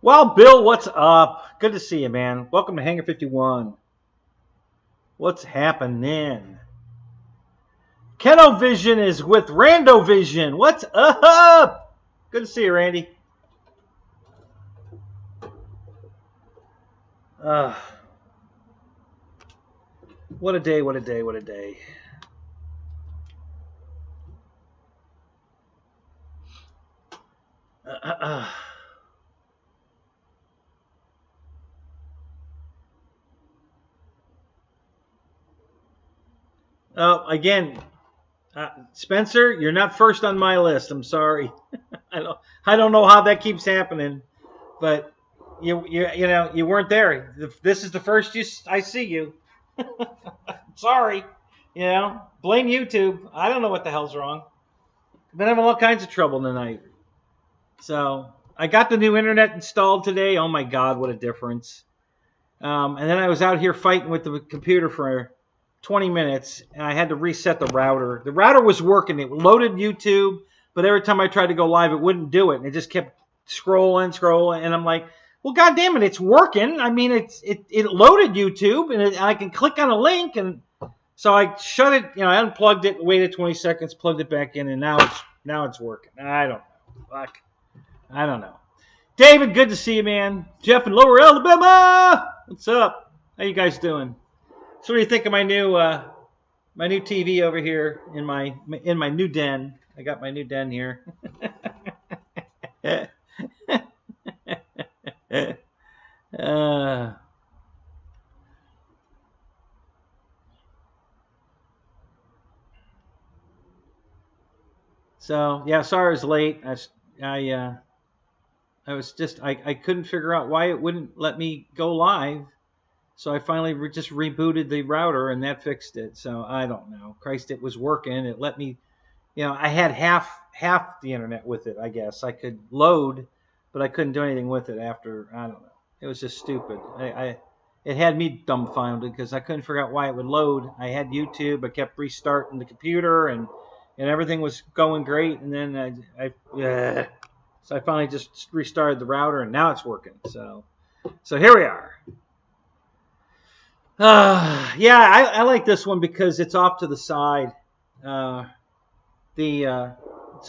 Well, Bill, what's up? Good to see you, man. Welcome to Hanger 51. What's happening? Keno Vision is with Rando Vision. What's up? Good to see you, Randy. What a day, what a day, what a day. Again, Spencer, you're not first on my list. I'm sorry. I don't know how that keeps happening, but you know you weren't there. This is the first I see you. Sorry, blame YouTube. I don't know what the hell's wrong. I've been having all kinds of trouble tonight. So I got the new internet installed today. Oh my God, what a difference! And then I was out here fighting with the computer for 20 minutes, and I had to reset the router. The router was working. It loaded YouTube, but every time I tried to go live, it wouldn't do it. And it just kept scrolling, and I'm like, well, God damn it, it's working. I mean, it loaded YouTube, and I can click on a link, and so I shut it. I unplugged it, waited 20 seconds, plugged it back in, and now it's working. I don't know. Fuck. I don't know. David, good to see you, man. Jeff in Lower Alabama, what's up? How you guys doing? So what do you think of my new TV over here in my new den? I got my new den here. So yeah, sorry I was late. I couldn't figure out why it wouldn't let me go live. So I finally just rebooted the router, and that fixed it. So I don't know. Christ, it was working. It let me, I had half the internet with it, I guess. I could load, but I couldn't do anything with it after. I don't know. It was just stupid. It had me dumbfounded because I couldn't figure out why it would load. I had YouTube. I kept restarting the computer, and everything was going great. And then so I finally just restarted the router, and now it's working. So here we are. Yeah, I like this one because it's off to the side. So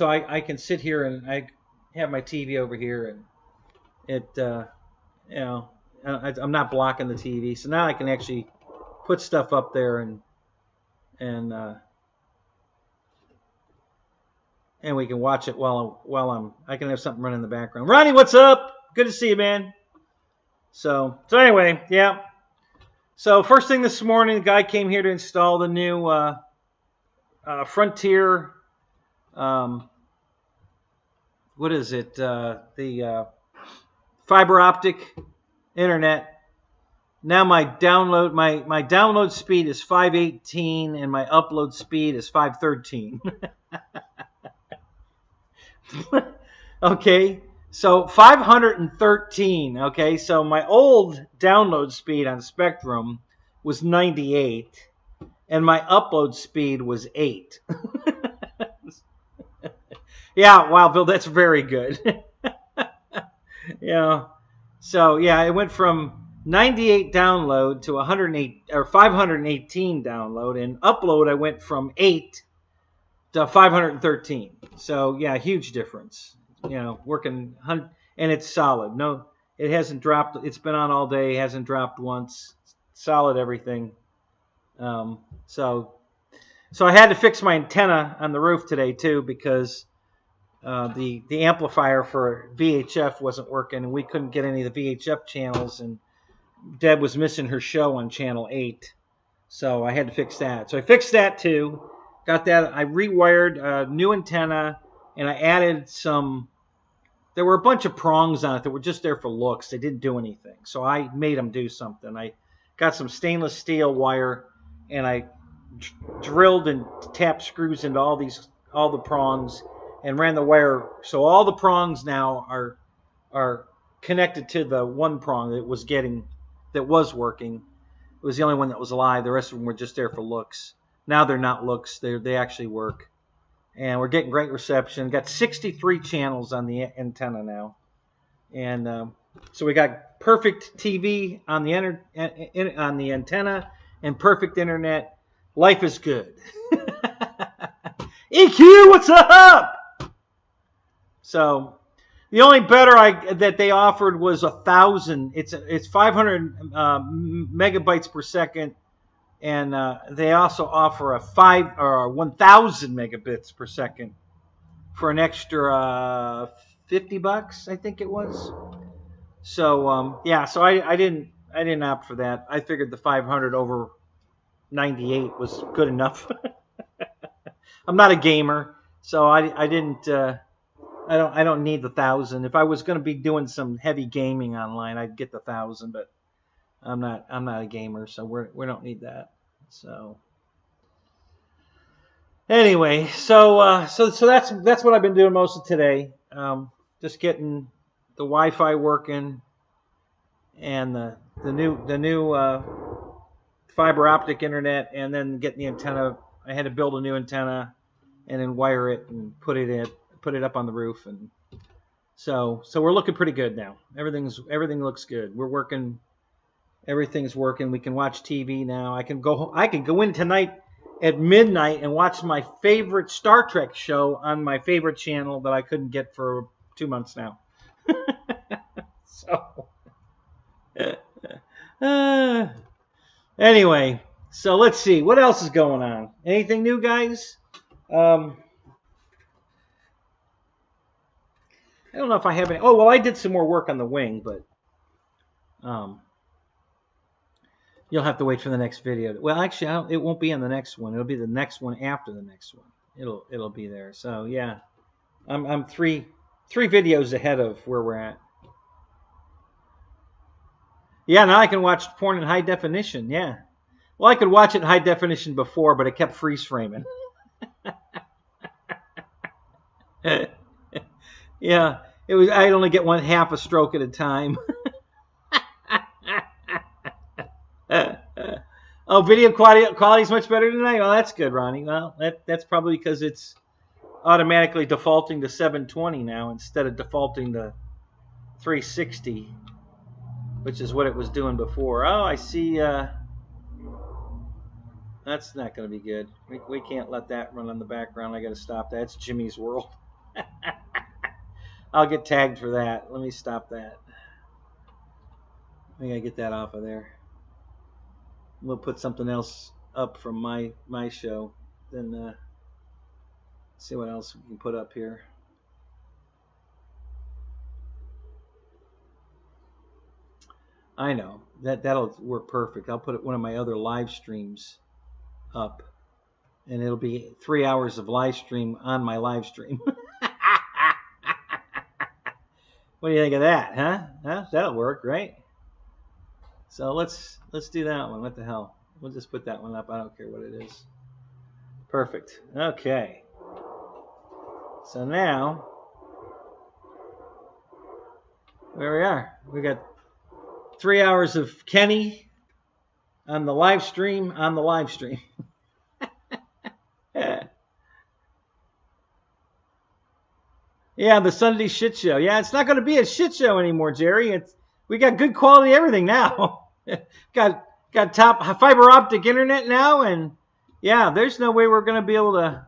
I can sit here and I have my TV over here, and I'm not blocking the TV. So now I can actually put stuff up there and we can watch it while I can have something running in the background. Ronnie, what's up? Good to see you, man. So anyway, yeah. So first thing this morning, the guy came here to install the new Frontier. What is it? The fiber optic internet. Now my download speed is 518 and my upload speed is 513. Okay. So 513, okay, so my old download speed on Spectrum was 98, and my upload speed was 8. Yeah, wow, Bill, that's very good. So yeah, it went from 98 download to 108 or 518 download, and upload I went from 8 to 513. So yeah, huge difference. Working, and it's solid. No, it hasn't dropped. It's been on all day. Hasn't dropped once. Solid everything. So I had to fix my antenna on the roof today too because the amplifier for VHF wasn't working, and we couldn't get any of the VHF channels, and Deb was missing her show on channel 8. So I had to fix that. So I fixed that too. Got that. I rewired a new antenna, and I added some. There were a bunch of prongs on it that were just there for looks. They didn't do anything. So I made them do something. I got some stainless steel wire, and I drilled and tapped screws into all the prongs and ran the wire. So all the prongs now are connected to the one prong that was getting that was working. It was the only one that was alive. The rest of them were just there for looks. Now they're not looks. They actually work. And we're getting great reception. Got 63 channels on the antenna now. And so we got perfect TV on the antenna and perfect internet. Life is good. EQ, what's up? So the only better that they offered was 1,000. It's 500 megabytes per second, and they also offer a 1,000 megabits per second for an extra $50, I think it was. So yeah, so I didn't opt for that. I figured the 500 over 98 was good enough. I'm not a gamer, so I don't need the 1,000. If I was going to be doing some heavy gaming online, I'd get the 1,000, but I'm not a gamer, so we don't need that. So anyway, so that's what I've been doing most of today. Just getting the Wi-Fi working and the new fiber optic internet, and then getting the antenna. I had to build a new antenna and then wire it and put it up on the roof, and so we're looking pretty good now. Everything looks good. We're working. Everything's working. We can watch TV now. I can go in tonight at midnight and watch my favorite Star Trek show on my favorite channel that I couldn't get for 2 months now. So anyway, so let's see what else is going on. Anything new, guys? I don't know if I have any. Oh, well, I did some more work on the wing, but you'll have to wait for the next video. Well, actually, it won't be on the next one. It'll be the next one after the next one. It'll be there. So yeah, I'm three videos ahead of where we're at. Yeah, now I can watch porn in high definition. Yeah. Well, I could watch it in high definition before, but it kept freeze framing. Yeah, I'd only get half a stroke at a time. Oh, video quality is much better tonight. Well, that's good, Ronnie. Well, that's probably because it's automatically defaulting to 720 now instead of defaulting to 360, which is what it was doing before. Oh, I see. That's not going to be good. We can't let that run on the background. I got to stop that. It's Jimmy's World. I'll get tagged for that. Let me stop that. I got to get that off of there. We'll put something else up from my show. Then see what else we can put up here. I know that'll work perfect. I'll put one of my other live streams up, and it'll be 3 hours of live stream on my live stream. What do you think of that, huh? That'll work, right? So let's do that one. What the hell? We'll just put that one up. I don't care what it is. Perfect. Okay. So now, where we are, we got 3 hours of Kenny on the live stream. Yeah, the Sunday shit show. Yeah, it's not going to be a shit show anymore, Jerry. We got good quality everything now. got top fiber optic internet now, and yeah, there's no way we're going to be able to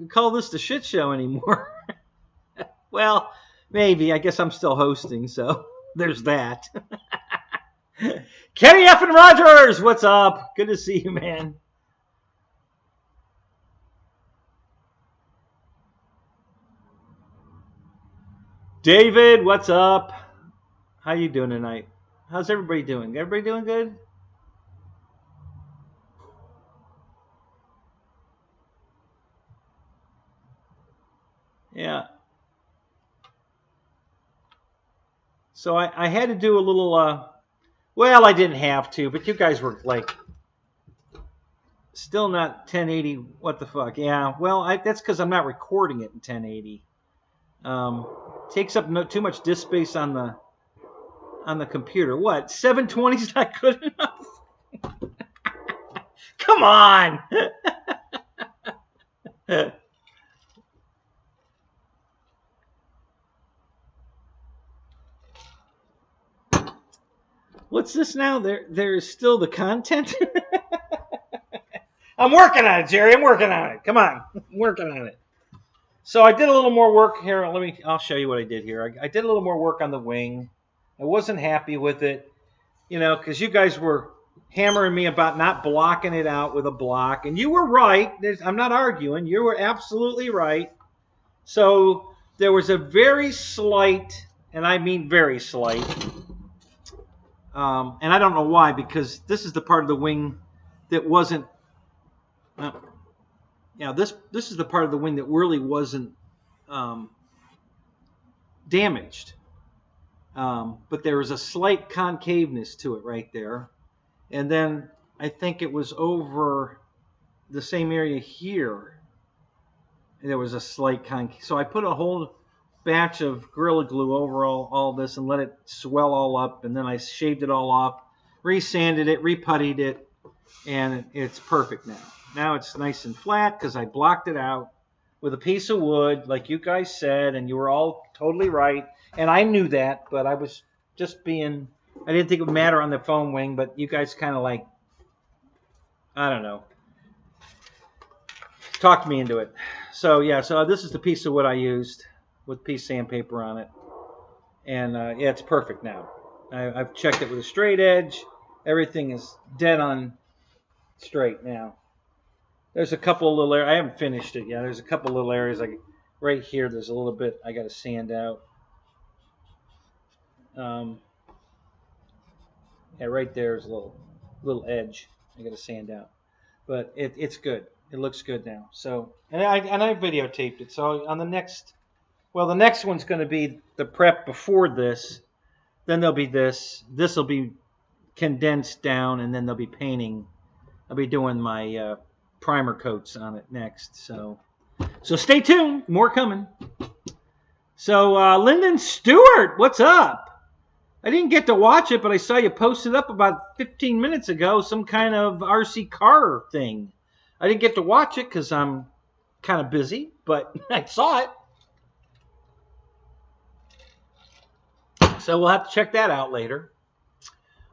call this the shit show anymore. Well, maybe. I guess I'm still hosting, so there's that. Kenny F. and Rogers, what's up? Good to see you, man. David, what's up? How you doing tonight? How's everybody doing? Everybody doing good? Yeah. So I had to do a little, well, I didn't have to, but you guys were like, still not 1080, what the fuck? Yeah, well, that's because I'm not recording it in 1080. Takes up too much disk space on on the computer. What? 720 is not good enough? Come on. What's this now? There's still the content. I'm working on it, Jerry. I'm working on it. Come on. I'm working on it. So I did a little more work here. I'll show you what I did here. I did a little more work on the wing. I wasn't happy with it, you know, because you guys were hammering me about not blocking it out with a block. And you were right. I'm not arguing. You were absolutely right. So there was a very slight, and I mean very slight, and I don't know why, because this is the part of the wing that wasn't, this is the part of the wing that really wasn't damaged. But there was a slight concaveness to it right there. And then I think it was over the same area here. And there was a slight concave. So I put a whole batch of Gorilla Glue over all this and let it swell all up. And then I shaved it all off, resanded it, reputtied it, and it's perfect now. Now it's nice and flat because I blocked it out with a piece of wood, like you guys said, and you were all totally right. And I knew that, but I was just being, I didn't think it would matter on the foam wing, but you guys kind of like, I don't know, talked me into it. So yeah, so this is the piece of wood I used with piece of sandpaper on it. And yeah, it's perfect now. I've checked it with a straight edge. Everything is dead on straight now. There's a couple of little areas, I haven't finished it yet. There's a couple of little areas, like right here, there's a little bit I got to sand out. Yeah, right there's a little edge I got to sand out. But it's good. It looks good now. So, and I videotaped it. So on the next one's going to be the prep before this. Then there'll be this. This will be condensed down, and then there'll be painting. I'll be doing my primer coats on it next. So stay tuned. More coming. So Lyndon Stewart, what's up? I didn't get to watch it, but I saw you posted up about 15 minutes ago some kind of RC car thing. I didn't get to watch it because I'm kind of busy, but I saw it. So we'll have to check that out later.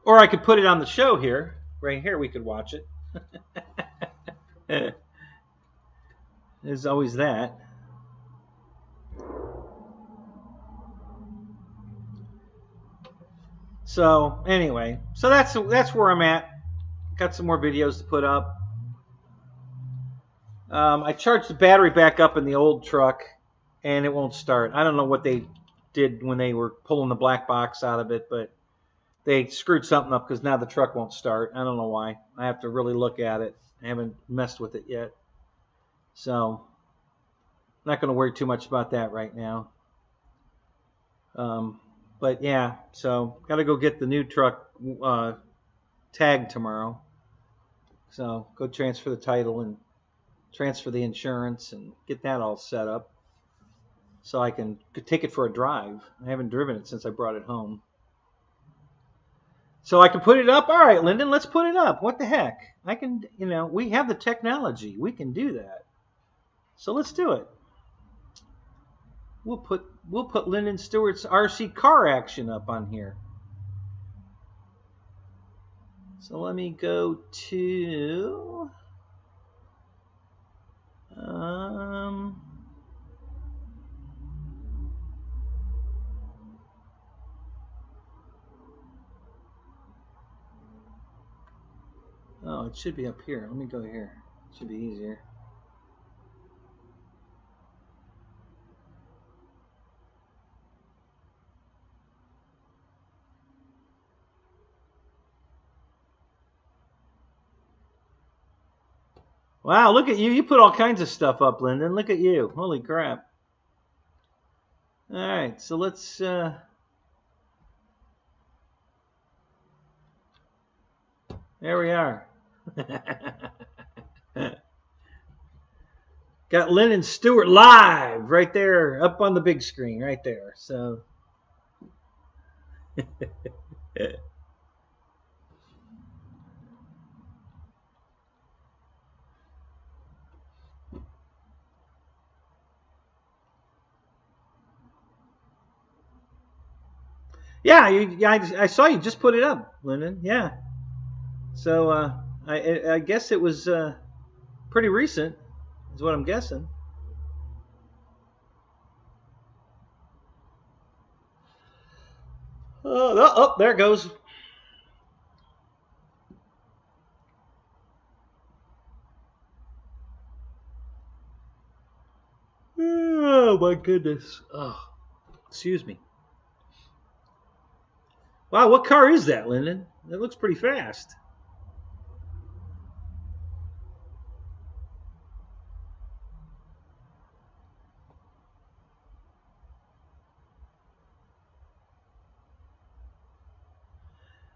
Or I could put it on the show here. Right here we could watch it. There's always that. So anyway, so that's where I'm at. Got some more videos to put up. I charged the battery back up in the old truck, and it won't start. I don't know what they did when they were pulling the black box out of it, but they screwed something up because now the truck won't start. I don't know why. I have to really look at it. I haven't messed with it yet. So I'm not going to worry too much about that right now. But yeah, so got to go get the new truck tagged tomorrow. So go transfer the title and transfer the insurance and get that all set up so I can take it for a drive. I haven't driven it since I brought it home. So I can put it up. All right, Lyndon, let's put it up. What the heck? I can, we have the technology. We can do that. So let's do it. We'll put Lyndon Stewart's RC car action up on here. So let me go to oh, it should be up here. Let me go here. It should be easier. Wow, look at you. You put all kinds of stuff up, Lyndon. Look at you. Holy crap. All right, so let's... there we are. Got Lyndon Stewart live right there up on the big screen right there. So Yeah, I saw you just put it up, Lyndon. Yeah. So I guess it was pretty recent, is what I'm guessing. Oh, there it goes. Oh my goodness. Oh, excuse me. Wow, what car is that, Lyndon? It looks pretty fast.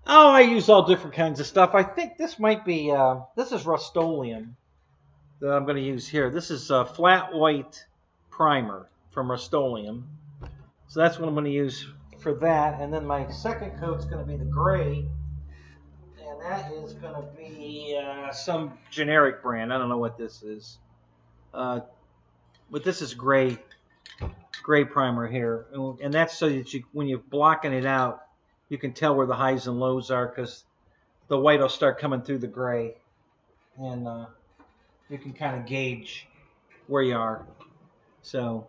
Oh, I use all different kinds of stuff. I think this might be, this is Rust-Oleum that I'm going to use here. This is a flat white primer from Rust-Oleum. So that's what I'm going to use for that. And then my second coat's going to be the gray. And that is going to be some generic brand. I don't know what this is. But this is gray primer here. And that's so that when you're blocking it out, you can tell where the highs and lows are, because the white will start coming through the gray. And you can kind of gauge where you are. So,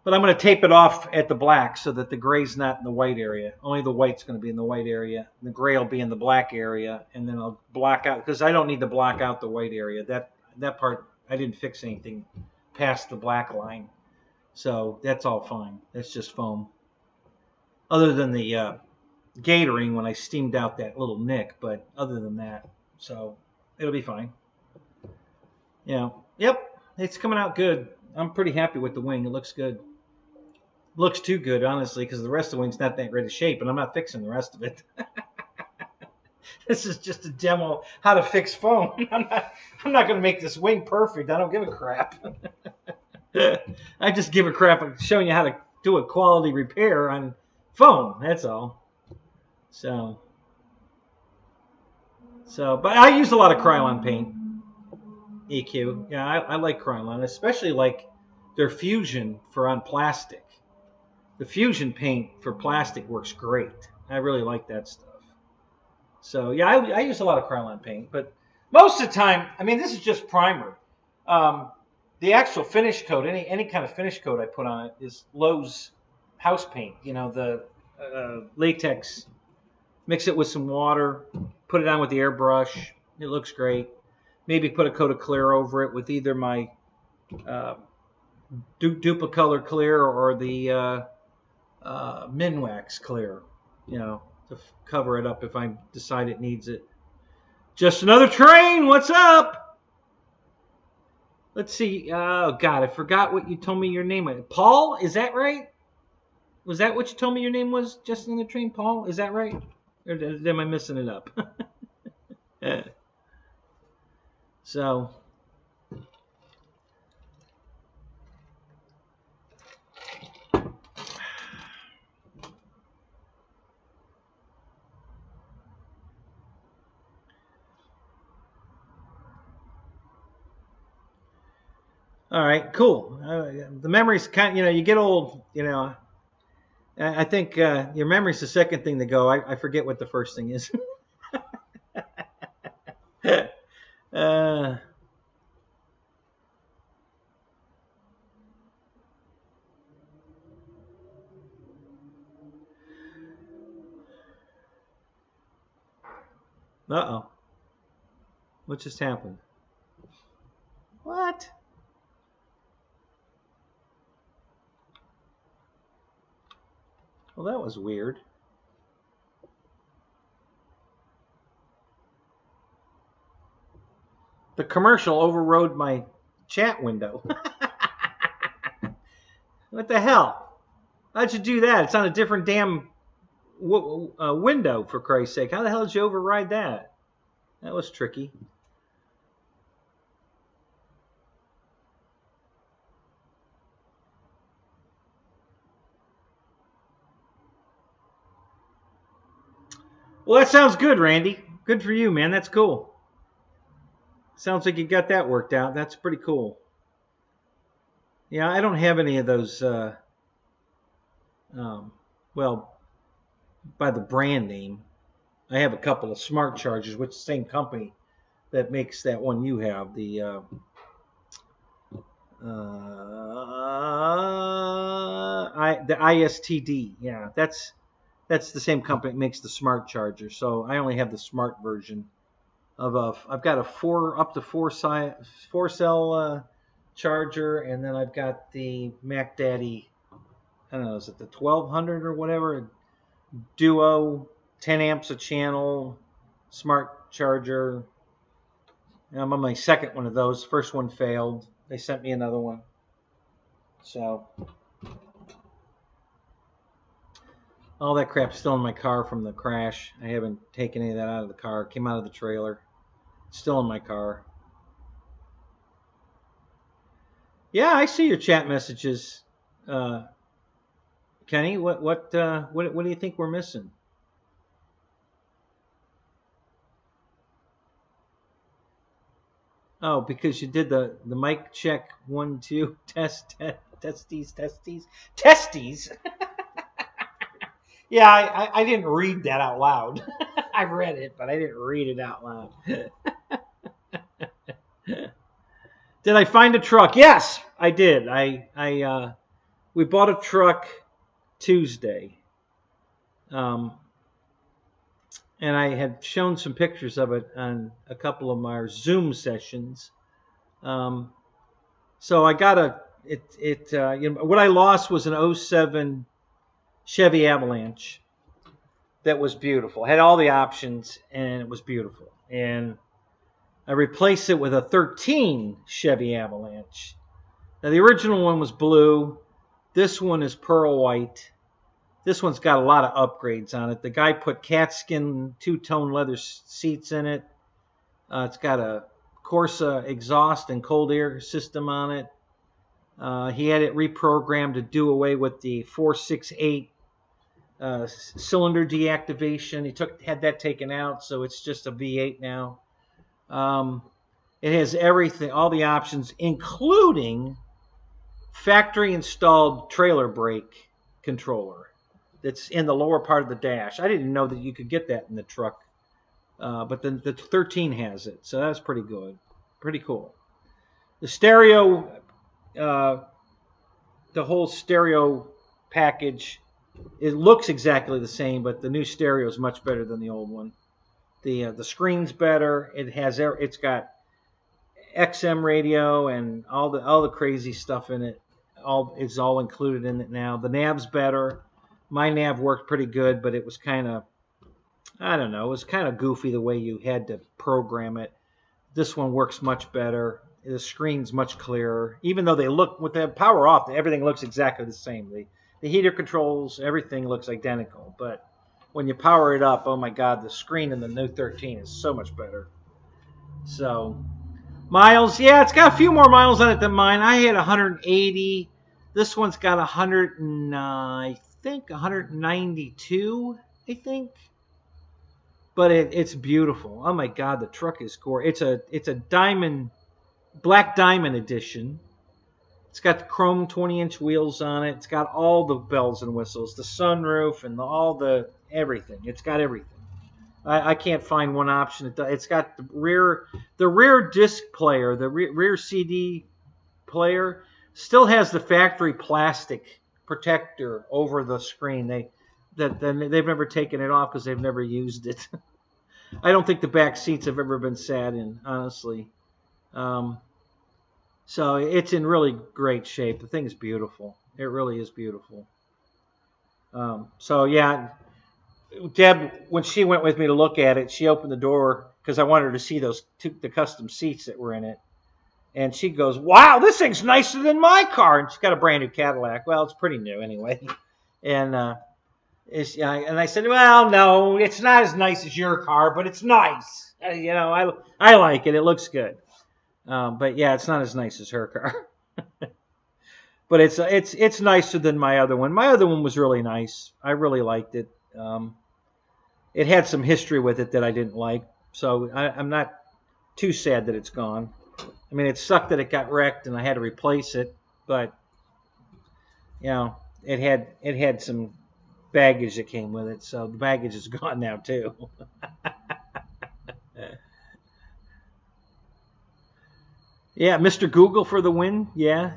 but I'm going to tape it off at the black so that the gray's not in the white area. Only the white's going to be in the white area. The gray will be in the black area, and then I'll block out, because I don't need to block out the white area. That part, I didn't fix anything past the black line. So that's all fine. That's just foam. Other than the gatoring when I steamed out that little nick, but other than that, so it'll be fine. Yeah. Yep. It's coming out good. I'm pretty happy with the wing. It looks good. Looks too good, honestly, because the rest of the wing's not that great a shape, and I'm not fixing the rest of it. This is just a demo how to fix foam. I'm not going to make this wing perfect. I don't give a crap. I just give a crap on showing you how to do a quality repair on foam. That's all. So, but I use a lot of Krylon paint. EQ. Yeah, I like Krylon, especially like their Fusion for on plastic. The Fusion paint for plastic works great. I really like that stuff. So yeah, I use a lot of Krylon paint, but most of the time, I mean, this is just primer. The actual finish coat, any kind of finish coat I put on it is Lowe's house paint. You know, the latex. Mix it with some water, put it on with the airbrush. It looks great. Maybe put a coat of clear over it with either my Duplicolor clear or the Minwax clear, you know, to cover it up if I decide it needs it. Just another train. What's up? Let's see. Oh, God, I forgot what you told me your name was. Paul? Is that right? Was that what you told me your name was? Just another train, Paul? Is that right? Or am I messing it up? So, all right, cool. The memories kind of, you get old, I think your memory's the second thing to go. I forget what the first thing is. uh, Uh-oh. What just happened? What? Well, that was weird. The commercial overrode my chat window. What the hell? How'd you do that? It's on a different damn window, for Christ's sake. How the hell did you override that? That was tricky. Well, that sounds good, Randy. Good for you, man. That's cool. Sounds like you got that worked out. That's pretty cool. Yeah, I don't have any of those. Um, well, by the brand name, I have a couple of smart chargers, which is the same company that makes that one you have. The ISTD. Yeah, that's the same company that makes the smart charger. So I only have the smart version of I've got a up to four cell charger, and then I've got the Mac Daddy. I don't know, is it the 1200 or whatever? Duo, 10 amps a channel, smart charger. And I'm on my second one of those. First one failed. They sent me another one. So all that crap's still in my car from the crash. I haven't taken any of that out of the car. It came out of the trailer. It's still in my car. Yeah, I see your chat messages, Kenny. What do you think we're missing? Oh, because you did the mic check 1 2 testes. Yeah, I didn't read that out loud. I read it, but I didn't read it out loud. Did I find a truck? Yes, I did. We bought a truck Tuesday, and I had shown some pictures of it on a couple of my Zoom sessions. So I got what I lost was an 07 Chevy Avalanche that was beautiful. Had all the options, and it was beautiful. And I replaced it with a 13 Chevy Avalanche. Now, the original one was blue. This one is pearl white. This one's got a lot of upgrades on it. The guy put cat skin two-tone leather seats in it. It's got a Corsa exhaust and cold air system on it. He had it reprogrammed to do away with the 468 cylinder deactivation. He had that taken out, so it's just a V8 now. It has everything, all the options, including factory installed trailer brake controller that's in the lower part of the dash. I didn't know that you could get that in the truck, but the 13 has it, so that's pretty good, pretty cool. The stereo, the whole stereo package, it looks exactly the same, but the new stereo is much better than the old one. The screen's better. It's got XM radio and all the crazy stuff in it. It's all included in it now. The nav's better. My nav worked pretty good, but it was kind of, I don't know, it was kind of goofy the way you had to program it. This one works much better. The screen's much clearer. Even though they look, with the power off, everything looks exactly the same. The heater controls, everything looks identical. But when you power it up, oh my God, the screen in the new 13 is so much better. So, miles, yeah, it's got a few more miles on it than mine. I had 180. This one's got 192, I think. But it's beautiful. Oh my God, the truck is gorgeous. It's a black diamond edition. It's got the chrome 20-inch wheels on it. It's got all the bells and whistles, the sunroof, and everything. It's got everything. I can't find one option. It's got the rear disc player, the rear CD player still has the factory plastic protector over the screen. They've never taken it off because they've never used it. I don't think the back seats have ever been sat in, honestly. So it's in really great shape. The thing is beautiful. It really is beautiful. So yeah, Deb, when she went with me to look at it, she opened the door because I wanted her to see the custom seats that were in it. And she goes, "Wow, this thing's nicer than my car." And she's got a brand new Cadillac. Well, it's pretty new anyway. And I said, "Well, no, it's not as nice as your car, but it's nice. I like it. It looks good." But yeah, it's not as nice as her car. But it's nicer than my other one. My other one was really nice. I really liked it. it had some history with it that I didn't like. So I'm not too sad that it's gone. I mean, it sucked that it got wrecked and I had to replace it, but you know, it had some baggage that came with it. So the baggage is gone now too. Yeah, Mr. Google for the win. Yeah.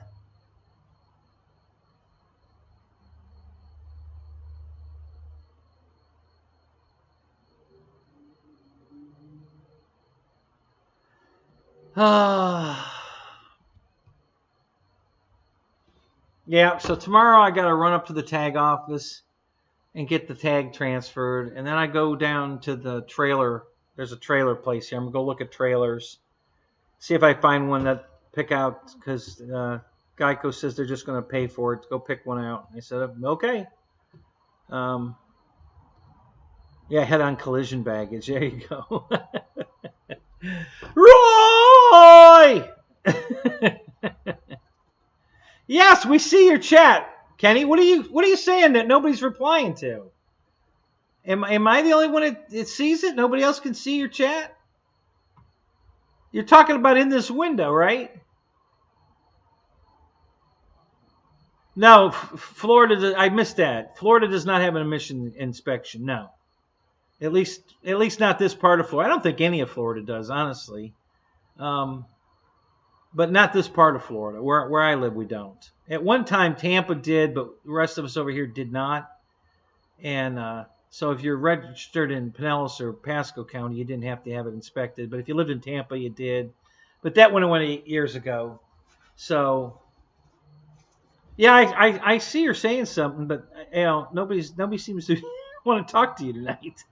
Yeah, so tomorrow I got to run up to the tag office and get the tag transferred. And then I go down to the trailer. There's a trailer place here. I'm going to go look at trailers. See if I find one that pick out, because Geico says they're just going to pay for it. Go pick one out. I said, okay. Yeah, head-on collision baggage. There you go. Roy! Yes, we see your chat, Kenny. What are you saying that nobody's replying to? Am I the only one that sees it? Nobody else can see your chat? You're talking about in this window, right? No, Florida. I missed that. Florida does not have an emission inspection. No, at least not this part of Florida. I don't think any of Florida does, honestly. But not this part of Florida. Where I live, we don't. At one time, Tampa did, but the rest of us over here did not. And so if you're registered in Pinellas or Pasco County, you didn't have to have it inspected. But if you lived in Tampa, you did. But that went away 8 years ago. So, yeah, I see you're saying something, but you know nobody seems to want to talk to you tonight,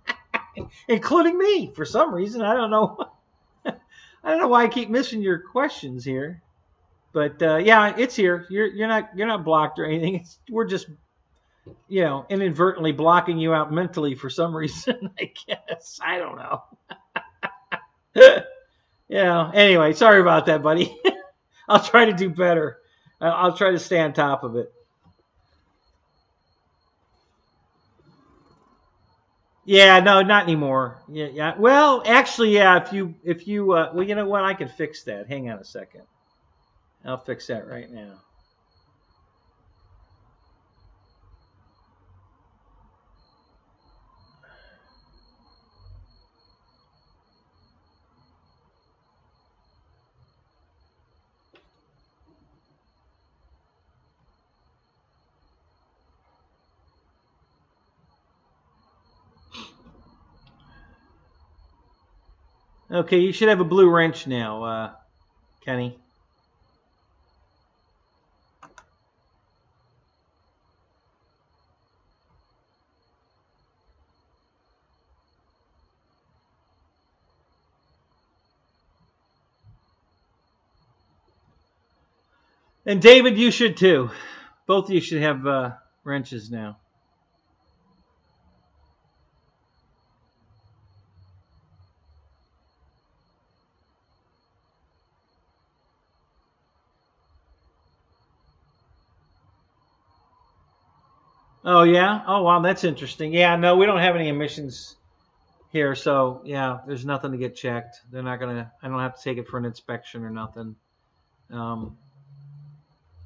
including me for some reason. I don't know. I don't know why I keep missing your questions here, but yeah, it's here. You're not blocked or anything. We're just, you know, inadvertently blocking you out mentally for some reason. I guess I don't know. Yeah. Anyway, sorry about that, buddy. I'll try to do better. I'll try to stay on top of it. Yeah, no, not anymore. Yeah. Well, actually, yeah. If you, well, you know what? I can fix that. Hang on a second. I'll fix that right now. Okay, you should have a blue wrench now, Kenny. And David, you should too. Both of you should have wrenches now. Oh, yeah? Oh, wow, that's interesting. Yeah, no, we don't have any emissions here, so yeah, there's nothing to get checked. They're not gonna. I don't have to take it for an inspection or nothing.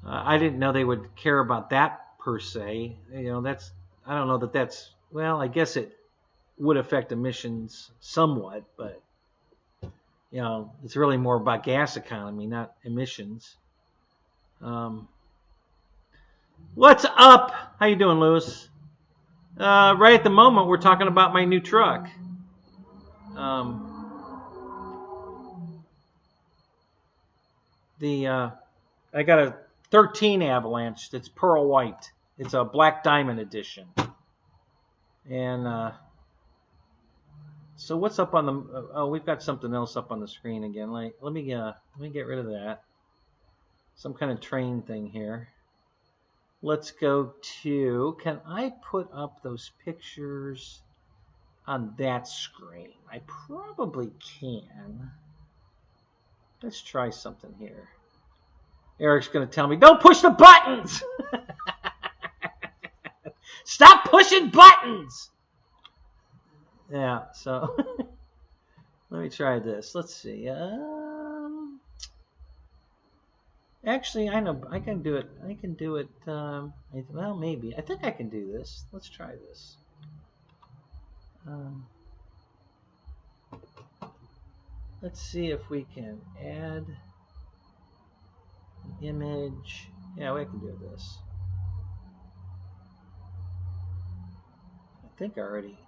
I didn't know they would care about that per se. You know, that's. I don't know that that's. Well, I guess it would affect emissions somewhat, but you know, it's really more about gas economy, not emissions. What's up? How you doing, Lewis? Right at the moment, we're talking about my new truck. I got a 13 Avalanche that's pearl white. It's a black diamond edition. And so what's up on the? Oh, we've got something else up on the screen again. Like, let me get rid of that. Some kind of train thing here. Let's go to. Can I put up those pictures on that screen? I probably can. Let's try something here. Eric's going to tell me, don't push the buttons! Stop pushing buttons! Yeah, so let me try this. Let's see. Actually, I know I can do it. I can do it. Well, maybe. I think I can do this. Let's try this. Um, let's see if we can add an image. Yeah, we can do this. I think I already.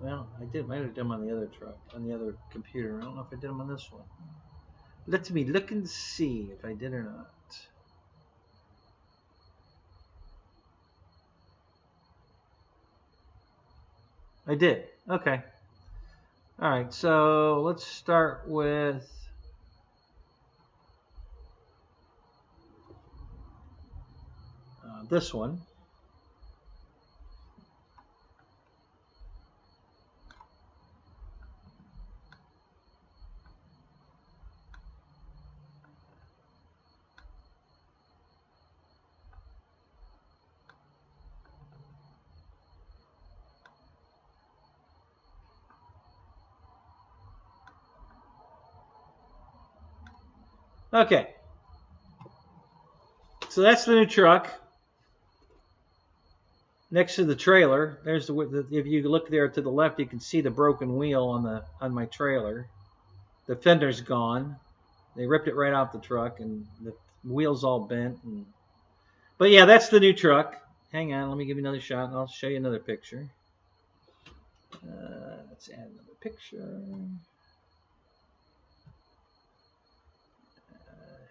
Well, I did. Might have done them on the other truck, on the other computer. I don't know if I did them on this one. Let me look and see if I did or not. I did. Okay. All right. So let's start with. This one. Okay. So that's the new truck. Next to the trailer, there's the if you look there to the left, you can see the broken wheel on my trailer. The fender's gone. They ripped it right off the truck, and the wheel's all bent. But yeah, that's the new truck. Hang on, let me give you another shot, and I'll show you another picture. Let's add another picture.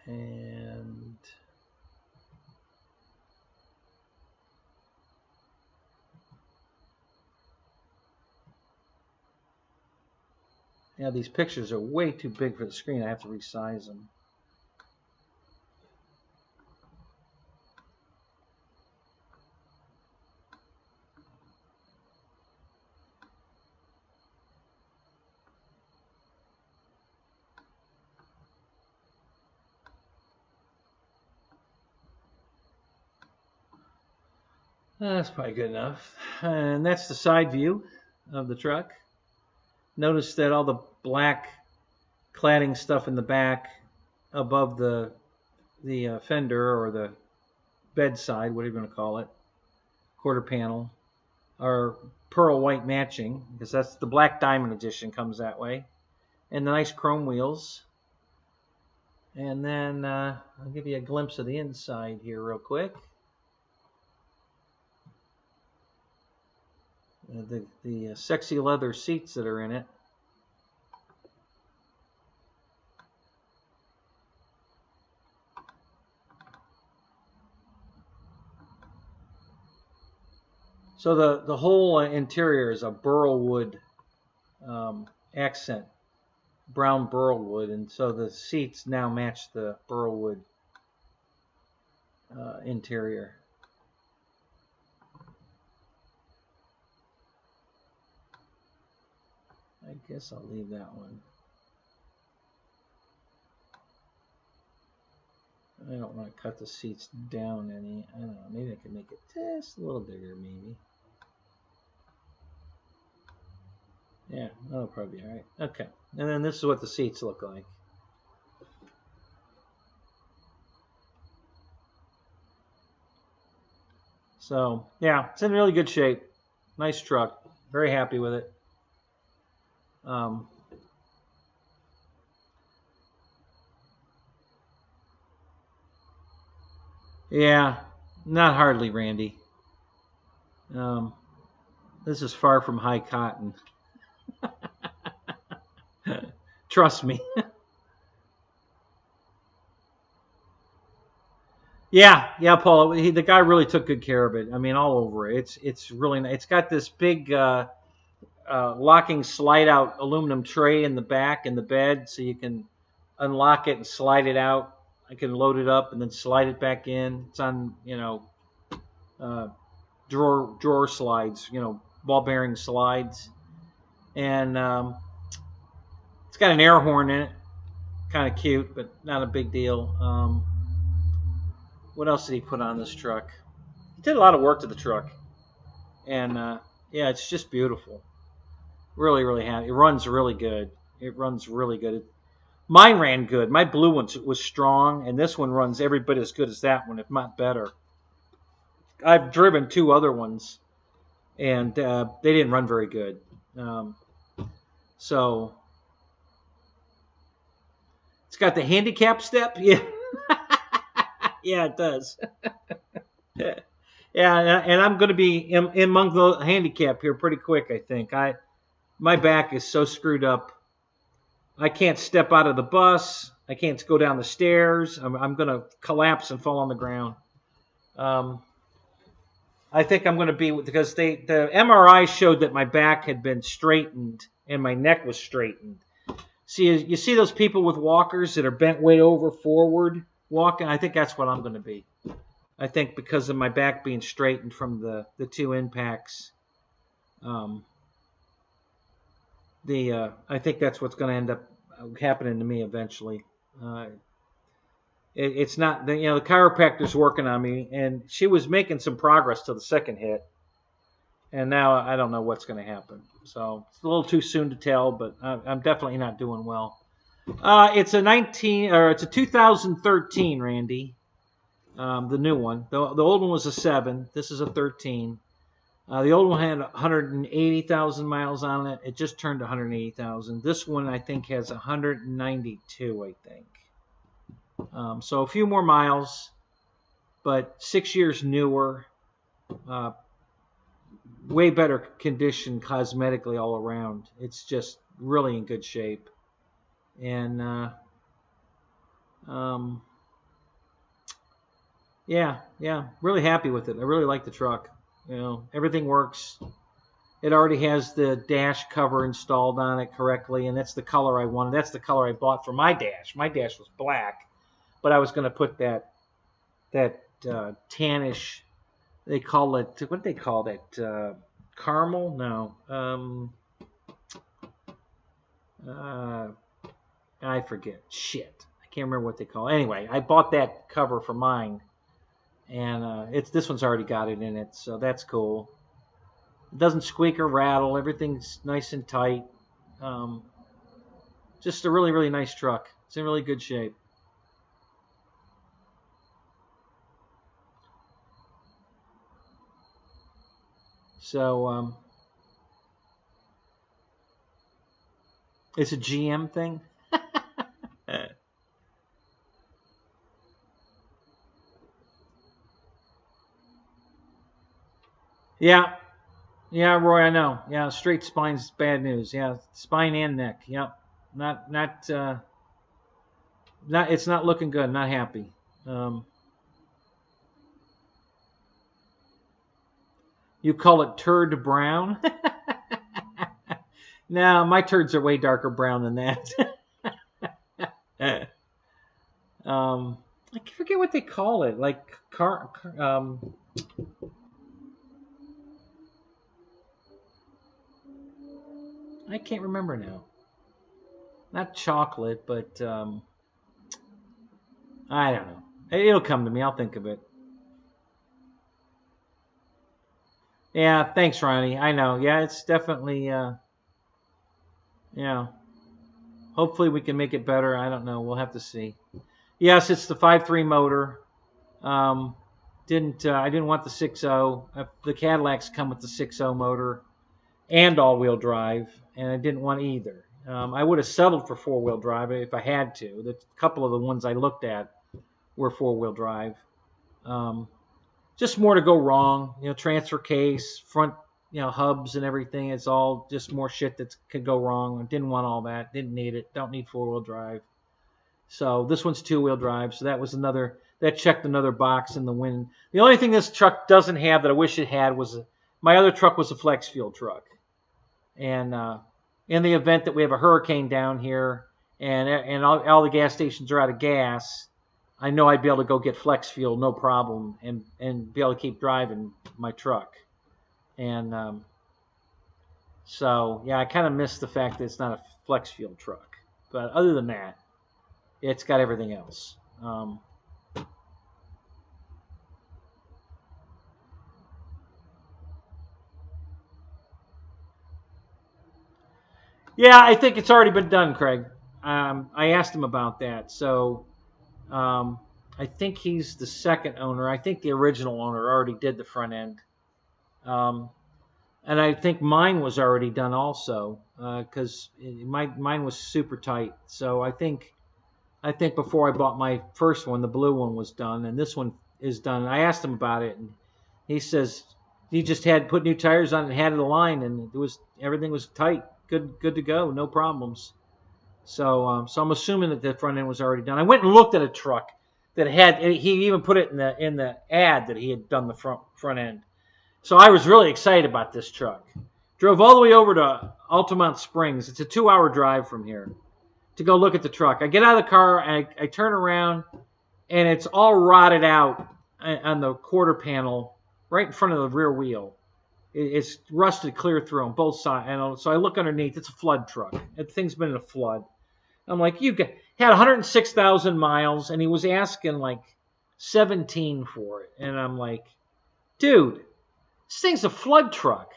And yeah, these pictures are way too big for the screen. I have to resize them. That's probably good enough. And that's the side view of the truck. Notice that all the black cladding stuff in the back above the fender or the bedside, whatever you want to call it, quarter panel, are pearl white matching, because that's the black diamond edition comes that way. And the nice chrome wheels. And then I'll give you a glimpse of the inside here real quick. The sexy leather seats that are in it. So the whole interior is a burl wood accent, brown burl wood, and so the seats now match the burl wood interior. I guess I'll leave that one. I don't want to cut the seats down any. I don't know. Maybe I can make it just a little bigger, maybe. Yeah, that'll probably be all right. Okay. And then this is what the seats look like. So, yeah, it's in really good shape. Nice truck. Very happy with it. Yeah, not hardly, Randy. This is far from high cotton. Trust me. Yeah, Paul. The guy really took good care of it. I mean, all over it. It's really nice. It's got this big locking slide out aluminum tray in the back in the bed, so you can unlock it and slide it out. I can load it up and then slide it back in. It's on drawer slides, ball bearing slides, and it's got an air horn in it. Kind of cute, but not a big deal. What else did he put on this truck? He did a lot of work to the truck, and yeah, it's just beautiful. Really, really happy. It runs really good. It runs really good. Mine ran good. My blue one was strong, and this one runs every bit as good as that one, if not better. I've driven two other ones, and they didn't run very good. Um, so it's got the handicap step. Yeah, yeah, it does. Yeah, and I'm going to be in among the handicap here pretty quick. I think my back is so screwed up. I can't step out of the bus. I can't go down the stairs. I'm going to collapse and fall on the ground. Um, I think I'm going to be because the MRI showed that my back had been straightened and my neck was straightened. See, you see those people with walkers that are bent way over forward walking? I think that's what I'm going to be. I think because of my back being straightened from the two impacts, I think that's what's going to end up happening to me eventually. It's not the chiropractor's working on me, and she was making some progress to the second hit, and now I don't know what's going to happen. So it's a little too soon to tell, but I'm definitely not doing well. It's a 2013, Randy. The new one. The old one was a 7. This is a 13. The old one had 180,000 miles on it. It just turned 180,000. This one, I think, has 192, I think. So a few more miles, but 6 years newer. Way better condition cosmetically all around. It's just really in good shape. And yeah, really happy with it. I really like the truck. Everything works. It already has the dash cover installed on it correctly, and that's the color I wanted. That's the color I bought for my dash. My dash was black, but I was going to put that tannish. They call it, what do they call that? Caramel? No. I forget. Shit. I can't remember what they call it. Anyway, I bought that cover for mine. And this one's already got it in it, so that's cool. It doesn't squeak or rattle. Everything's nice and tight. Just a really, really nice truck. It's in really good shape. So it's a GM thing. Yeah, Roy, I know. Yeah, straight spine's bad news. Yeah, spine and neck. Yep, not. It's not looking good. Not happy. You call it turd brown? No, my turds are way darker brown than that. I forget what they call it. Like I can't remember now. Not chocolate, but I don't know. It'll come to me. I'll think of it. Yeah, thanks, Ronnie. I know. Yeah, it's definitely. Yeah. Hopefully we can make it better. I don't know. We'll have to see. Yes, it's the 5.3 motor. I didn't want the 6.0. The Cadillacs come with the 6.0 motor and all-wheel drive, and I didn't want either. I would have settled for four-wheel drive if I had to. The couple of the ones I looked at were four-wheel drive. Just more to go wrong. Transfer case, front, hubs and everything. It's all just more shit that could go wrong. I didn't want all that. Didn't need it. Don't need four-wheel drive. So this one's two-wheel drive. So that checked another box in the win. The only thing this truck doesn't have that I wish it had was my other truck was a flex fuel truck. And in the event that we have a hurricane down here and all the gas stations are out of gas, I know I'd be able to go get flex fuel, no problem, and be able to keep driving my truck. And so, yeah, I kind of miss the fact that it's not a flex fuel truck. But other than that, it's got everything else. Yeah, I think it's already been done, Craig. I asked him about that. So I think he's the second owner. I think the original owner already did the front end. Um, and I think mine was already done also because mine was super tight. So I think before I bought my first one, the blue one was done, and this one is done. I asked him about it, and he says he just had put new tires on and had it aligned, and everything was tight, good to go, no problems. So I'm assuming that the front end was already done. I went and looked at a truck that had. He even put it in the ad that he had done the front end. So I was really excited about this truck. Drove all the way over to Altamont Springs. It's a 2-hour drive from here to go look at the truck. I get out of the car and I turn around, and it's all rotted out on the quarter panel right in front of the rear wheel. It's rusted clear through on both sides. And so I look underneath. It's a flood truck. That thing's been in a flood. I'm like, had 106,000 miles, and he was asking like 17 for it. And I'm like, dude, this thing's a flood truck.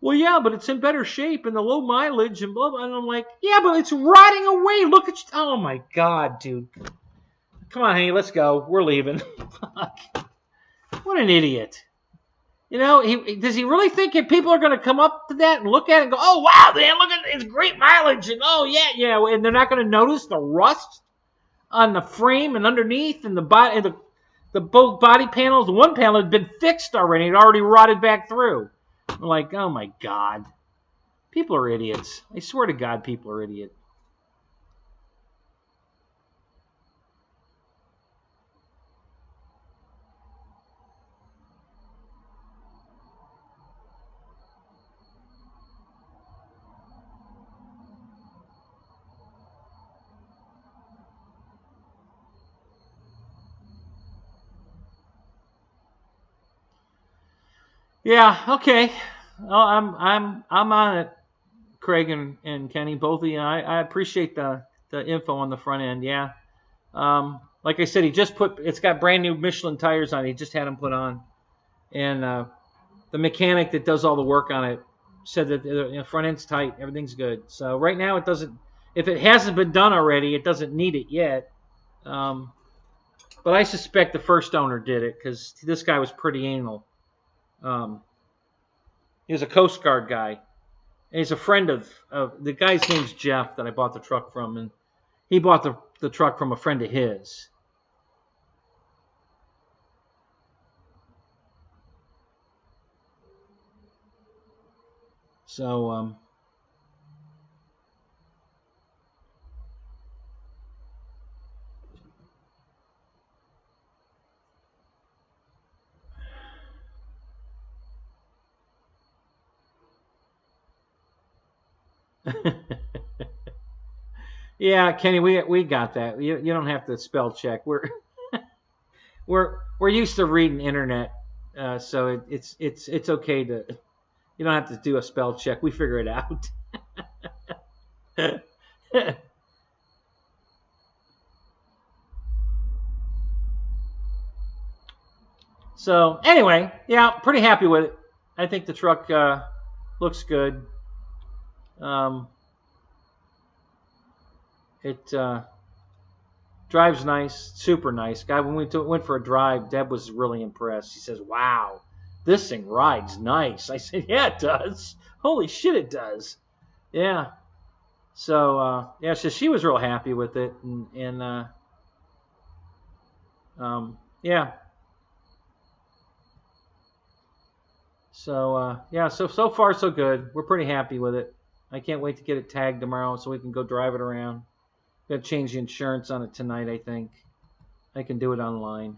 Well, yeah, but it's in better shape and the low mileage and blah, blah. And I'm like, yeah, but it's rotting away. Look at you. Oh, my God, dude. Come on, honey, let's go. We're leaving. Fuck. What an idiot. You know, does he really think that people are going to come up to that and look at it and go, oh, wow, man, look at it's great mileage. And, oh, yeah, and they're not going to notice the rust on the frame and underneath and the both body panels. The one panel had been fixed already. It already rotted back through. I'm like, oh, my God. People are idiots. I swear to God, people are idiots. Yeah, okay. Well, I'm on it, Craig and Kenny, both of you. I appreciate the info on the front end. Yeah. Like I said, it's got brand new Michelin tires on it. He just had them put on, and the mechanic that does all the work on it said that the front end's tight, everything's good. So right now it doesn't. If it hasn't been done already, it doesn't need it yet. But I suspect the first owner did it because this guy was pretty anal. He was a Coast Guard guy. And he's a friend of the guy's name's Jeff that I bought the truck from, and he bought the truck from a friend of his. So yeah, Kenny, we got that. You don't have to spell check. We're used to reading internet, so it's okay to. You don't have to do a spell check. We figure it out. So anyway, yeah, pretty happy with it. I think the truck looks good. It drives nice, super nice. Guy, when we went for a drive, Deb was really impressed. She says, "Wow, this thing rides nice." I said, "Yeah, it does. Holy shit, it does." Yeah. So yeah, so she was real happy with it, and yeah. So yeah, so far so good. We're pretty happy with it. I can't wait to get it tagged tomorrow so we can go drive it around. Got to change the insurance on it tonight, I think. I can do it online.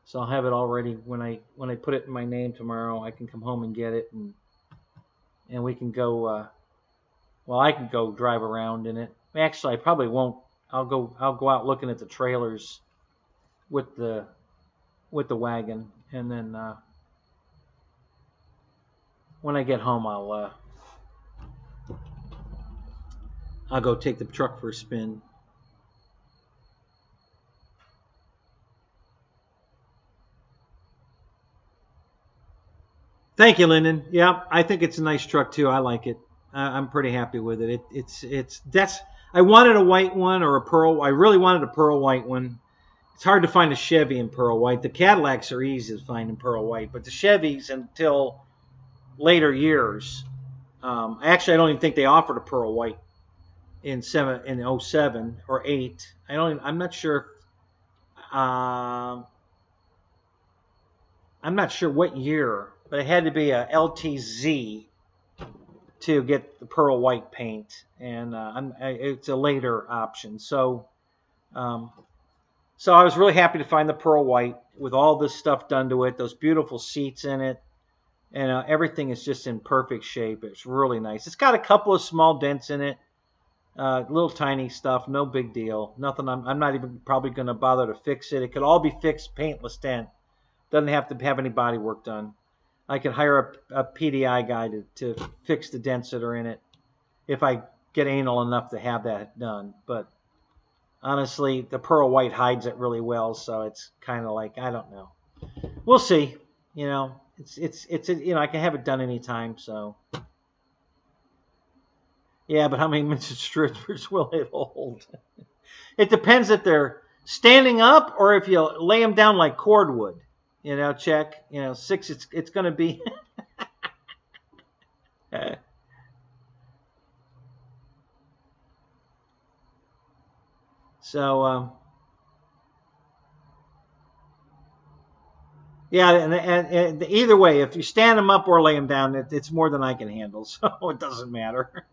So I'll have it all ready when I put it in my name tomorrow. I can come home and get it, and we can go. Well, I can go drive around in it. Actually, I probably won't. I'll go out looking at the trailers with the wagon, and then when I get home, I'll go take the truck for a spin. Thank you, Lyndon. Yeah, I think it's a nice truck too. I like it. I'm pretty happy with it. I wanted a white one or a pearl. I really wanted a pearl white one. It's hard to find a Chevy in pearl white. The Cadillacs are easy to find in pearl white, but the Chevys until later years. Actually, I don't even think they offered a pearl white in '07 or '08. I'm not sure. I'm not sure what year, but it had to be a LTZ to get the pearl white paint, and it's a later option. So I was really happy to find the pearl white with all this stuff done to it, those beautiful seats in it, and everything is just in perfect shape. It's really nice. It's got a couple of small dents in it, little tiny stuff, no big deal. Nothing. I'm not even probably going to bother to fix it. It could all be fixed paintless dent. Doesn't have to have any body work done. I could hire a PDI guy to fix the dents that are in it if I get anal enough to have that done. But honestly, the pearl white hides it really well, so it's kind of like, I don't know. We'll see. You know, it's I can have it done anytime. So yeah, but how many minutes strippers will it hold? It depends if they're standing up or if you lay them down like cordwood. You know, check. You know, 6. It's going to be. So yeah, and either way, if you stand them up or lay them down, it's more than I can handle. So it doesn't matter.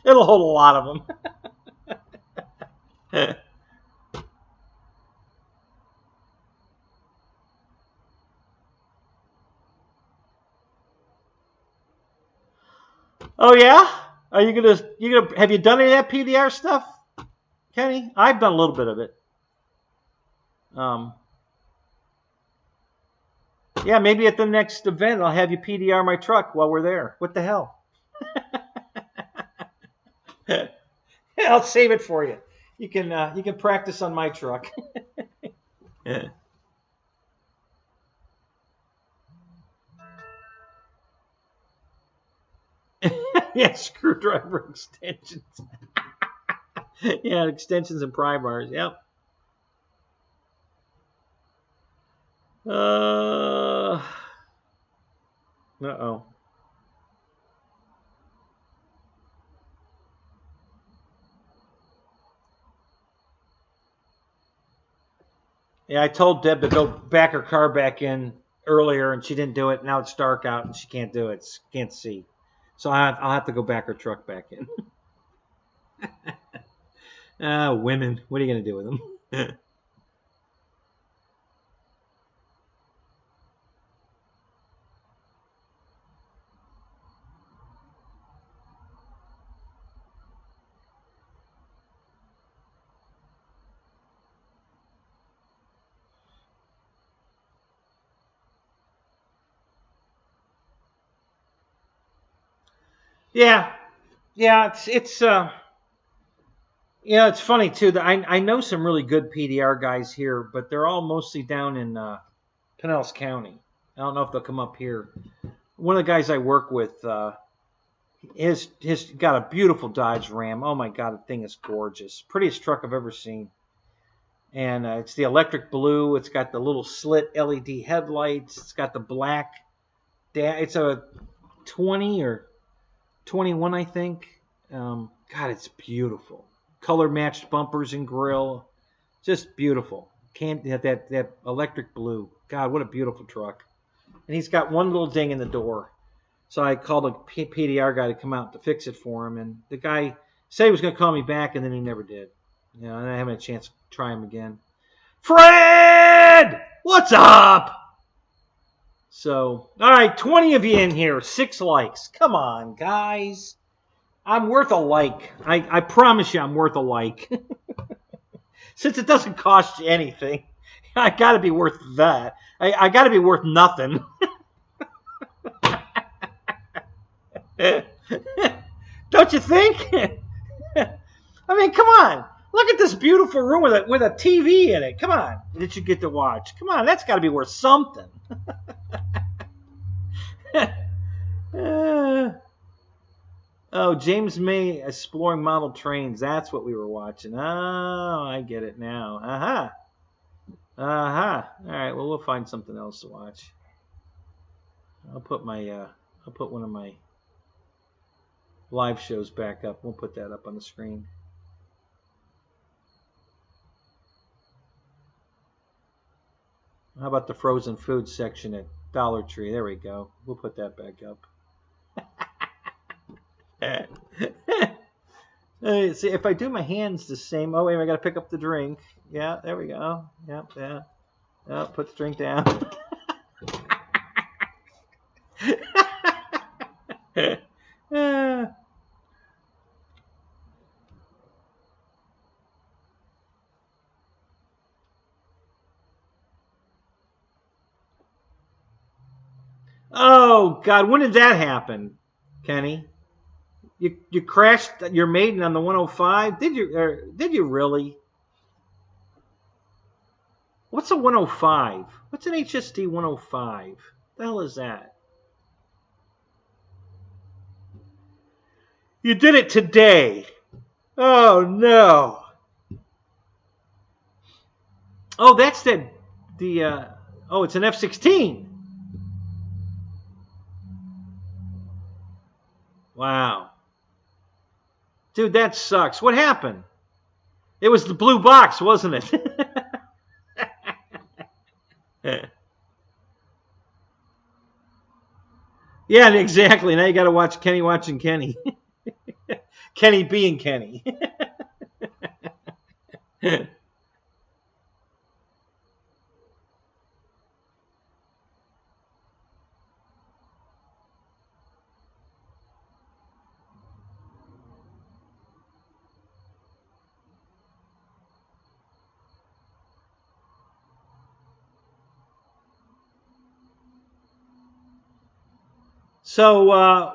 It'll hold a lot of them. Oh yeah? Are you gonna have you done any of that PDR stuff, Kenny? I've done a little bit of it. Yeah, maybe at the next event I'll have you PDR my truck while we're there. What the hell? I'll save it for you. You can practice on my truck. Yeah, screwdriver extensions. Yeah, extensions and pry bars. Yep. Uh-oh. Yeah, I told Deb to go back her car back in earlier, and she didn't do it. Now it's dark out, and she can't do it. She can't see. So I'll have to go back her truck back in. Women. What are you going to do with them? Yeah. Yeah, it's it's funny too that I know some really good PDR guys here, but they're all mostly down in Pinellas County. I don't know if they'll come up here. One of the guys I work with, his got a beautiful Dodge Ram. Oh my God, the thing is gorgeous. Prettiest truck I've ever seen. And it's the electric blue. It's got the little slit LED headlights. It's got the black. It's a 20 or 21, I think. God, it's beautiful. Color matched bumpers and grill. Just beautiful. Can't that electric blue. God, what a beautiful truck. And he's got one little ding in the door. So I called a PDR guy to come out to fix it for him. And the guy said he was going to call me back, and then he never did. And I haven't had a chance to try him again. Fred! What's up? So, all right, 20 of you in here. 6 likes. Come on, guys. I'm worth a like. I promise you I'm worth a like. Since it doesn't cost you anything, I got to be worth that. I got to be worth nothing. Don't you think? I mean, come on. Look at this beautiful room with a TV in it. Come on. That you get to watch. Come on. That's got to be worth something. Oh, James May exploring model trains. That's what we were watching. Oh, I get it now. Aha. Aha. All right. Well, we'll find something else to watch. I'll put my I'll put one of my live shows back up. We'll put that up on the screen. How about the frozen food section at Dollar Tree? There we go. We'll put that back up. See, if I do my hands the same. Oh, wait, I got to pick up the drink. Yeah, there we go. Yep, yeah. Oh, put the drink down. Oh God, when did that happen, Kenny? You crashed your Maiden on the 105? Did you really? What's a 105? What's an HST 105? The hell is that? You did it today. Oh no. Oh, that's the oh, it's an F-16. Wow. Dude, that sucks. What happened? It was the blue box, wasn't it? Yeah, exactly. Now you got to watch Kenny watching Kenny. Kenny being Kenny. So,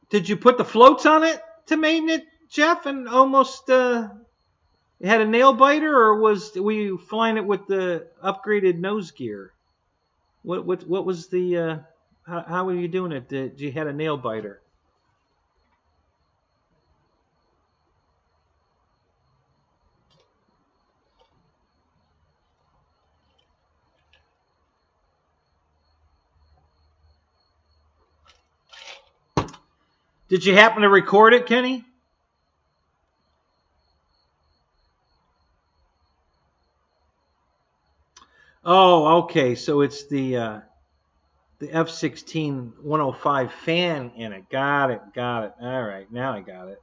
did you put the floats on it to maiden it, Jeff, and almost had a nail biter, or were you flying it with the upgraded nose gear? What was the how were you doing it? Did you had a nail biter? Did you happen to record it, Kenny? Oh, okay. So it's the F-16 105 fan in it. Got it. Got it. All right. Now I got it.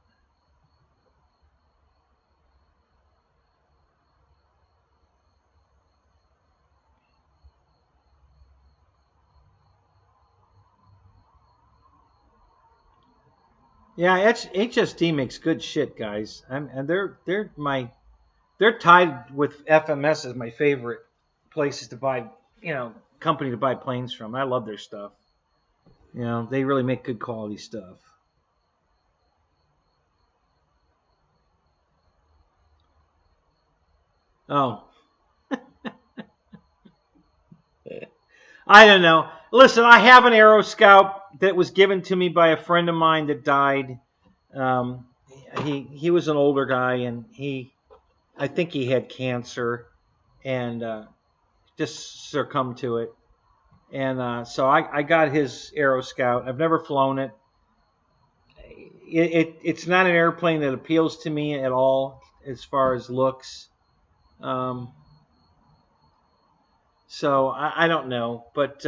Yeah, HSD makes good shit, guys. And they're tied with FMS as my favorite places to buy, company to buy planes from. I love their stuff. They really make good quality stuff. Oh, I don't know. Listen, I have an Aero Scout that was given to me by a friend of mine that died. Um, he was an older guy, and I think he had cancer, and just succumbed to it. And so I got his Aero Scout. I've never flown it. It's not an airplane that appeals to me at all as far as looks. Um, so I don't know, but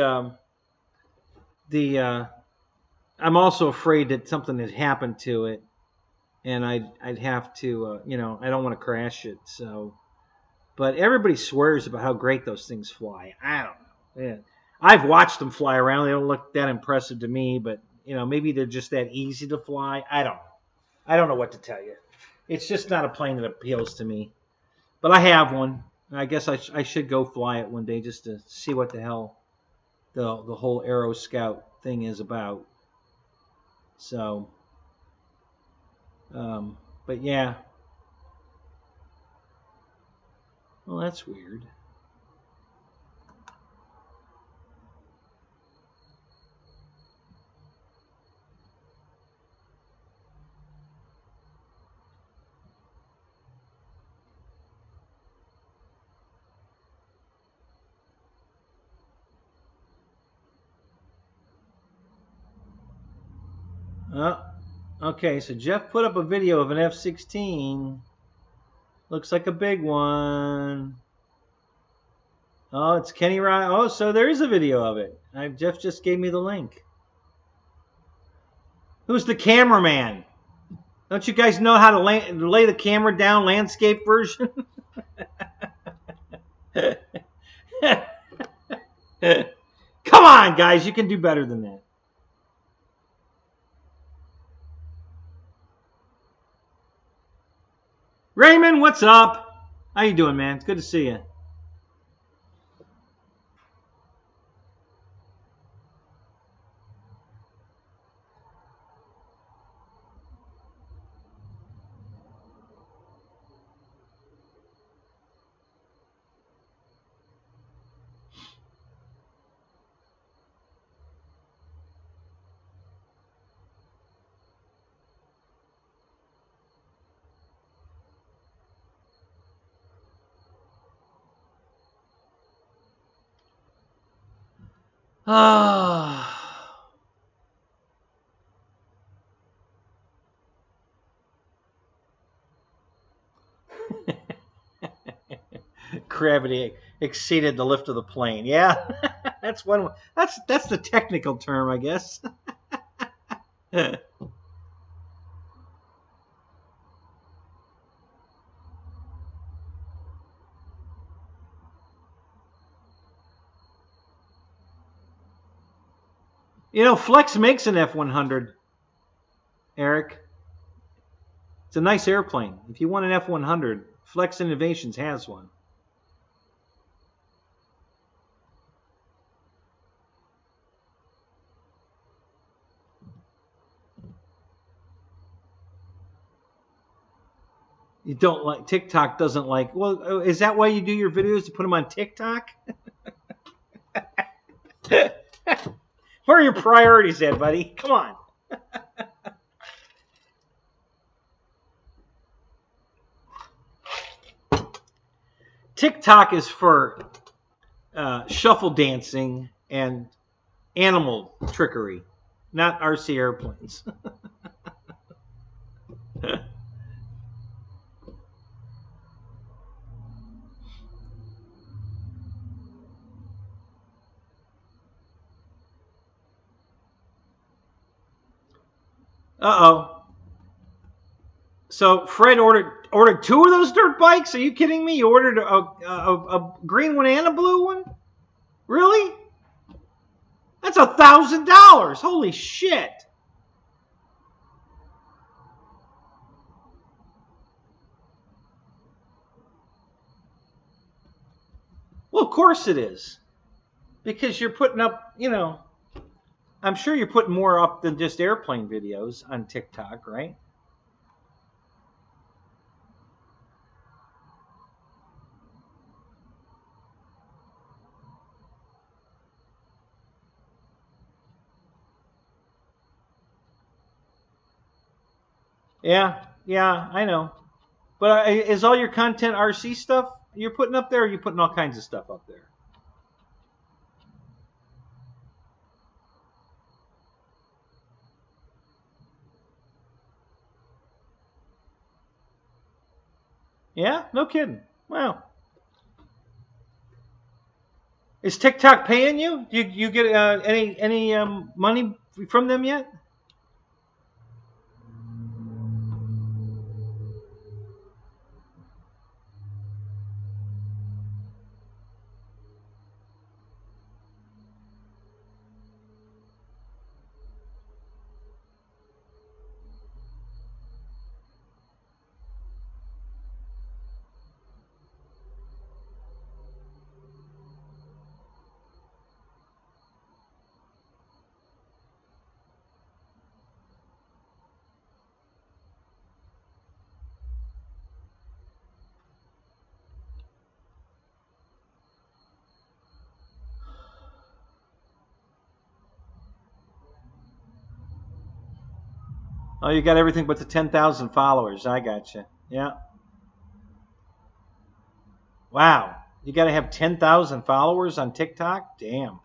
I'm also afraid that something had happened to it, and I'd have to I don't want to crash it. So, but everybody swears about how great those things fly. I don't know. Yeah. I've watched them fly around. They don't look that impressive to me, but maybe they're just that easy to fly. I don't know. I don't know what to tell you. It's just not a plane that appeals to me. But I have one. I guess I should go fly it one day just to see what the hell the whole Aero Scout thing is about. So, but yeah. Well, that's weird. Okay, so Jeff put up a video of an F-16. Looks like a big one. Oh, it's Kenny Ryan. Oh, so there is a video of it. Jeff just gave me the link. Who's the cameraman? Don't you guys know how to lay the camera down, landscape version? Come on, guys. You can do better than that. Raymond, what's up? How you doing, man? It's good to see you. Gravity exceeded the lift of the plane. Yeah, that's one. That's the technical term, I guess. You know, Flex makes an F-100, Eric. It's a nice airplane. If you want an F-100, Flex Innovations has one. You don't like TikTok? Doesn't like? Well, is that why you do your videos, to put them on TikTok? Where are your priorities at, buddy? Come on. TikTok is for shuffle dancing and animal trickery, not RC airplanes. Uh-oh. So Fred ordered two of those dirt bikes? Are you kidding me? You ordered a green one and a blue one? Really? That's $1,000. Holy shit. Well, of course it is. Because you're putting up, you know, I'm sure you're putting more up than just airplane videos on TikTok, right? Yeah, I know. But is all your content RC stuff you're putting up there, or are you putting all kinds of stuff up there? Yeah, no kidding. Wow. Is TikTok paying you? Do you get any money from them yet? Oh, you got everything but the 10,000 followers. I got you. Yeah. Wow. You got to have 10,000 followers on TikTok? Damn.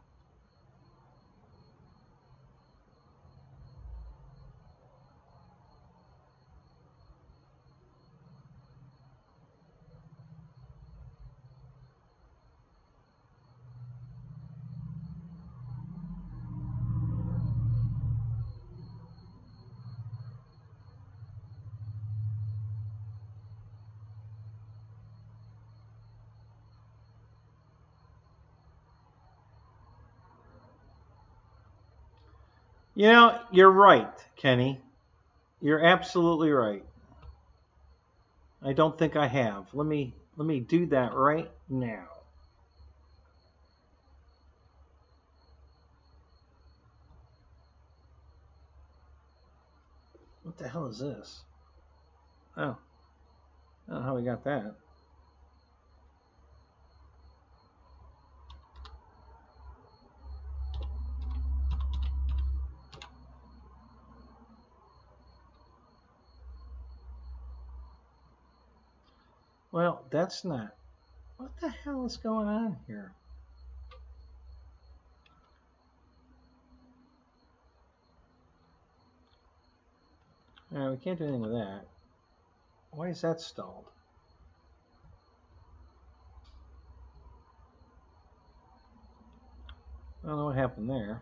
You know, you're right, Kenny. You're absolutely right. I don't think I have. Let me do that right now. What the hell is this? Oh, I don't know how we got that. Well, that's not. What the hell is going on here? Alright, we can't do anything with that. Why is that stalled? I don't know what happened there.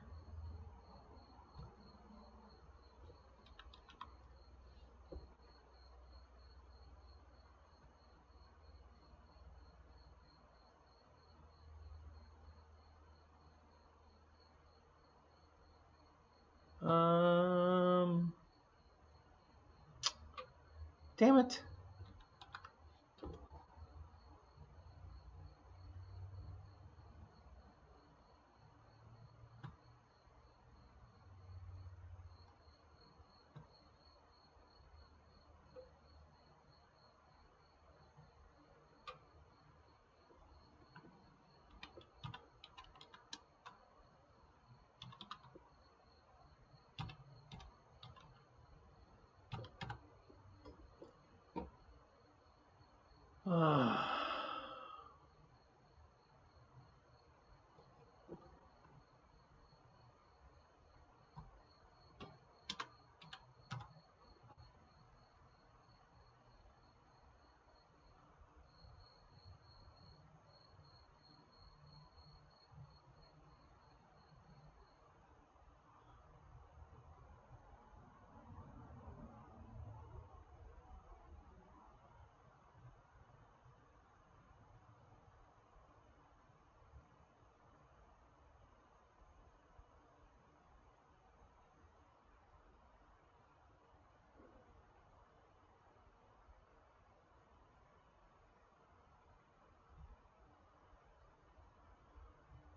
Damn it.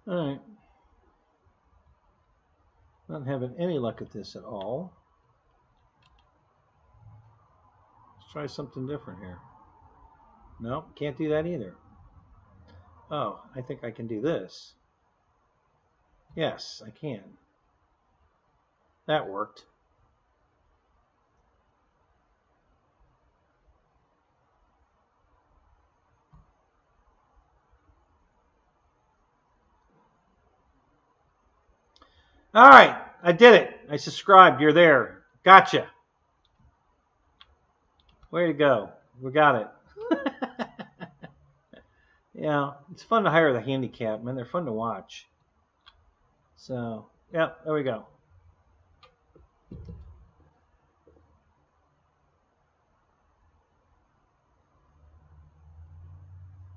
Alright. Not having any luck at this at all. Let's try something different here. Nope, can't do that either. Oh, I think I can do this. Yes, I can. That worked. All right, I did it. I subscribed. You're there. Gotcha. Way to go. We got it. Yeah, it's fun to hire the handicap, man. They're fun to watch. So, yeah, there we go.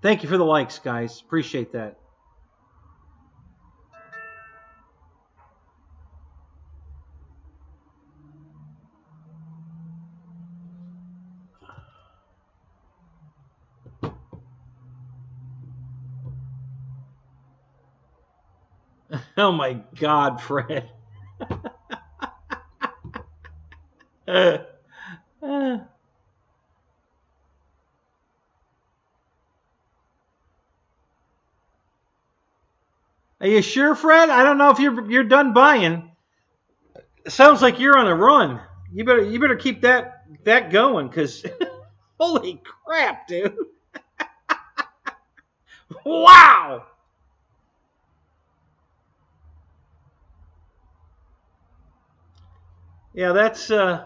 Thank you for the likes, guys. Appreciate that. Oh my God, Fred. Are you sure, Fred? I don't know if you're done buying. It sounds like you're on a run. You better keep that going, because holy crap, dude. Wow. Yeah, that's I'm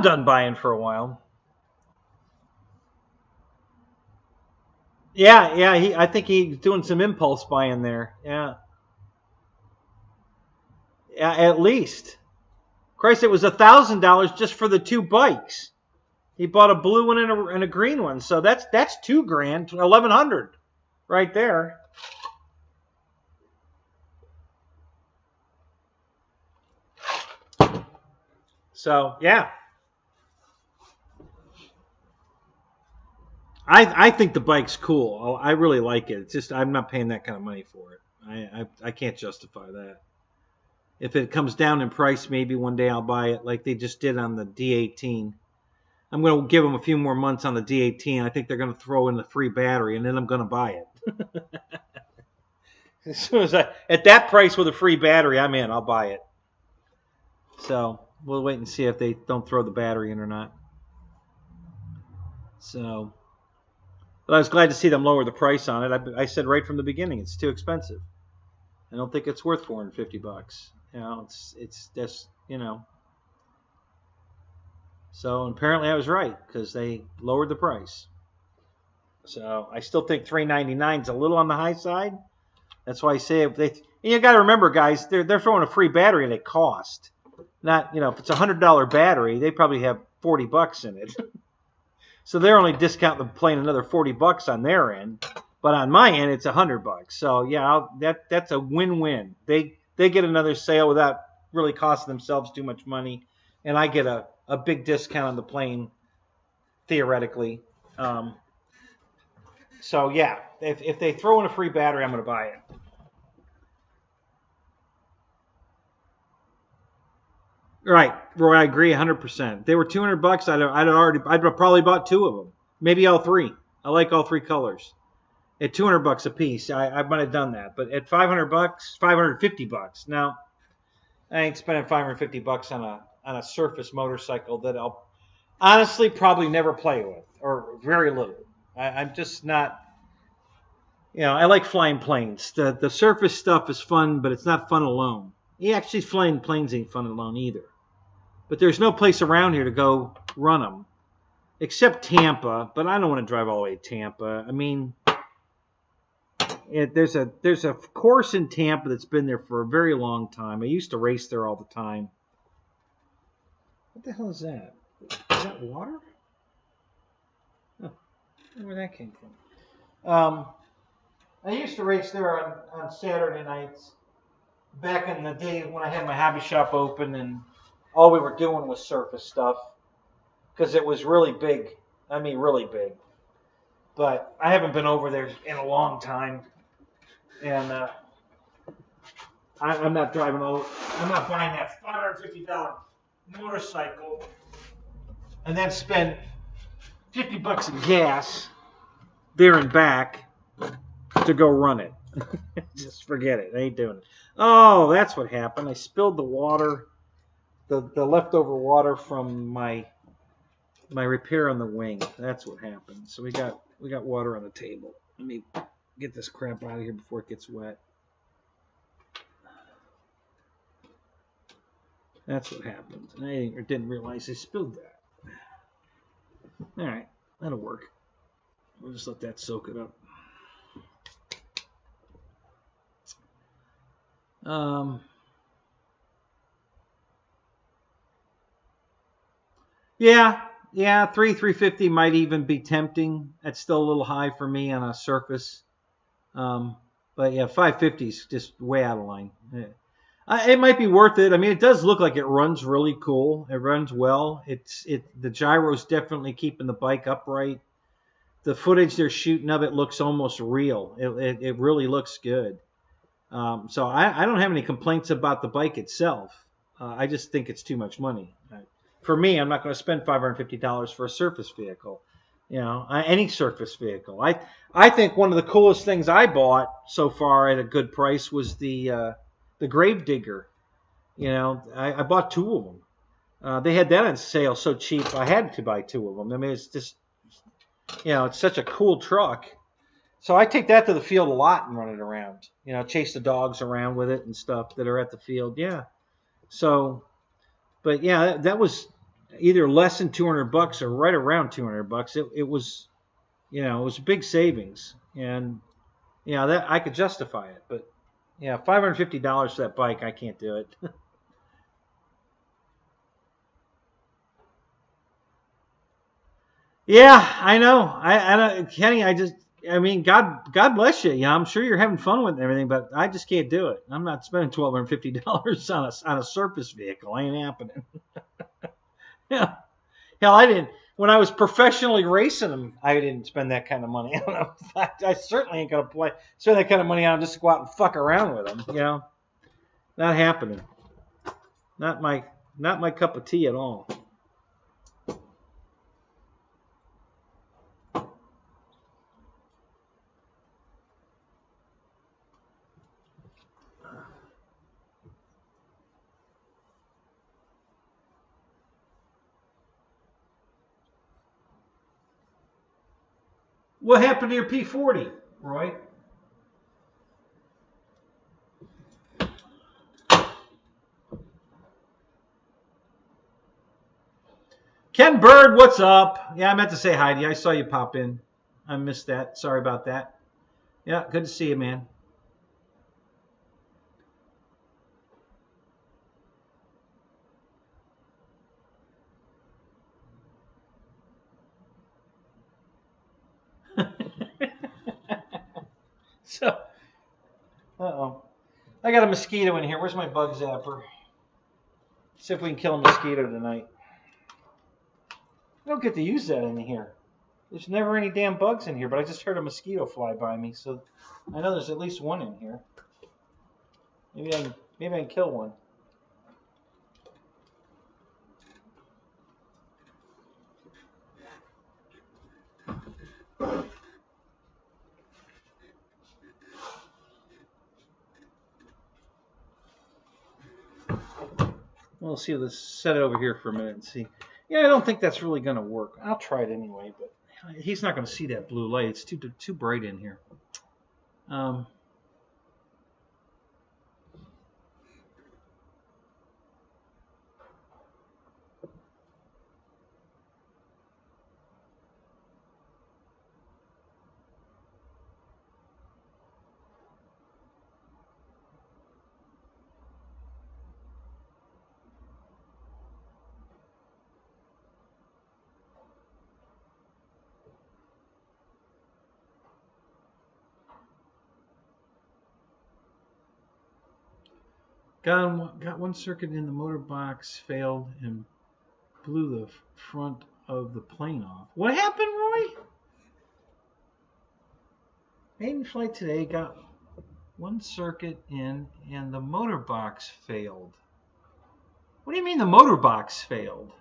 done buying for a while. Yeah, I think he's doing some impulse buying there. Yeah, at least. Christ, it was $1,000 just for the two bikes. He bought a blue one and a green one, so that's $2,000, 1,100, right there. So yeah, I think the bike's cool. I really like it. It's just I'm not paying that kind of money for it. I can't justify that. If it comes down in price, maybe one day I'll buy it like they just did on the D18. I'm going to give them a few more months on the D18. I think they're going to throw in the free battery, and then I'm going to buy it. As soon as at that price with a free battery, I'm in. I'll buy it. So we'll wait and see if they don't throw the battery in or not. So, but I was glad to see them lower the price on it. I said right from the beginning, it's too expensive. I don't think it's worth $450. You know, it's just, you know. So apparently I was right because they lowered the price. So I still think $399 is a little on the high side. That's why I say if they. And you got to remember, guys, they're throwing a free battery at a cost. Not, you know, if it's a $100 battery, they probably have $40 in it. So they're only discounting the plane another $40 on their end. But on my end, it's $100. So yeah, that's a win-win. They get another sale without really costing themselves too much money, and I get a big discount on the plane, theoretically. So yeah, if they throw in a free battery, I'm going to buy it. Right, Roy, I agree 100%. If they were $200, I'd probably bought two of them, maybe all three. I like all three colors. At $200 a piece, I might have done that. But at $500, $550. Now, I ain't spending $550 on a surface motorcycle that I'll honestly probably never play with, or very little. I'm just not. You know, I like flying planes. The surface stuff is fun, but it's not fun alone. Actually, flying planes ain't fun alone either. But there's no place around here to go run them, except Tampa. But I don't want to drive all the way to Tampa. I mean. There's a course in Tampa that's been there for a very long time. I used to race there all the time. What the hell is that? Is that water? Oh, I don't know where that came from. I used to race there on Saturday nights back in the day when I had my hobby shop open and all we were doing was surface stuff because it was really big. I mean, really big. But I haven't been over there in a long time. And I'm not driving over. I'm not buying that $550 motorcycle and then spend $50 in gas there and back to go run it. Just forget it. I ain't doing it. Oh, that's what happened. I spilled the water, the leftover water from my repair on the wing. That's what happened. So we got water on the table. Let me get this crap out of here before it gets wet. That's what happened. I didn't realize I spilled that. All right, that'll work. We'll just let that soak it up. Yeah, 350 might even be tempting. That's still a little high for me on a surface. But yeah, 550 is just way out of line. It might be worth it. I mean, it does look like it runs really cool. It runs well. The gyro's definitely keeping the bike upright. The footage they're shooting of it looks almost real. It really looks good. So I don't have any complaints about the bike itself. I just think it's too much money. For me, I'm not going to spend $550 for a surface vehicle. You know, any surface vehicle. I think one of the coolest things I bought so far at a good price was the Grave Digger. You know, I bought two of them. They had that on sale so cheap, I had to buy two of them. I mean, it's just, you know, it's such a cool truck. So I take that to the field a lot and run it around. You know, chase the dogs around with it and stuff that are at the field. Yeah. So, but yeah, that was either less than $200 or right around $200. It was, you know, it was big savings, and yeah, that I could justify it. But yeah, $550 for that bike, I can't do it. Yeah, I know. I Kenny, I mean, God bless you. Yeah, I'm sure you're having fun with everything, but I just can't do it. I'm not spending $1,250 on a surface vehicle. Ain't happening. Yeah. Hell, I didn't. When I was professionally racing them, I didn't spend that kind of money on them. In fact, I certainly ain't gonna spend that kind of money on them just to go out and fuck around with them. You know, not happening. Not my cup of tea at all. What happened to your P40, Roy? Ken Bird, what's up? Yeah, I meant to say hi to you. I saw you pop in. I missed that. Sorry about that. Yeah, good to see you, man. So, uh-oh. I got a mosquito in here. Where's my bug zapper? See if we can kill a mosquito tonight. I don't get to use that in here. There's never any damn bugs in here, but I just heard a mosquito fly by me, so I know there's at least one in here. Maybe I can kill one. We'll see. Let's set it over here for a minute and see. Yeah, I don't think that's really going to work. I'll try it anyway, but he's not going to see that blue light. It's too bright in here. Got one circuit in the motor box, failed, and blew the front of the plane off. What happened, Roy? Maiden flight today got one circuit in, and the motor box failed. What do you mean the motor box failed?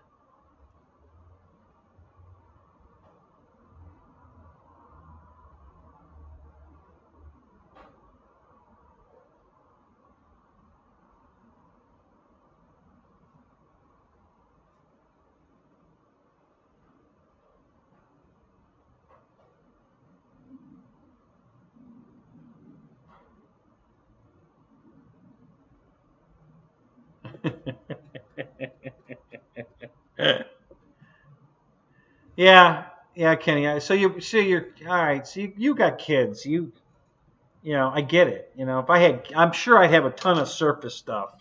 Yeah, Kenny. So you're all right. So you got kids. You know, I get it. You know, I'm sure I'd have a ton of surface stuff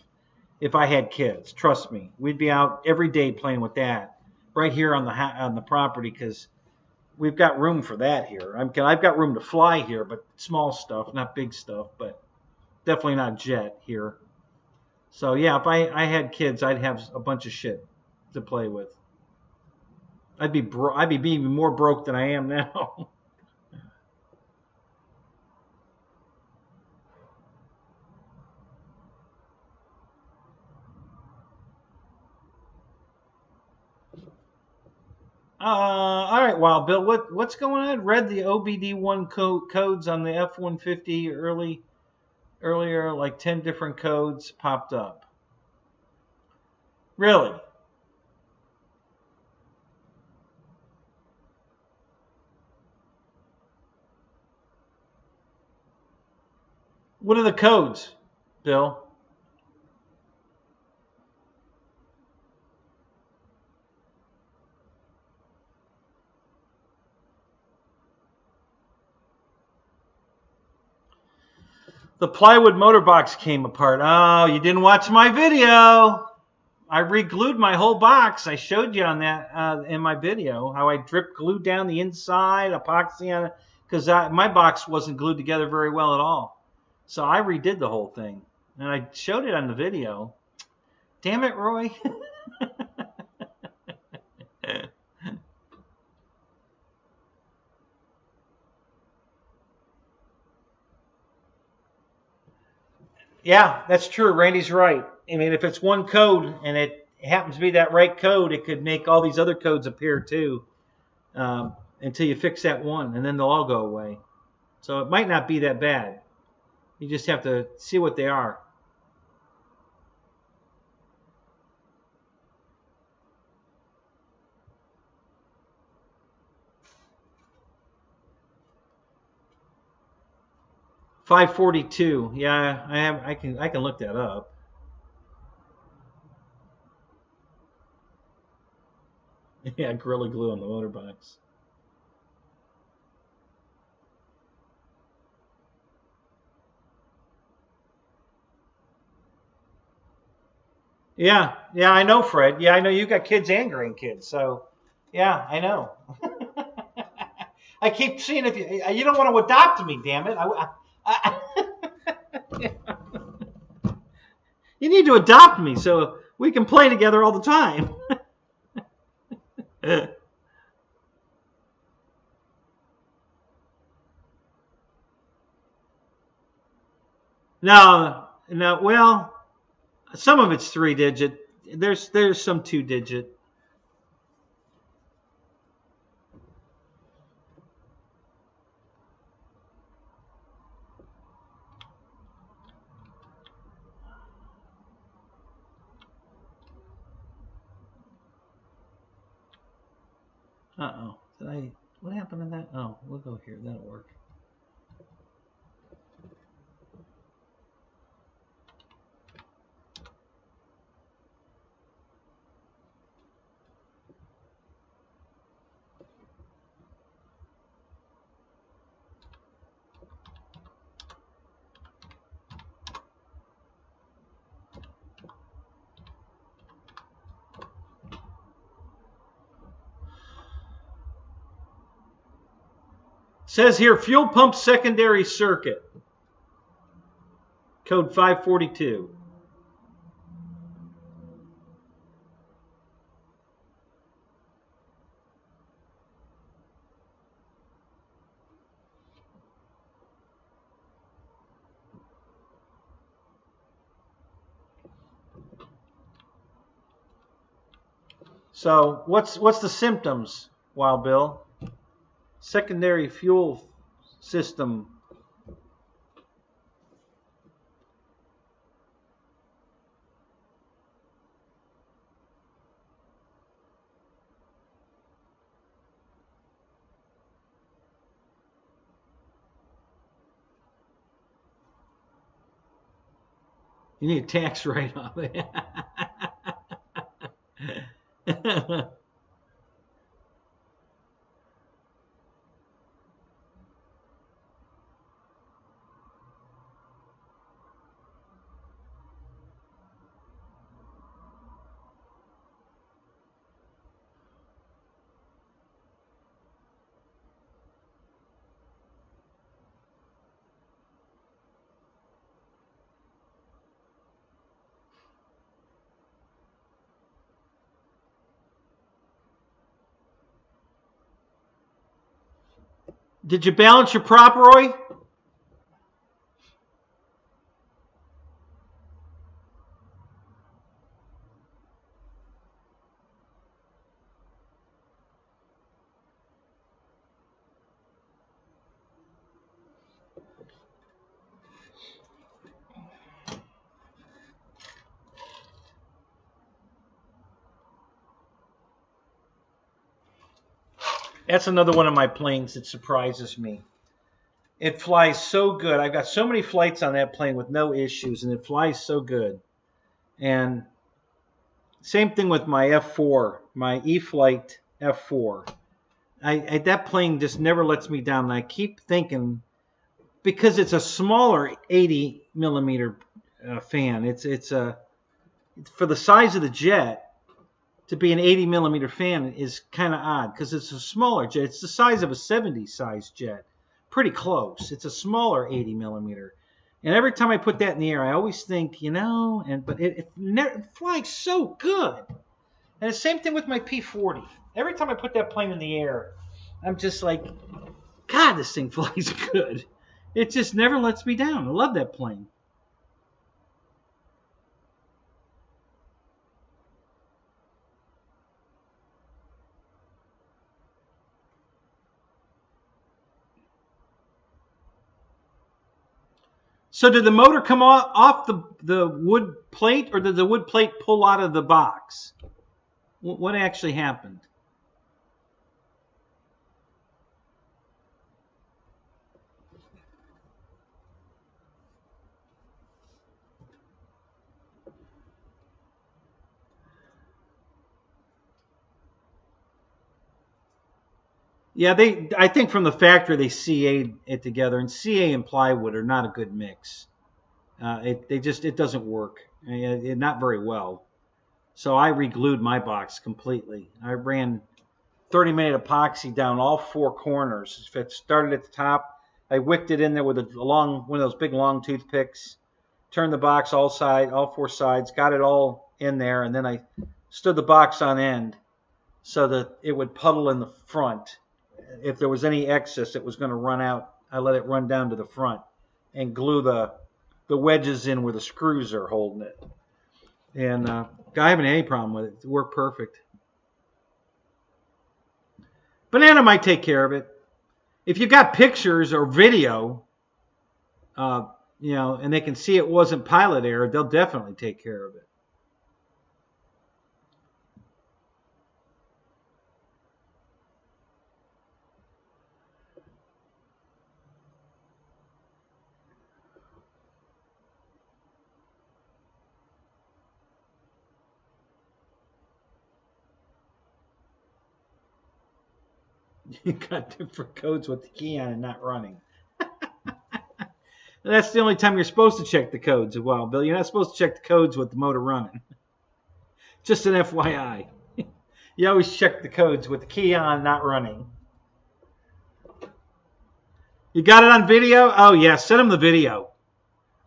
if I had kids. Trust me, we'd be out every day playing with that right here on the property because we've got room for that here. I've got room to fly here, but small stuff, not big stuff, but definitely not jet here. So yeah, if I had kids, I'd have a bunch of shit to play with. I'd be even more broke than I am now. All right, Wild Bill, what's going on? Read the OBD1 codes on the F-150 earlier, like 10 different codes popped up. Really? What are the codes, Bill? The plywood motor box came apart. Oh, you didn't watch my video. I re-glued my whole box. I showed you on that in my video how I drip glued down the inside, epoxy on it, because my box wasn't glued together very well at all. So I redid the whole thing, and I showed it on the video. Damn it, Roy. Yeah, that's true. Randy's right. I mean, if it's one code and it happens to be that right code, it could make all these other codes appear too, until you fix that one, and then they'll all go away. So it might not be that bad. You just have to see what they are. $542. Yeah, I have. I can look that up. Yeah, Gorilla Glue on the motor box. Yeah, yeah, I know, Fred. Yeah, I know you got kids and grandkids. So, yeah, I know. I keep seeing if you don't want to adopt me, damn it. You need to adopt me so we can play together all the time. No, no. Well, some of it's 3-digit. There's some 2-digit. Uh-oh. What happened to that? Oh, we'll go here. That'll work. Says here, fuel pump secondary circuit. Code 542. So what's the symptoms, Wild Bill? Secondary fuel system. You need a tax write-off. Did you balance your prop, Roy? That's another one of my planes that surprises me. It flies so good. I've got so many flights on that plane with no issues, and it flies so good. And same thing with my F4, my E-Flite F4. That plane just never lets me down. And I keep thinking, because it's a smaller 80 millimeter fan. It's for the size of the jet. To be an 80 millimeter fan is kind of odd because it's a smaller jet. It's the size of a 70 size jet. Pretty close. It's a smaller 80 millimeter. And every time I put that in the air, I always think, but it flies so good. And the same thing with my P40. Every time I put that plane in the air, I'm just like, God, this thing flies good. It just never lets me down. I love that plane. So did the motor come off the wood plate, or did the wood plate pull out of the box? What actually happened? Yeah, I think from the factory they CA'd it together, and CA and plywood are not a good mix. It doesn't work, not very well. So I re-glued my box completely. I ran 30-minute epoxy down all four corners. If it started at the top, I wicked it in there with one of those big long toothpicks. Turned the box all four sides, got it all in there, and then I stood the box on end so that it would puddle in the front. If there was any excess, it was going to run out. I let it run down to the front and glue the wedges in where the screws are holding it. And I haven't had any problem with it. It worked perfect. Banana might take care of it. If you got pictures or video, and they can see it wasn't pilot error, they'll definitely take care of it. You got different codes with the key on and not running. That's the only time you're supposed to check the codes as well, Bill. You're not supposed to check the codes with the motor running. Just an FYI. You always check the codes with the key on, not running. You got it on video? Oh, yeah. Send them the video.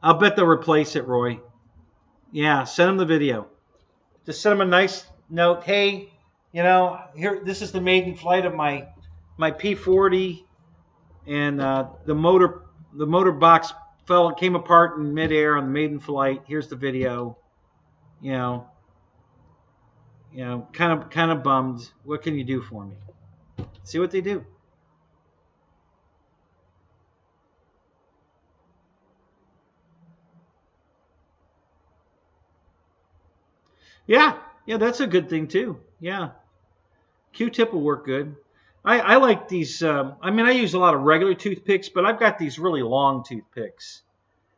I'll bet they'll replace it, Roy. Yeah, send them the video. Just send them a nice note. Hey, here, this is the maiden flight of my P40, and the motor box came apart in midair on the maiden flight. Here's the video. Kind of bummed. What can you do for me? See what they do. Yeah, that's a good thing too. Yeah, Q-tip will work good. I like these. I use a lot of regular toothpicks, but I've got these really long toothpicks,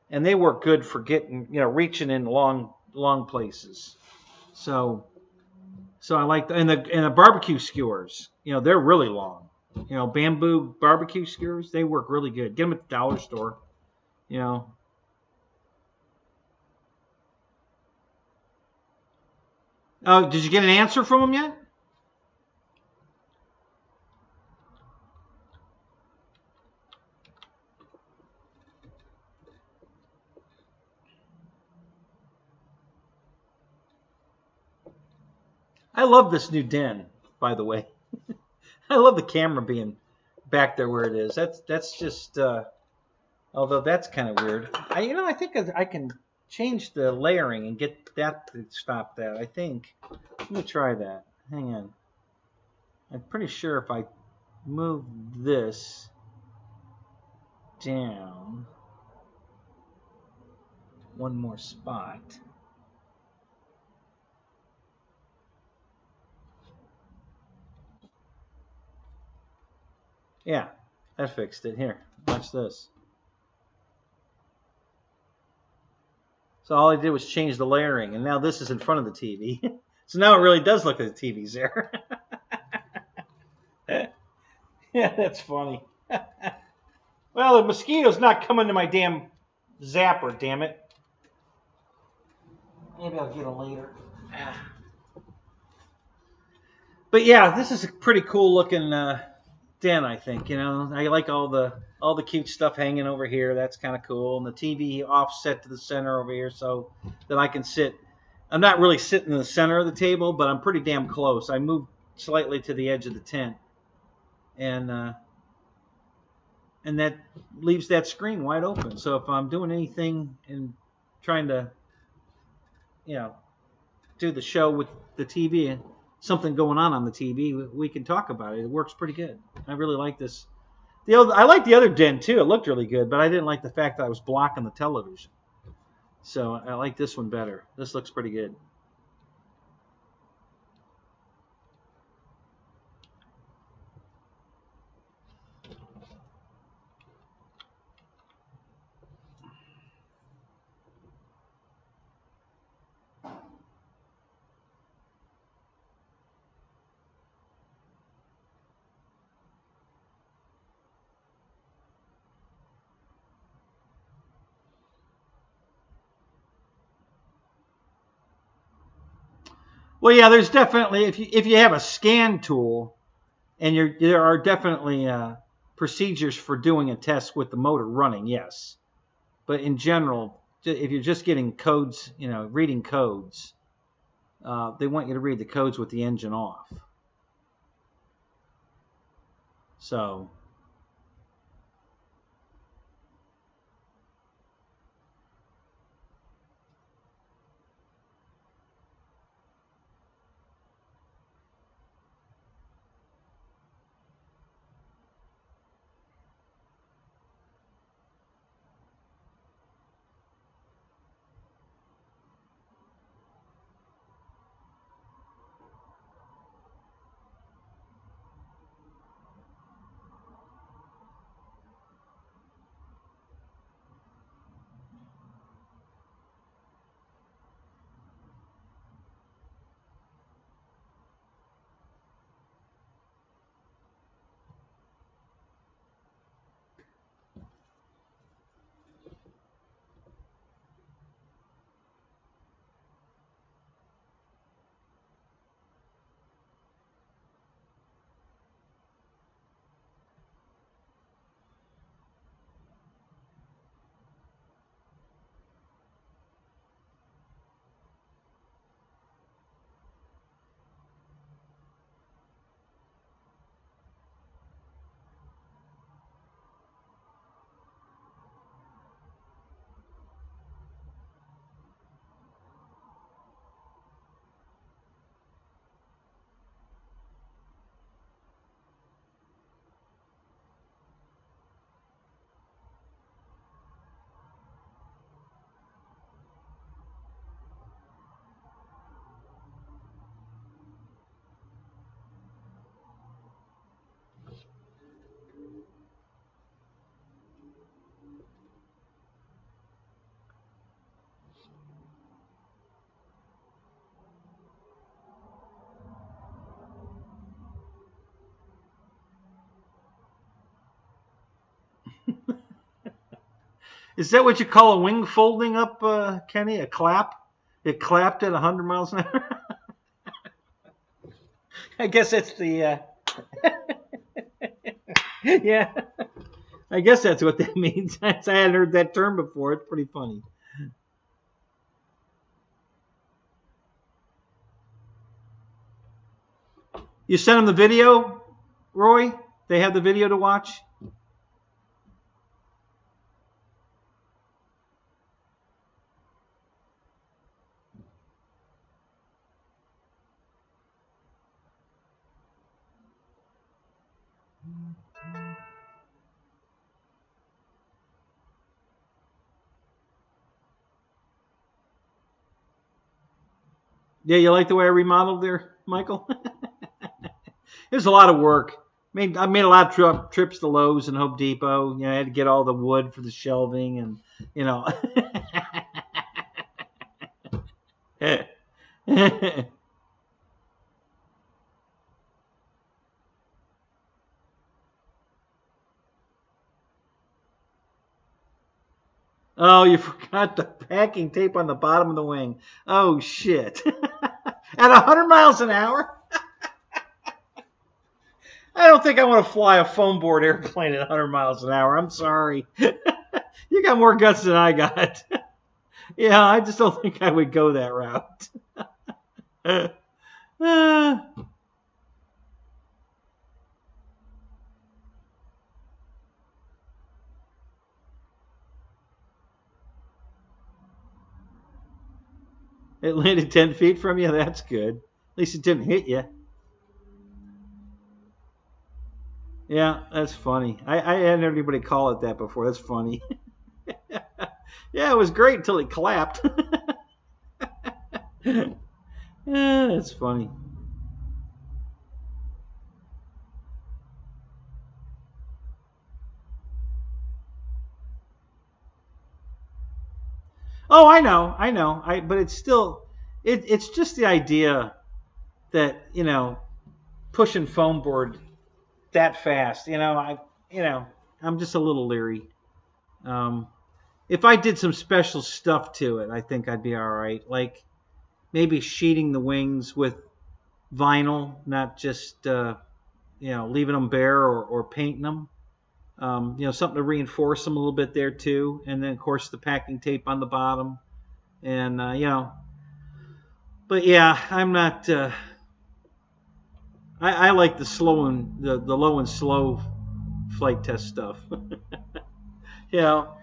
and they work good for getting, reaching in long places. So I like and the barbecue skewers. They're really long. Bamboo barbecue skewers. They work really good. Get them at the dollar store. Oh, did you get an answer from them yet? I love this new den, by the way. I love the camera being back there where it is. That's just, although that's kind of weird. I think I can change the layering and get that to stop that. I think. Let me try that. Hang on. I'm pretty sure if I move this down one more spot. Yeah, that fixed it. Here, watch this. So all I did was change the layering, and now this is in front of the TV. So now it really does look like the TV's there. Yeah, that's funny. Well, the mosquito's not coming to my damn zapper, damn it. Maybe I'll get them later. But yeah, this is a pretty cool looking den, I think. I like all the cute stuff hanging over here. That's kind of cool. And the TV offset to the center over here so that I can sit. I'm not really sitting in the center of the table, but I'm pretty damn close. I moved slightly to the edge of the tent. And that leaves that screen wide open. So if I'm doing anything and trying to, do the show with the TV and something going on the TV, we can talk about it. It works pretty good. I really like this I liked the other den too. It looked really good, but I didn't like the fact that I was blocking the television. So I like this one better. This looks pretty good. Well, yeah, there's definitely if you have a scan tool, and there are definitely procedures for doing a test with the motor running. Yes, but in general, if you're just getting codes, reading codes, they want you to read the codes with the engine off. So. Is that what you call a wing folding up, Kenny? A clap? It clapped at 100 miles an hour? I guess that's the. Yeah. I guess that's what that means. I hadn't heard that term before. It's pretty funny. You sent them the video, Roy? They have the video to watch? Yeah, you like the way I remodeled there, Michael? It was a lot of work. I made a lot of trips to Lowe's and Home Depot. I had to get all the wood for the shelving and, Oh, you forgot the packing tape on the bottom of the wing. Oh, shit. At 100 miles an hour? I don't think I want to fly a foam board airplane at 100 miles an hour. I'm sorry. You got more guts than I got. Yeah, I just don't think I would go that route. It landed 10 feet from you? That's good. At least it didn't hit you. Yeah, that's funny. I hadn't heard anybody call it that before. That's funny. Yeah, it was great until it clapped. Yeah, that's funny. Oh, I know, I know. But it's still, it's just the idea that pushing foam board that fast. You know, I'm just a little leery. Um, if I did some special stuff to it, I think I'd be all right. Like maybe sheeting the wings with vinyl, not just leaving them bare or painting them. Something to reinforce them a little bit there too, and then of course the packing tape on the bottom, and But yeah, I'm not. I like the slow and the low and slow flight test stuff. you know,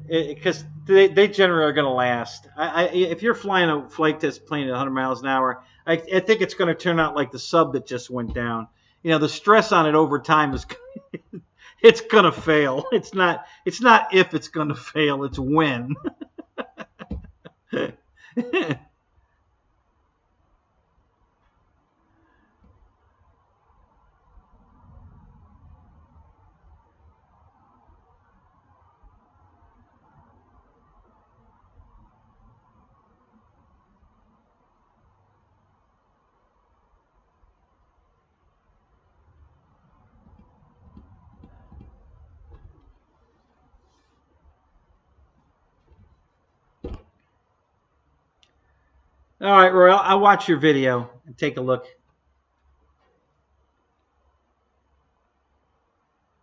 because they generally are going to last. If you're flying a flight test plane at 100 miles an hour, I think it's going to turn out like the sub that just went down. The stress on it over time is it's going to fail. It's not if it's going to fail. It's when. All right, Roy. I'll watch your video and take a look.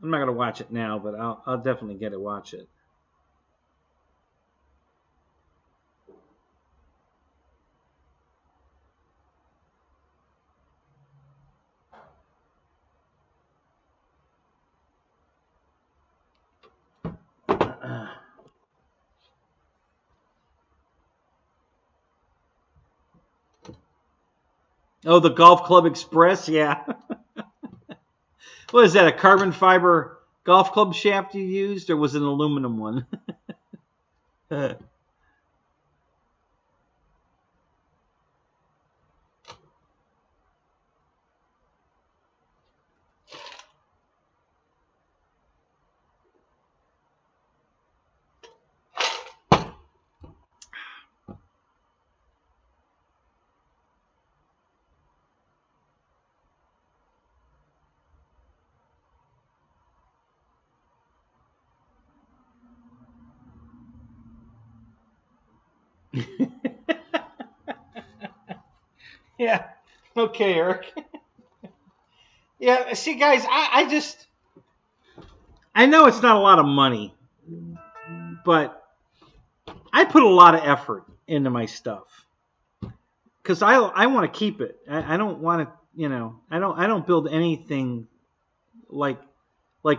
I'm not going to watch it now, but I'll definitely get to watch it. Oh, the Golf Club Express, yeah. What is that? A carbon fiber golf club shaft you used, or was it an aluminum one? Yeah. Okay, Eric. Yeah. See, guys, I know it's not a lot of money, but I put a lot of effort into my stuff because I want to keep it. I don't want to. I don't build anything like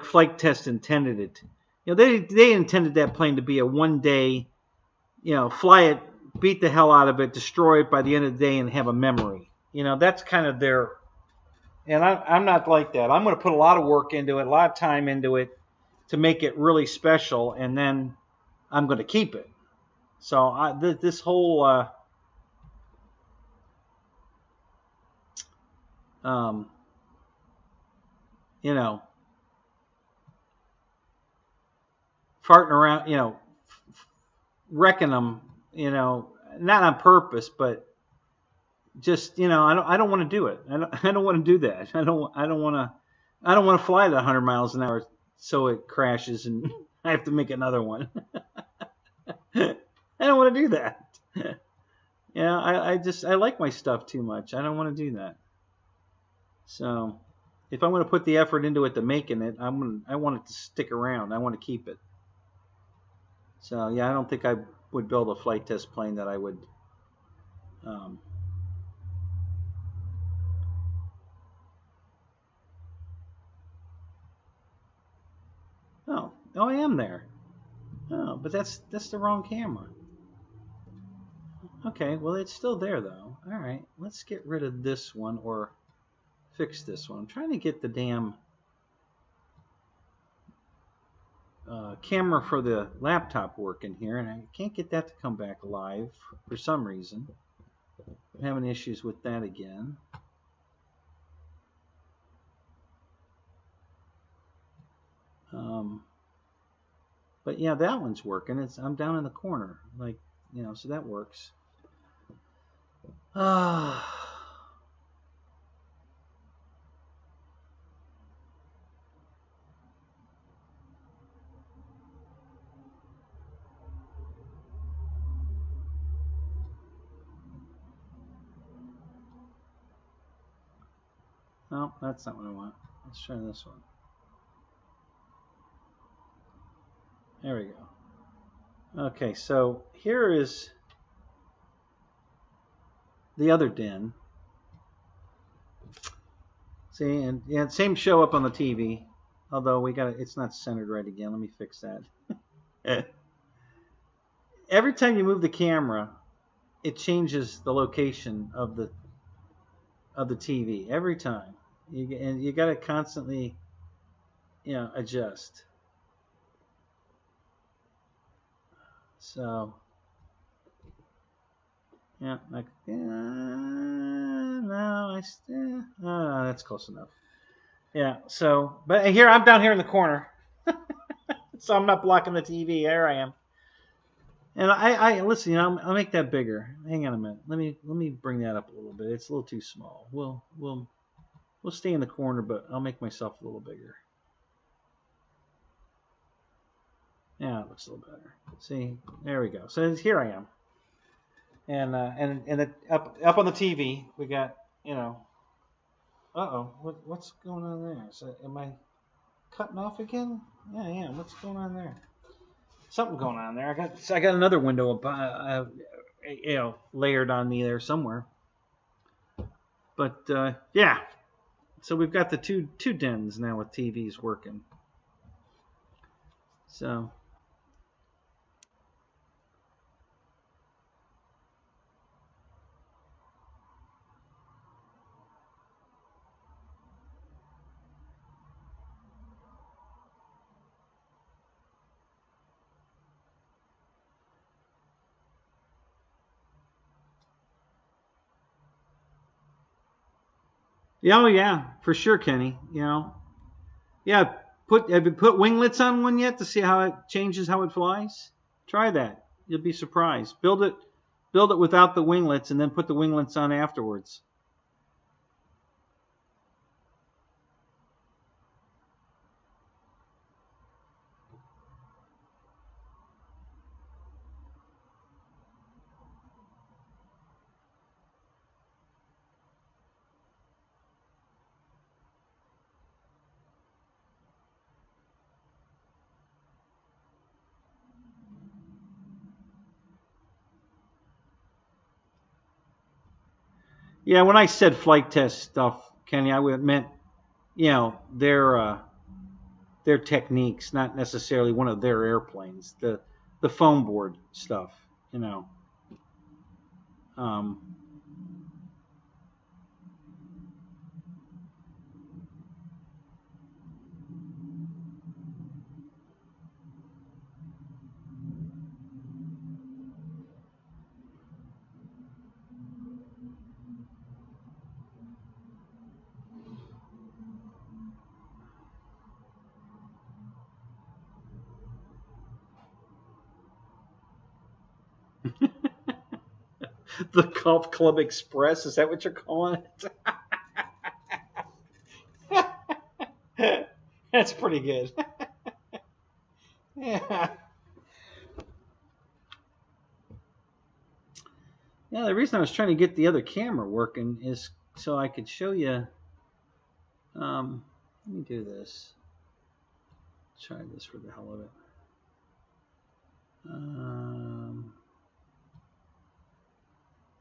Flight Test intended it. They intended that plane to be a 1 day, fly it, beat the hell out of it, destroy it by the end of the day, and have a memory. That's kind of their. And I'm not like that. I'm going to put a lot of work into it, a lot of time into it to make it really special, and then I'm going to keep it. So this whole um, you know farting around, wrecking them, not on purpose, but just I don't want to do it. I don't want to do that. I don't want to fly at 100 miles an hour so it crashes and I have to make another one. I don't want to do that. I like my stuff too much. I don't want to do that. So if I'm going to put the effort into it to making it, I want it to stick around. I want to keep it. So yeah, I don't think I would build a flight test plane that I would. Um, oh, I am there. Oh, but that's the wrong camera. Okay, well it's still there though. All right, let's get rid of this one or fix this one. I'm trying to get the damn camera for the laptop working here, and I can't get that to come back alive for some reason. I'm having issues with that again. But yeah, that one's working. I'm down in the corner, like, you know, so that works. No, that's not what I want. Let's try this one. There we go. Okay, so here is the other den. See, and yeah, same show up on the TV. Although it's not centered right again. Let me fix that. Every time you move the camera, it changes the location of the TV. Every time, and you got to constantly, you know, adjust. So, yeah, like, no, that's close enough. Yeah, so, but here, I'm down here in the corner. So I'm not blocking the TV. There I am. And I listen, you know, I'll make that bigger. Hang on a minute. Let me bring that up a little bit. It's a little too small. We'll stay in the corner, but I'll make myself a little bigger. Yeah, it looks a little better. See, there we go. So here I am, and up on the TV we got, you know. What's going on there? So am I cutting off again? Yeah. What's going on there? Something going on there. I got another window up, you know, layered on me there somewhere. But yeah, so we've got the two dens now with TVs working. So yeah, oh yeah, for sure, Kenny. You know, yeah. Have you put winglets on one yet to see how it changes how it flies? Try that. You'll be surprised. Build it without the winglets, and then put the winglets on afterwards. Yeah, when I said flight test stuff, Kenny, I meant, you know, their techniques, not necessarily one of their airplanes. The foam board stuff, you know. The Golf Club Express, is that what you're calling it? That's pretty good. Yeah. Yeah, the reason I was trying to get the other camera working is so I could show you. Let me do this. Try this for the hell of it.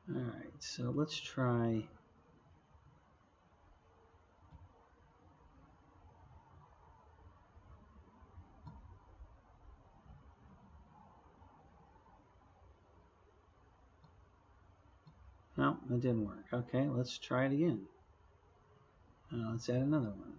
All right, so let's try. No, that didn't work. Okay, let's try it again. Let's add another one.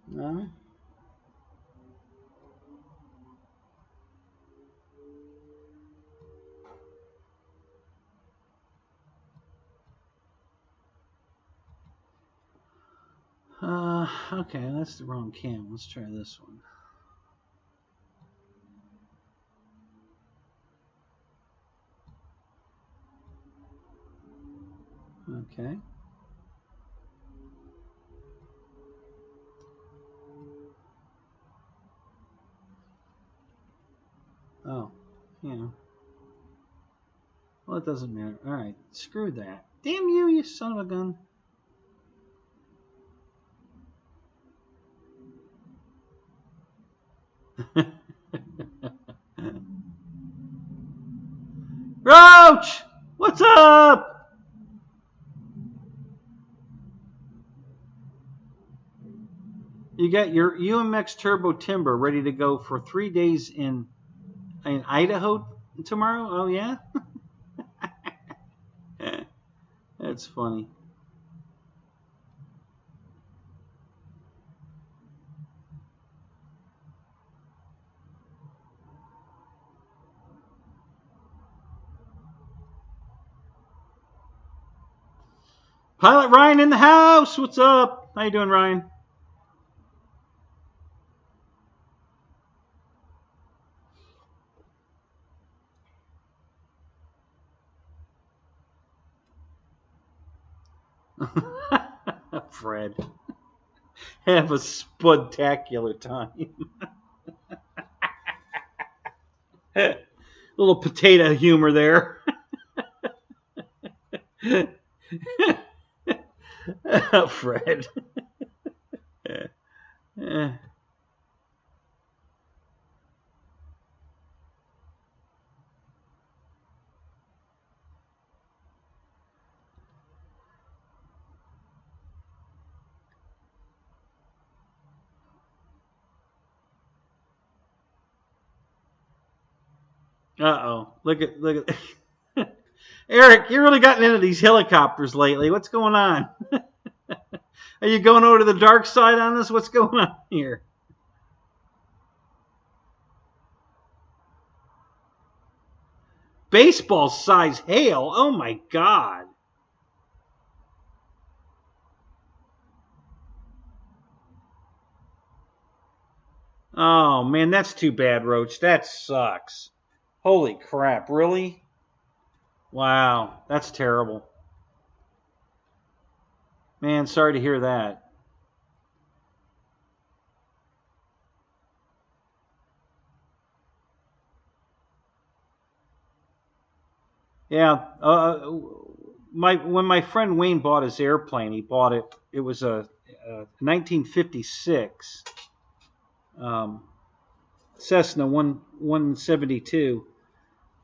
No. Okay, that's the wrong cam. Let's try this one. Okay. Oh, yeah. Well, it doesn't matter. All right, screw that. Damn you, you son of a gun. Roach! What's up? You got your UMX Turbo Timber ready to go for 3 days in Idaho tomorrow? Oh, yeah? That's funny. Pilot Ryan in the house. What's up? How you doing, Ryan? Fred. Have a spudtacular time. Little potato humor there. Fred. Uh-oh. Look at Eric, you really gotten into these helicopters lately. What's going on? Are you going over to the dark side on this? What's going on here? Baseball size hail. Oh my God. Oh man, that's too bad, Roach. That sucks. Holy crap, really? Wow, that's terrible. Man, sorry to hear that. Yeah, when my friend Wayne bought his airplane, he bought it. It was a 1956 Cessna 172,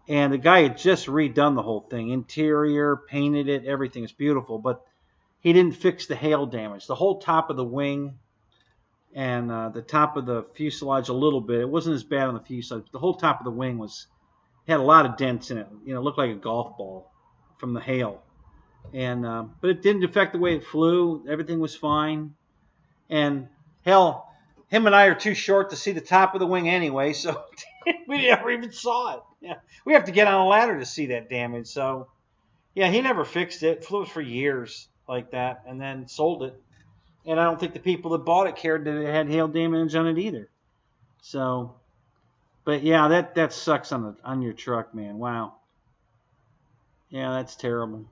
and the guy had just redone the whole thing, interior, painted it, everything is beautiful, but he didn't fix the hail damage. The whole top of the wing and the top of the fuselage a little bit. It wasn't as bad on the fuselage, but the whole top of the wing had a lot of dents in it. You know, it looked like a golf ball from the hail. And but it didn't affect the way it flew. Everything was fine. And hell, him and I are too short to see the top of the wing anyway, so we never even saw it. Yeah, we have to get on a ladder to see that damage. So yeah, he never fixed it. Flew it for years like that, and then sold it. And I don't think the people that bought it cared that it had hail damage on it either. So, but yeah, that sucks on your truck, man. Wow. Yeah, that's terrible.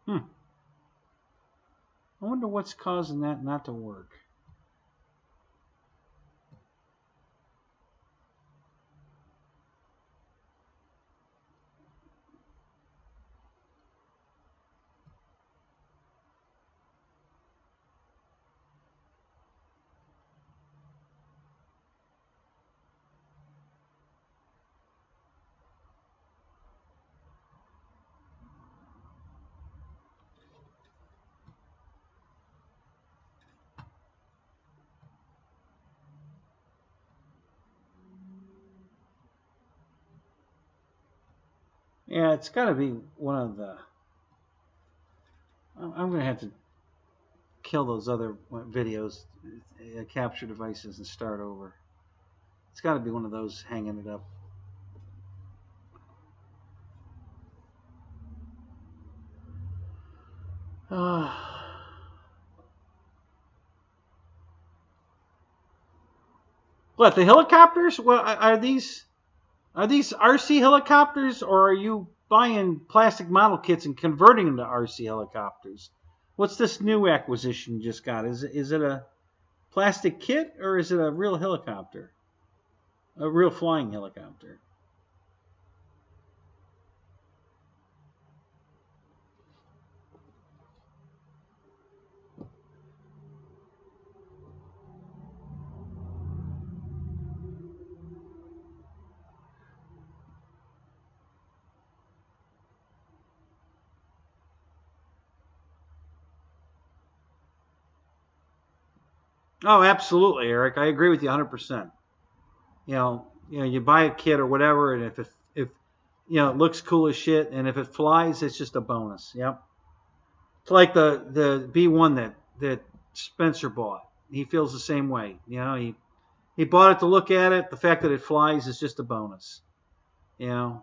Hmm. I wonder what's causing that not to work. Yeah, it's got to be one of the. I'm gonna have to kill those other videos, capture devices, and start over. It's got to be one of those hanging it up. What, the helicopters? Well, are these RC helicopters, or are you buying plastic model kits and converting them to RC helicopters? What's this new acquisition you just got? Is it a plastic kit, or is it a real helicopter? A real flying helicopter? Oh, absolutely, Eric. I agree with you 100%. You buy a kit or whatever, and if it looks cool as shit, and if it flies, it's just a bonus. Yep. It's like the B1 that Spencer bought. He feels the same way. He bought it to look at it. The fact that it flies is just a bonus. And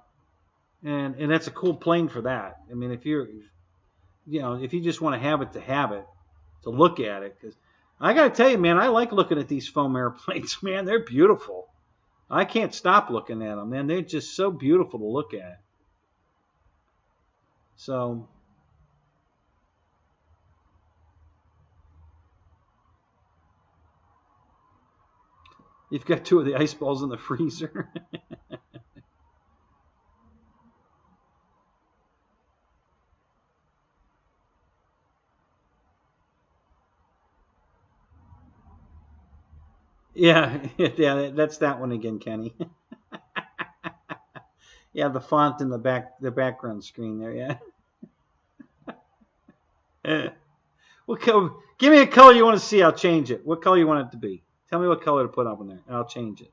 that's a cool plane for that. I mean, if you just want to have it to look at it, because I got to tell you, man, I like looking at these foam airplanes. Man, they're beautiful. I can't stop looking at them, man. They're just so beautiful to look at. So, you've got two of the ice balls in the freezer. Yeah, that's that one again, Kenny. Yeah, the font in the background screen there. Yeah. Give me a color you want to see. I'll change it. What color you want it to be? Tell me what color to put up in there, and I'll change it.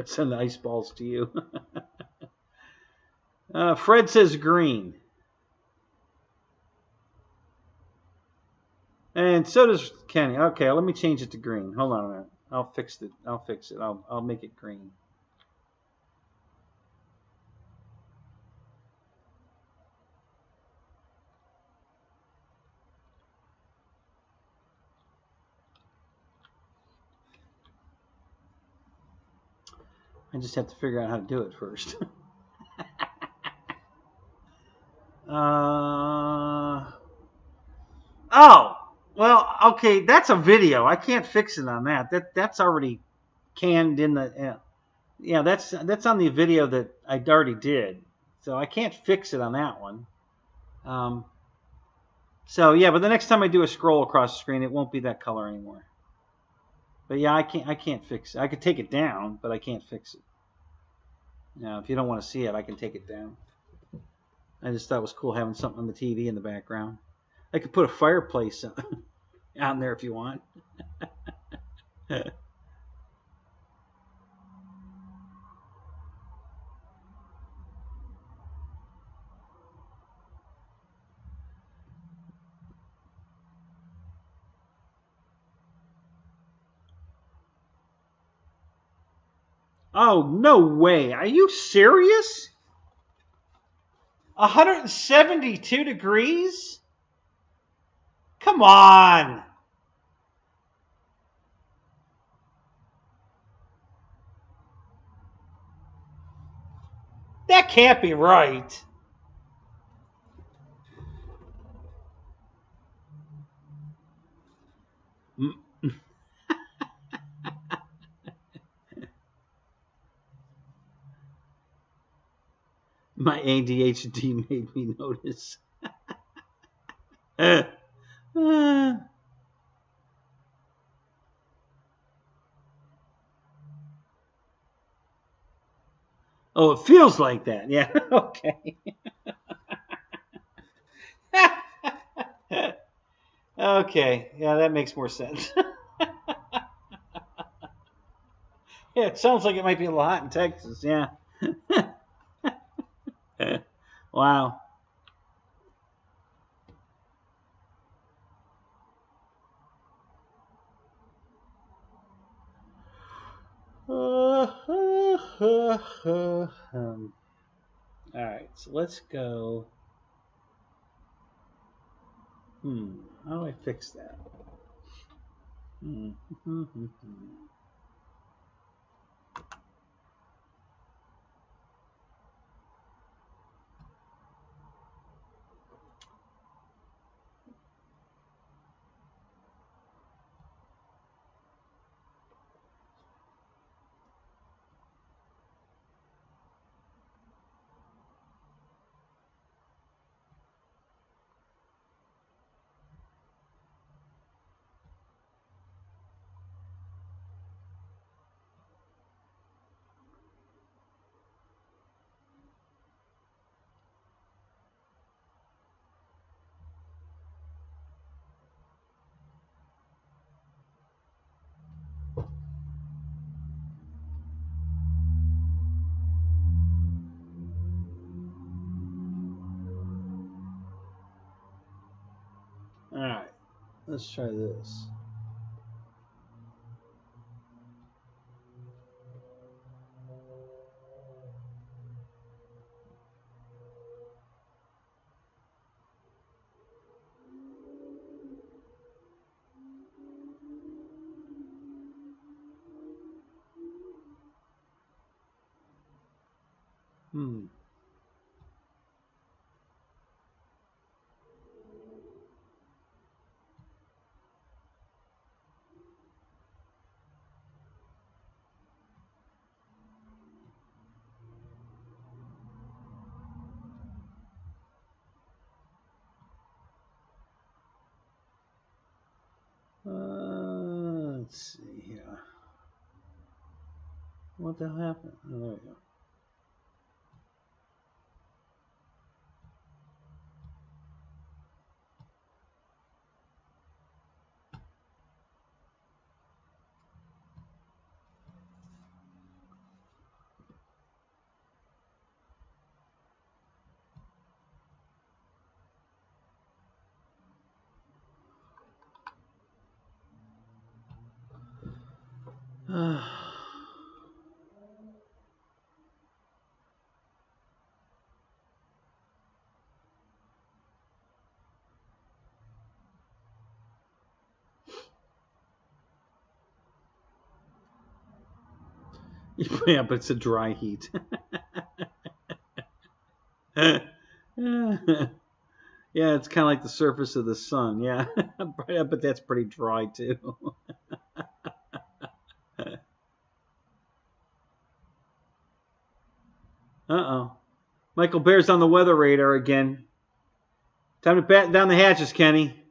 Send the ice balls to you. Fred says green. And so does Kenny. Okay, let me change it to green. Hold on a minute. I'll fix it. I'll make it green. I just have to figure out how to do it first. Oh, well, okay, that's a video. I can't fix it on that. That's already canned in the. Yeah, that's on the video that I already did. So I can't fix it on that one. So yeah, but the next time I do a scroll across the screen, it won't be that color anymore. But yeah, I can't fix it. I could take it down, but I can't fix it. If you don't want to see it, I can take it down. I just thought it was cool having something on the TV in the background. I could put a fireplace on there if you want. Oh, no way. Are you serious? 172 degrees? Come on. That can't be right. My ADHD made me notice. Oh, it feels like that. Yeah. Okay. Okay. Yeah, that makes more sense. Yeah, it sounds like it might be a little hot in Texas. Yeah. Wow. All right, so let's go. How do I fix that? Hmm. All right, let's try this. Hmm. Let's see here. What the hell happened? Oh, there we go. Yeah, but it's a dry heat. Yeah, it's kind of like the surface of the sun. Yeah, but that's pretty dry too. Uh-oh. Michael Bear's on the weather radar again. Time to batten down the hatches, Kenny.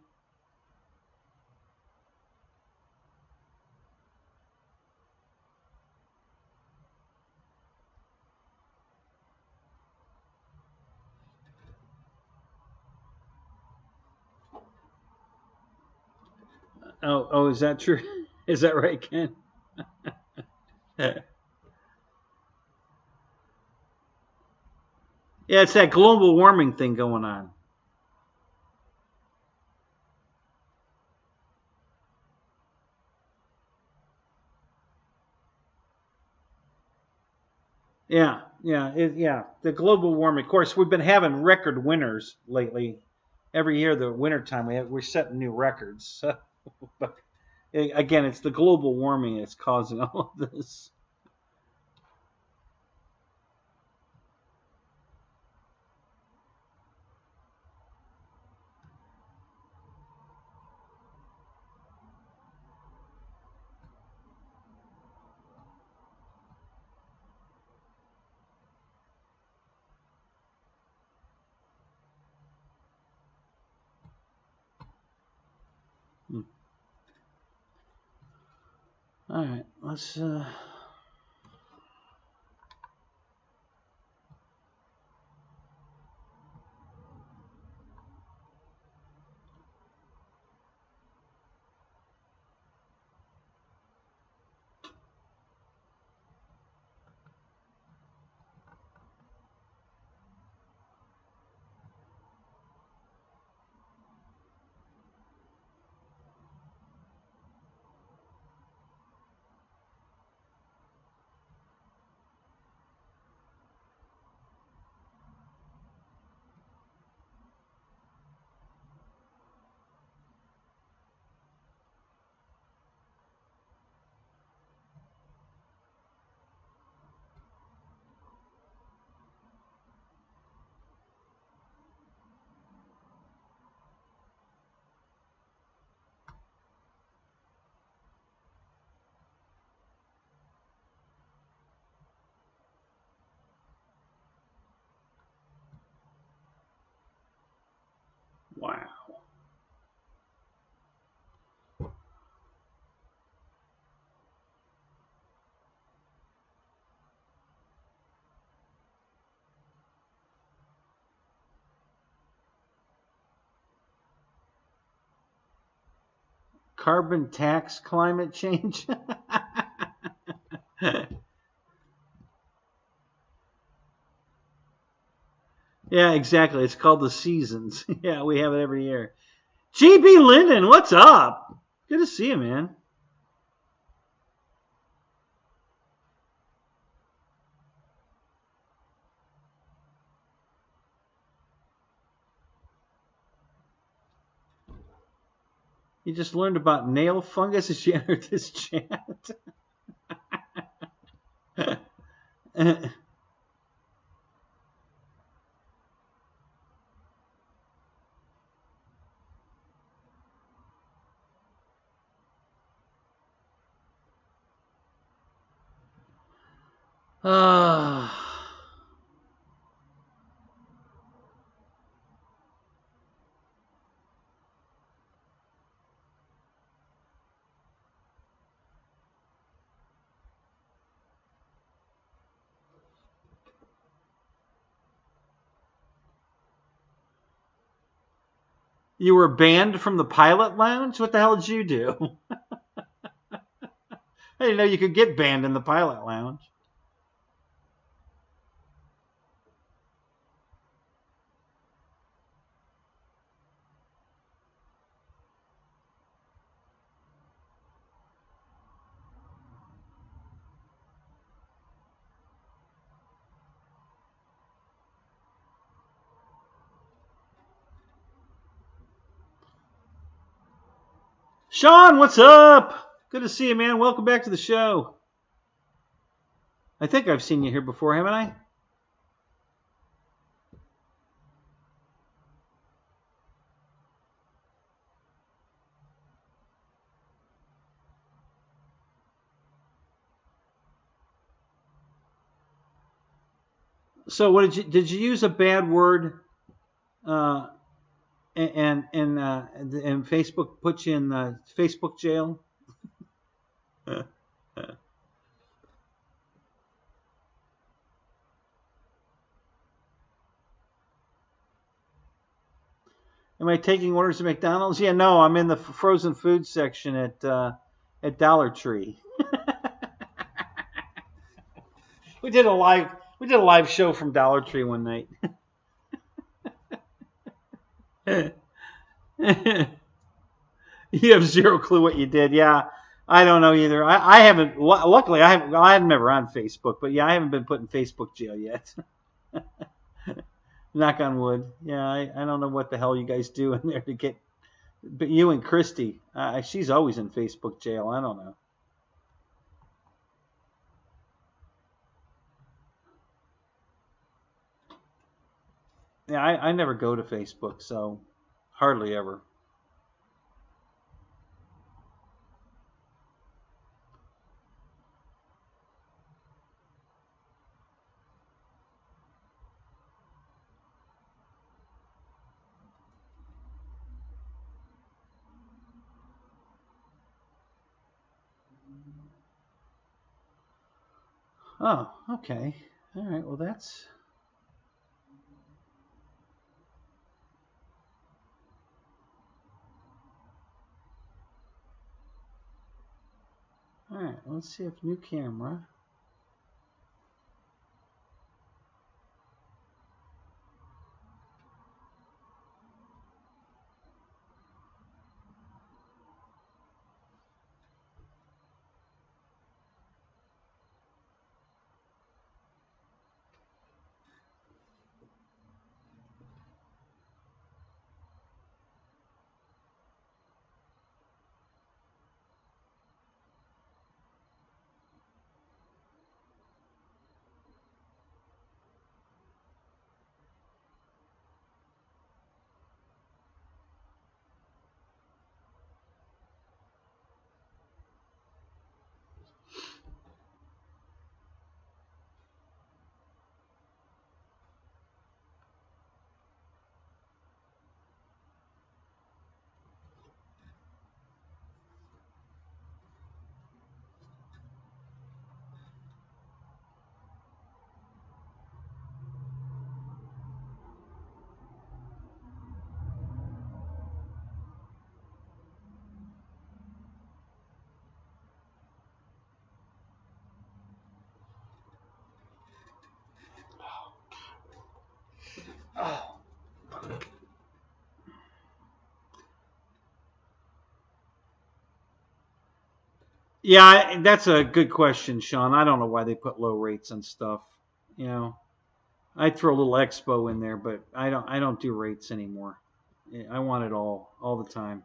Oh, is that true? Is that right, Ken? Yeah, it's that global warming thing going on. Yeah. The global warming. Of course, we've been having record winters lately. Every year, the wintertime, we're setting new records. But again, it's the global warming that's causing all of this. All right, let's. Wow. Carbon tax climate change? Yeah, exactly. It's called the seasons. Yeah, we have it every year. GB Linden, what's up? Good to see you, man. You just learned about nail fungus as you entered this chat. You were banned from the pilot lounge? What the hell did you do? I didn't know you could get banned in the pilot lounge. Sean, what's up? Good to see you, man. Welcome back to the show. I think I've seen you here before, haven't I? So, what did you use a bad word? And Facebook put you in Facebook jail? Am I taking orders at McDonald's? Yeah, no, I'm in the frozen food section at Dollar Tree. we did a live show from Dollar Tree one night. You have zero clue what you did. Yeah, I don't know either. I haven't. Luckily, I'm never on Facebook, but yeah, I haven't been put in Facebook jail yet. Knock on wood. Yeah, I don't know what the hell you guys do in there to get. But you and Christy, she's always in Facebook jail. I don't know. Yeah, I never go to Facebook, so hardly ever. Oh, okay. All right. Well, that's. All right. Let's see if new camera. Oh. Yeah, that's a good question, Sean. I don't know why they put low rates on stuff. You know, I'd throw a little expo in there, but I don't. I don't do rates anymore. I want it all the time.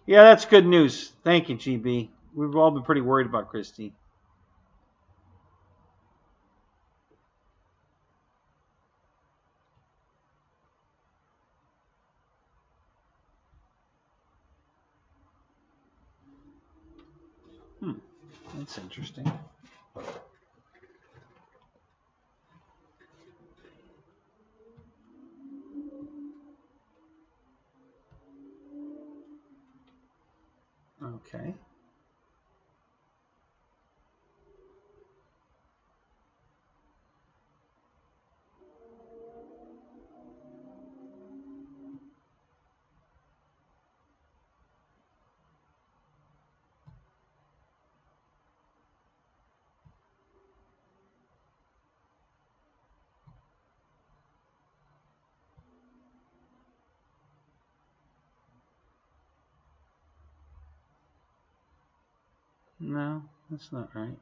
Yeah, that's good news. Thank you, GB. We've all been pretty worried about Christie. Hmm, that's interesting. Okay. No, that's not right.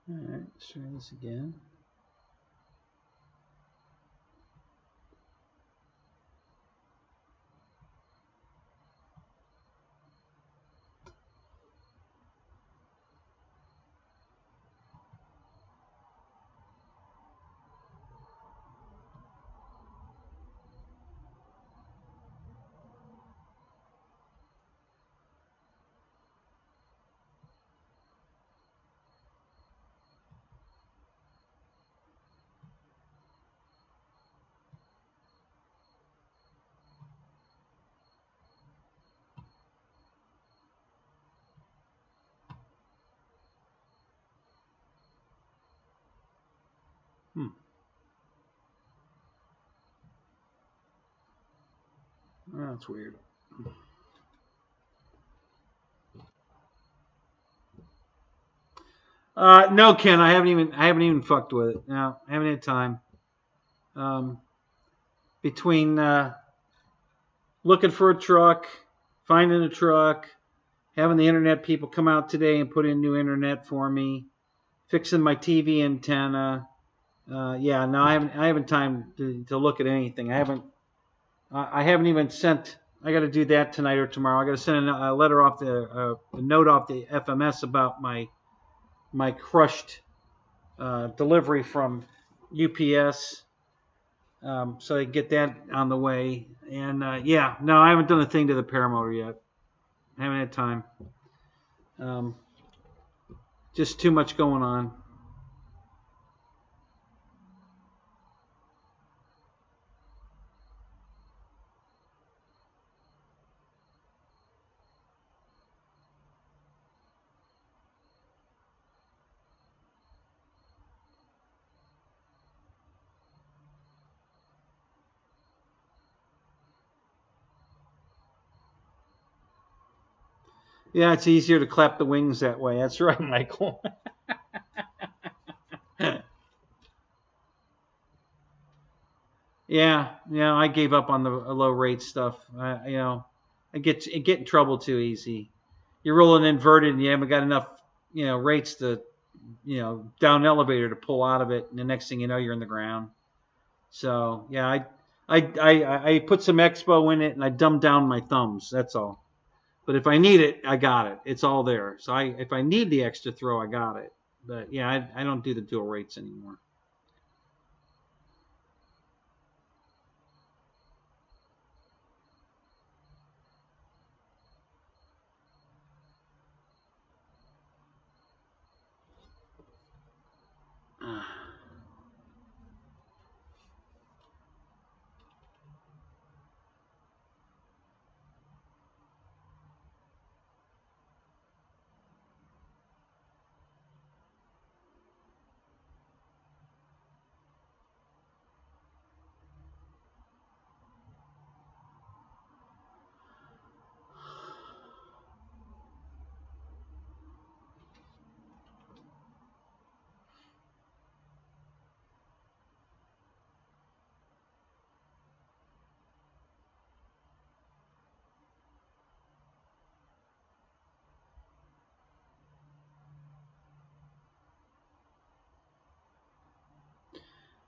All right, let's try this again. Hmm, that's weird. No, Ken, I haven't even fucked with it. No, I haven't had time. Um, between looking for a truck, finding a truck, having the internet people come out today and put in new internet for me, fixing my TV antenna. Yeah, no, I haven't time to look at anything. I haven't even sent. I got to do that tonight or tomorrow. I got to send a letter off a note off the FMS about my crushed delivery from UPS, so I can get that on the way. And yeah, no, I haven't done a thing to the paramotor yet. I haven't had time. Just too much going on. Yeah, it's easier to clap the wings that way. That's right, Michael. Yeah, I gave up on the low rate stuff. I get in trouble too easy. You're rolling inverted and you haven't got enough, rates to, down elevator to pull out of it, and the next thing you know, you're in the ground. So yeah, I put some expo in it and I dumbed down my thumbs. That's all. But if I need it, I got it. It's all there. So if I need the extra throw, I got it. But yeah, I don't do the dual rates anymore.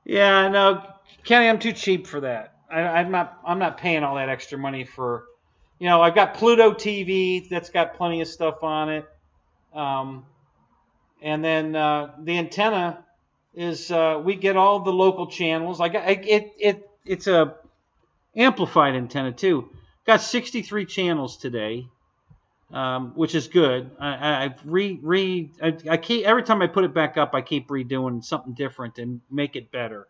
Yeah, no, Kenny, I'm too cheap for that. I'm not paying all that extra money for, I've got Pluto TV that's got plenty of stuff on it, and then the antenna is we get all the local channels. It's a amplified antenna too. Got 63 channels today, which is good. I keep every time I put it back up, I keep redoing something different and make it better.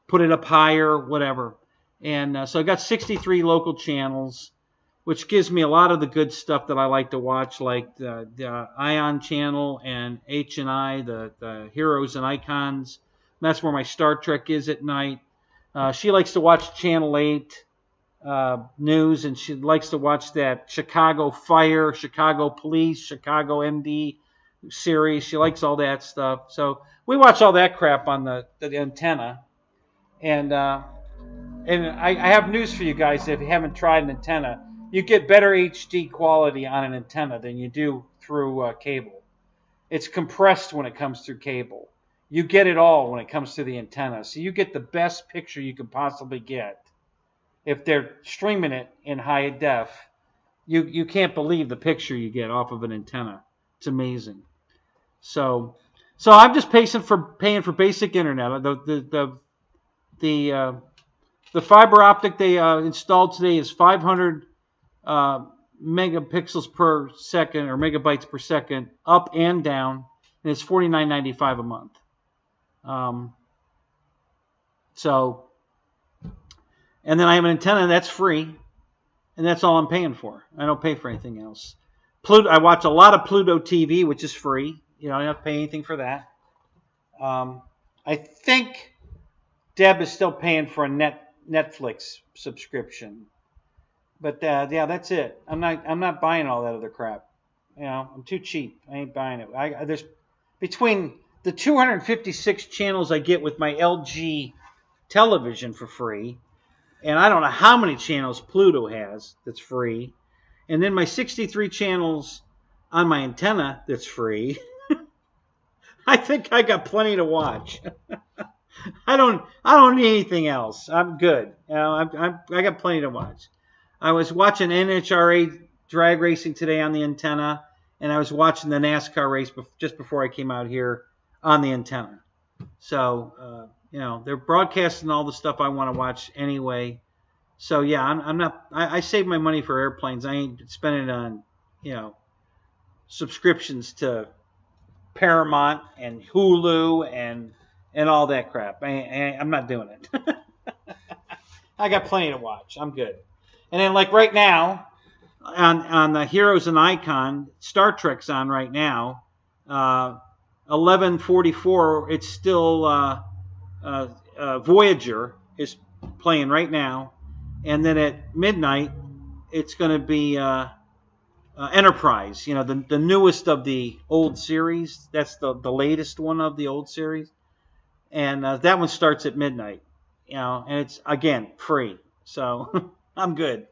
Put it up higher, whatever. And so I got 63 local channels, which gives me a lot of the good stuff that I like to watch, like the Ion channel and H&I, the Heroes and Icons. And that's where my Star Trek is at night. She likes to watch Channel 8 news, and she likes to watch that Chicago Fire, Chicago Police, Chicago MD series. She likes all that stuff. So we watch all that crap on the antenna. And I have news for you guys. If you haven't tried an antenna, you get better HD quality on an antenna than you do through cable. It's compressed when it comes through cable. You get it all when it comes to the antenna. So you get the best picture you can possibly get. If they're streaming it in high def, you can't believe the picture you get off of an antenna. It's amazing. So I'm just paying for basic internet. The fiber optic they installed today is 500 megapixels per second or megabytes per second up and down, and it's $49.95 a month. And then I have an antenna that's free, and that's all I'm paying for. I don't pay for anything else. I watch a lot of Pluto TV, which is free. I don't have to pay anything for that. I think Deb is still paying for a Netflix subscription, but yeah, that's it. I'm not buying all that other crap. I'm too cheap. I ain't buying it. There's between the 256 channels I get with my LG television for free, and I don't know how many channels Pluto has that's free, and then my 63 channels on my antenna that's free, I think I got plenty to watch. I don't need anything else. I'm good. I got plenty to watch. I was watching NHRA drag racing today on the antenna, and I was watching the NASCAR race just before I came out here on the antenna. So they're broadcasting all the stuff I want to watch anyway. So yeah, I'm not. I save my money for airplanes. I ain't spending it on subscriptions to Paramount and Hulu and all that crap. I'm not doing it. I got plenty to watch. I'm good. And then like right now on the Heroes and Icon, Star Trek's on right now. 11:44. It's still Voyager is playing right now, and then at midnight it's going to be Enterprise, the newest of the old series. That's the latest one of the old series. And that one starts at midnight, and it's, again, free. So I'm good.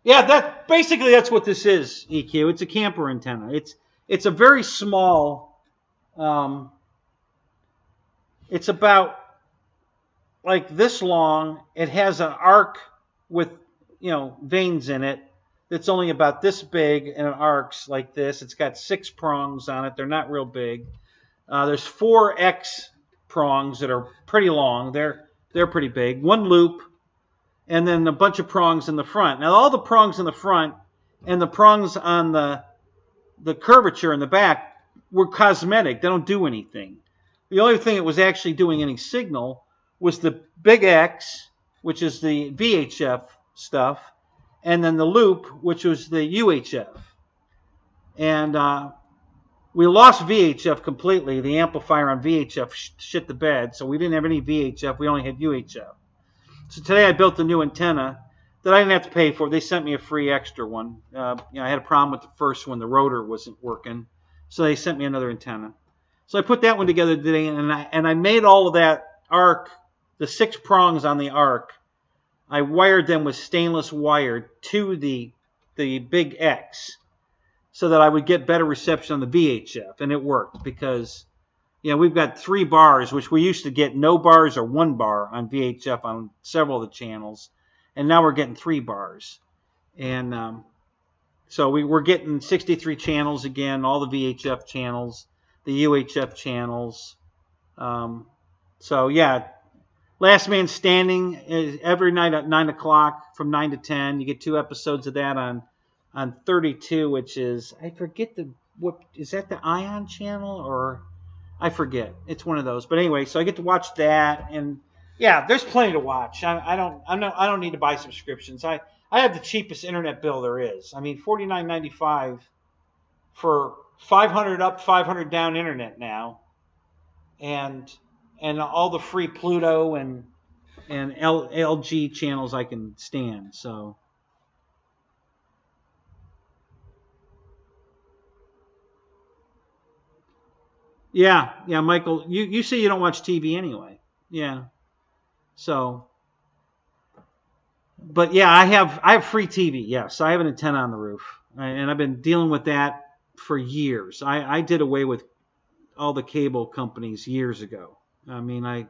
Yeah, that's what this is, EQ. It's a camper antenna. It's a very small, it's about like this long. It has an arc with vanes in it that's only about this big, and an arc's like this. It's got 6 prongs on it. They're not real big. There's 4 X prongs that are pretty long. They're pretty big. 1 loop, and then a bunch of prongs in the front. Now all the prongs in the front and the prongs on the curvature in the back were cosmetic. They don't do anything. The only thing that was actually doing any signal was the big X, which is the VHF stuff, and then the loop, which was the UHF. And we lost VHF completely. The amplifier on VHF shit the bed, so we didn't have any VHF. We only had UHF. So today I built a new antenna that I didn't have to pay for. They sent me a free extra one. I had a problem with the first one. The rotor wasn't working, so they sent me another antenna. So I put that one together today, and I made all of that arc, the 6 prongs on the arc. I wired them with stainless wire to the big X so that I would get better reception on the VHF, and it worked because we've got 3 bars, which we used to get no bars or 1 bar on VHF on several of the channels, and now we're getting 3 bars. And so we're getting 63 channels again, all the VHF channels, the UHF channels. So yeah, Last Man Standing is every night at 9 o'clock from 9 to 10. You get 2 episodes of that on 32, which is, I forget what is that, the Ion channel, or I forget. It's one of those. But anyway, so I get to watch that, and yeah, there's plenty to watch. I don't need to buy subscriptions. I have the cheapest internet bill there is. I mean, $49.95 for 500 up, 500 down internet now, and all the free Pluto and LG channels I can stand. So yeah, Michael, you say you don't watch TV anyway. Yeah. So, but yeah, I have free TV. Yes, I have an antenna on the roof, and I've been dealing with that for years. I did away with all the cable companies years ago. I mean, I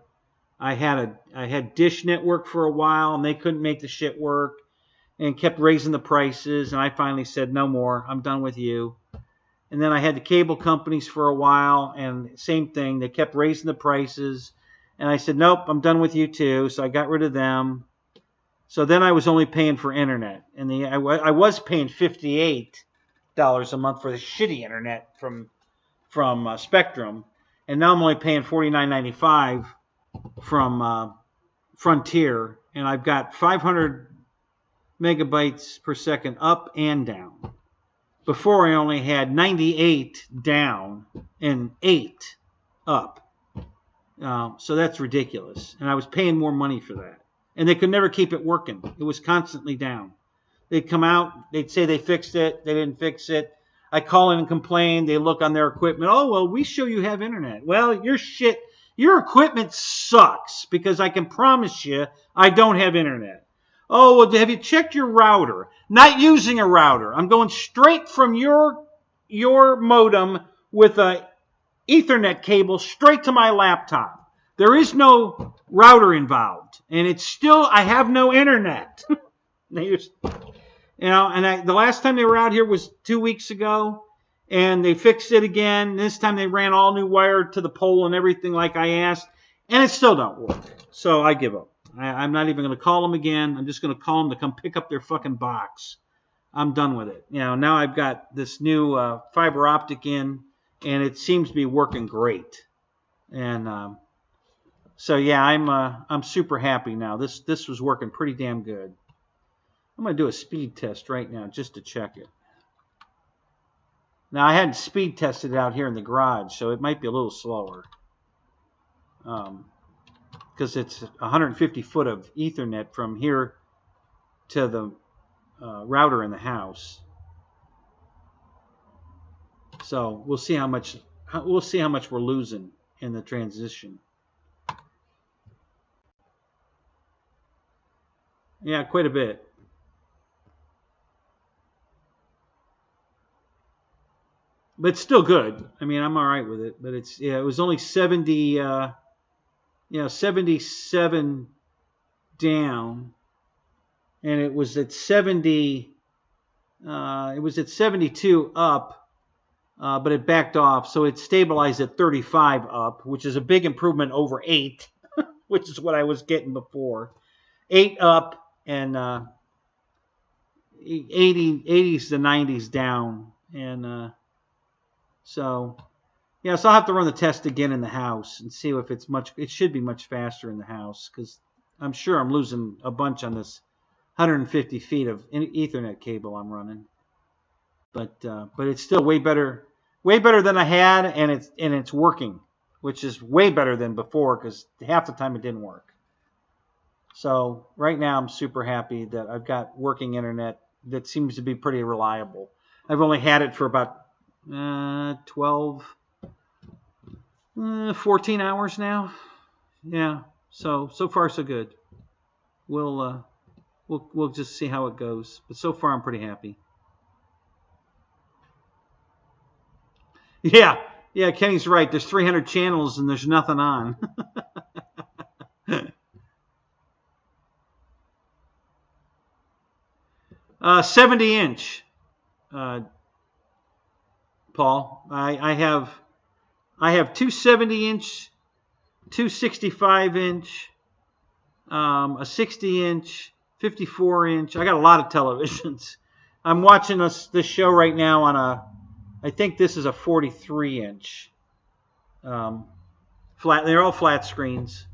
had Dish Network for a while, and they couldn't make the shit work, and kept raising the prices. And I finally said, no more. I'm done with you. And then I had the cable companies for a while, and same thing. They kept raising the prices, and I said, nope, I'm done with you too. So I got rid of them. So then I was only paying for internet, and I was paying $58 a month for the shitty internet from Spectrum. And now I'm only paying $49.95 from Frontier, and I've got 500 megabytes per second up and down. Before I only had 98 down and 8 up. So that's ridiculous. And I was paying more money for that. And they could never keep it working. It was constantly down. They'd come out, they'd say they fixed it, they didn't fix it. I call in and complain. They look on their equipment. Oh, well, we show you have internet. Well, your shit Your equipment sucks because I can promise you I don't have internet. Oh, well, have you checked your router? Not using a router. I'm going straight from your modem with a Ethernet cable straight to my laptop. There is no router involved, and it's still, I have no internet. The last time they were out here was 2 weeks ago, and they fixed it again. This time they ran all new wire to the pole and everything like I asked, and it still don't work. So I give up. I'm not even going to call them again. I'm just going to call them to come pick up their fucking box. I'm done with it. Now I've got this new fiber optic in, and it seems to be working great. And so yeah, I'm super happy now. This was working pretty damn good. I'm going to do a speed test right now just to check it. Now I hadn't speed tested it out here in the garage, so it might be a little slower. Because it's 150 foot of Ethernet from here to the router in the house. So we'll see how much we're losing in the transition. Yeah, quite a bit. But it's still good. I mean, I'm all right with it. But it was only 70. 77 down, and it was at 70. It was at 72 up, but it backed off, so it stabilized at 35 up, which is a big improvement over 8, which is what I was getting before. 8 up and 80s to 90s down, and so. Yeah, so I'll have to run the test again in the house and see if it's much. It should be much faster in the house because I'm sure I'm losing a bunch on this 150 feet of Ethernet cable I'm running. But it's still way better than I had, and it's working, which is way better than before because half the time it didn't work. So right now I'm super happy that I've got working internet that seems to be pretty reliable. I've only had it for about 14 hours now. Yeah, so far so good. We'll just see how it goes. But so far I'm pretty happy. Yeah, Kenny's right. There's 300 channels and there's nothing on. 70-inch, Paul. I have 2 70-inch, 2 65-inch, a 60-inch, 54-inch. I got a lot of televisions. I'm watching this show right now on I think this is a 43-inch flat. They're all flat screens.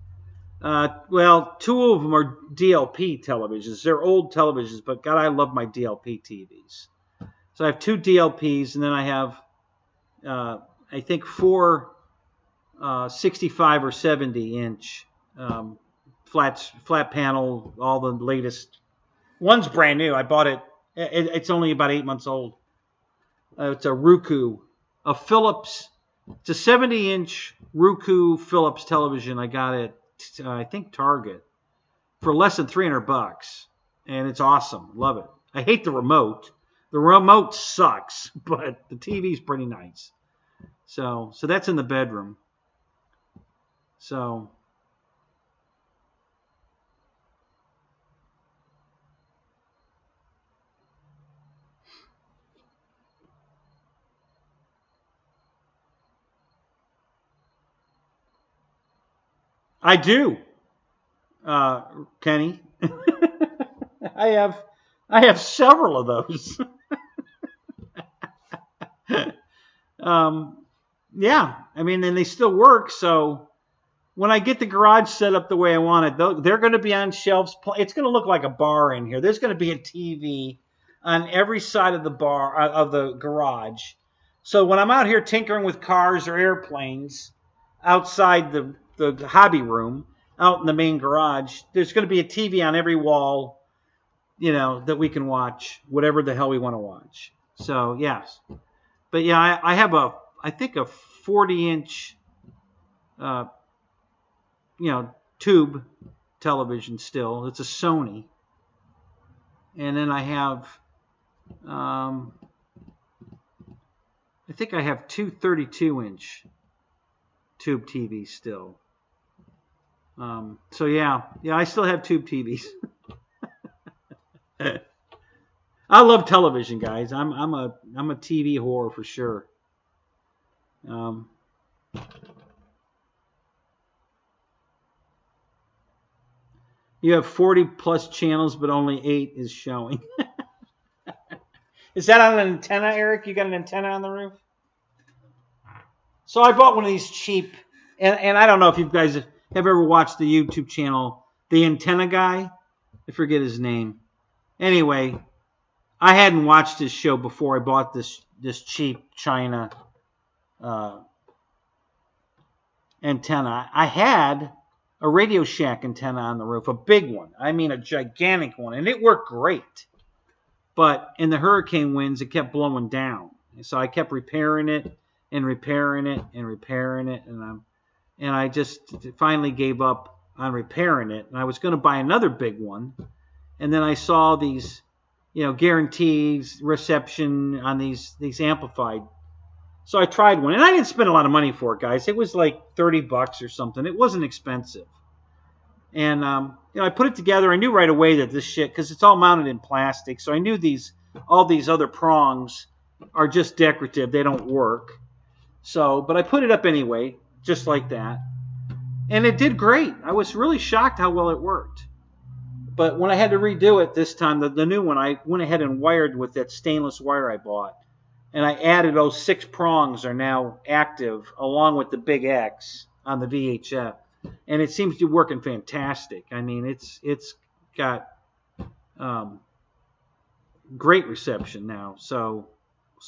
Well, 2 of them are DLP televisions. They're old televisions, but God, I love my DLP TVs. So I have 2 DLPs, and then I have I think 4 65 or 70-inch flat panel, all the latest. One's brand new. I bought it. It's only about 8 months old. It's a Roku, a Philips. It's a 70-inch Roku Philips television. I got it, I think Target, for less than $300, and it's awesome. Love it. I hate the remote. The remote sucks, but the TV's pretty nice. So that's in the bedroom. So I do, Kenny. I have several of those. Yeah, I mean, and they still work. So when I get the garage set up the way I want it, they're going to be on shelves. It's going to look like a bar in here. There's going to be a TV on every side of the bar of the garage. So when I'm out here tinkering with cars or airplanes outside the hobby room, out in the main garage, there's going to be a TV on every wall, that we can watch whatever the hell we want to watch. So yes, but yeah, I have I think a 40-inch tube television still. It's a Sony. And then I have, I think I have two 32-inch tube TVs still. So yeah, I still have tube TVs. I love television, guys. I'm a TV whore for sure. You have 40 plus channels, but only 8 is showing. Is that on an antenna, Eric? You got an antenna on the roof? So I bought one of these cheap, and I don't know if you guys have ever watched the YouTube channel, The Antenna Guy. I forget his name. Anyway, I hadn't watched his show before I bought this cheap China antenna. I had a Radio Shack antenna on the roof, a big one. I mean a gigantic one, and it worked great. But in the hurricane winds, it kept blowing down. So I kept repairing it and repairing it and repairing it, and I just finally gave up on repairing it. And I was going to buy another big one, and then I saw these, guaranteed reception on these amplified. So I tried one, and I didn't spend a lot of money for it, guys. It was like $30 or something. It wasn't expensive. And I put it together. I knew right away that this shit, because it's all mounted in plastic, so I knew all these other prongs are just decorative. They don't work. So, but I put it up anyway, just like that. And it did great. I was really shocked how well it worked. But when I had to redo it this time, the new one, I went ahead and wired with that stainless wire I bought. And I added those 6 prongs are now active along with the big X on the VHF. And it seems to be working fantastic. I mean, it's got great reception now. So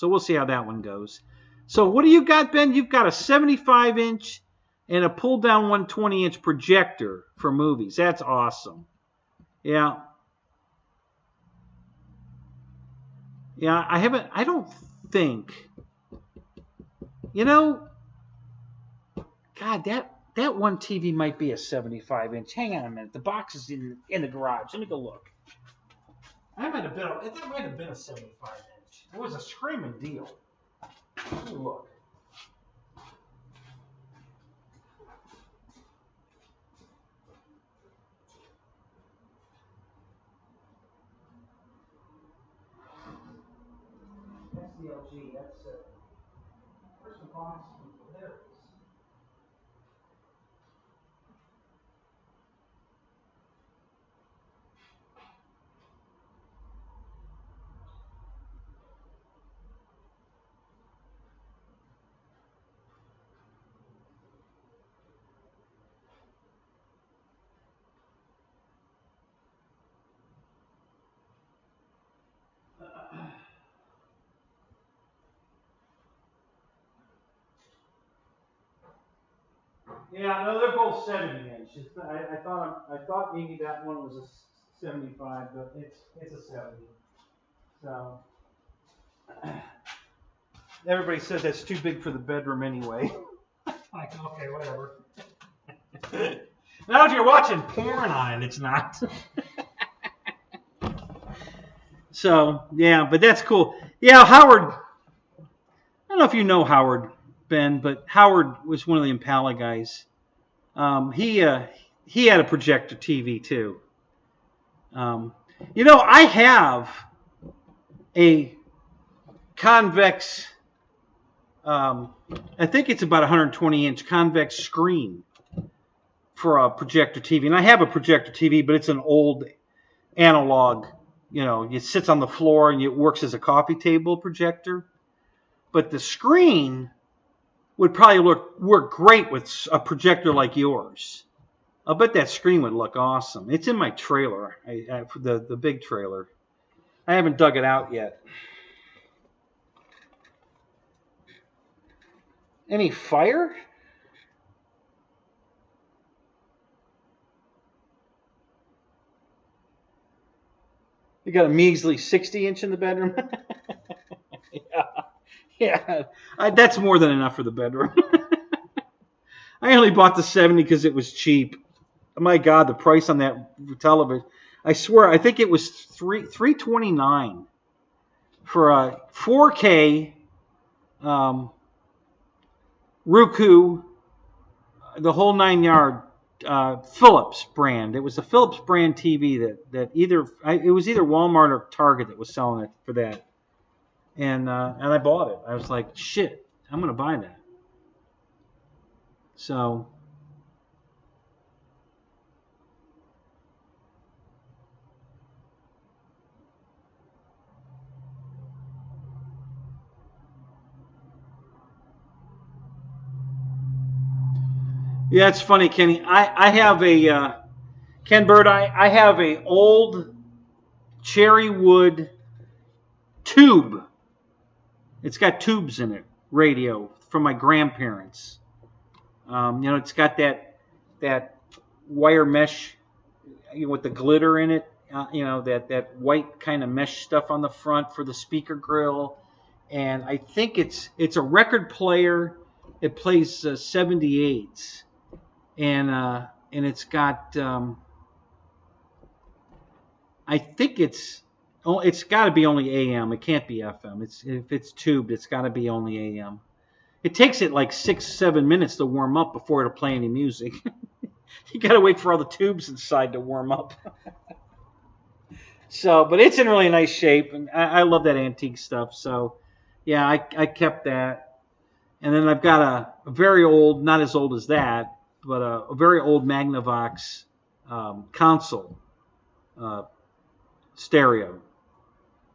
we'll see how that one goes. So what do you got, Ben? You've got a 75-inch and a pull-down 120-inch projector for movies. That's awesome. Yeah. Yeah, I don't think, God, that one TV might be a 75-inch. Hang on a minute. The box is in the garage. Let me go look. That might have been a 75-inch. It was a screaming deal. Let me look. That's the LG. That's where's the box? There it is. Yeah, no, they're both 70-inch. I thought maybe that one was a 75, but it's a 70. So everybody says that's too big for the bedroom anyway. Like, okay, whatever. Now if you're watching porn on it, it's not. So yeah, but that's cool. Yeah, Howard. I don't know if you know Howard, Ben, but Howard was one of the Impala guys. He had a projector TV too. I have a convex, I think it's about 120-inch convex screen for a projector TV. And I have a projector TV, but it's an old analog, it sits on the floor and it works as a coffee table projector. But the screen would probably work great with a projector like yours. I'll bet that screen would look awesome. It's in my trailer, the big trailer. I haven't dug it out yet. Any fire? You got a measly 60-inch in the bedroom? Yeah, that's more than enough for the bedroom. I only bought the 70 because it was cheap. my God, the price on that television. I swear, I think it was $329 for a 4K Roku, the whole 9 yard. Philips brand. It was a Philips brand TV that it was either Walmart or Target that was selling it for that, and I bought it. I was like, shit, I'm gonna buy that. So. Yeah, it's funny, Kenny. I have a Ken Bird. I have a old cherry wood tube. It's got tubes in it. Radio from my grandparents. It's got that wire mesh with the glitter in it. That white kind of mesh stuff on the front for the speaker grill, and I think it's a record player. It plays 78s. And it's got I think it's got to be only AM. It can't be FM. If it's tubed, it's got to be only AM. It takes it like 6-7 minutes to warm up before it'll play any music. You got to wait for all the tubes inside to warm up. So, but it's in really nice shape, and I love that antique stuff. So, yeah, I kept that, and then I've got a very old, not as old as that, but a very old Magnavox console stereo.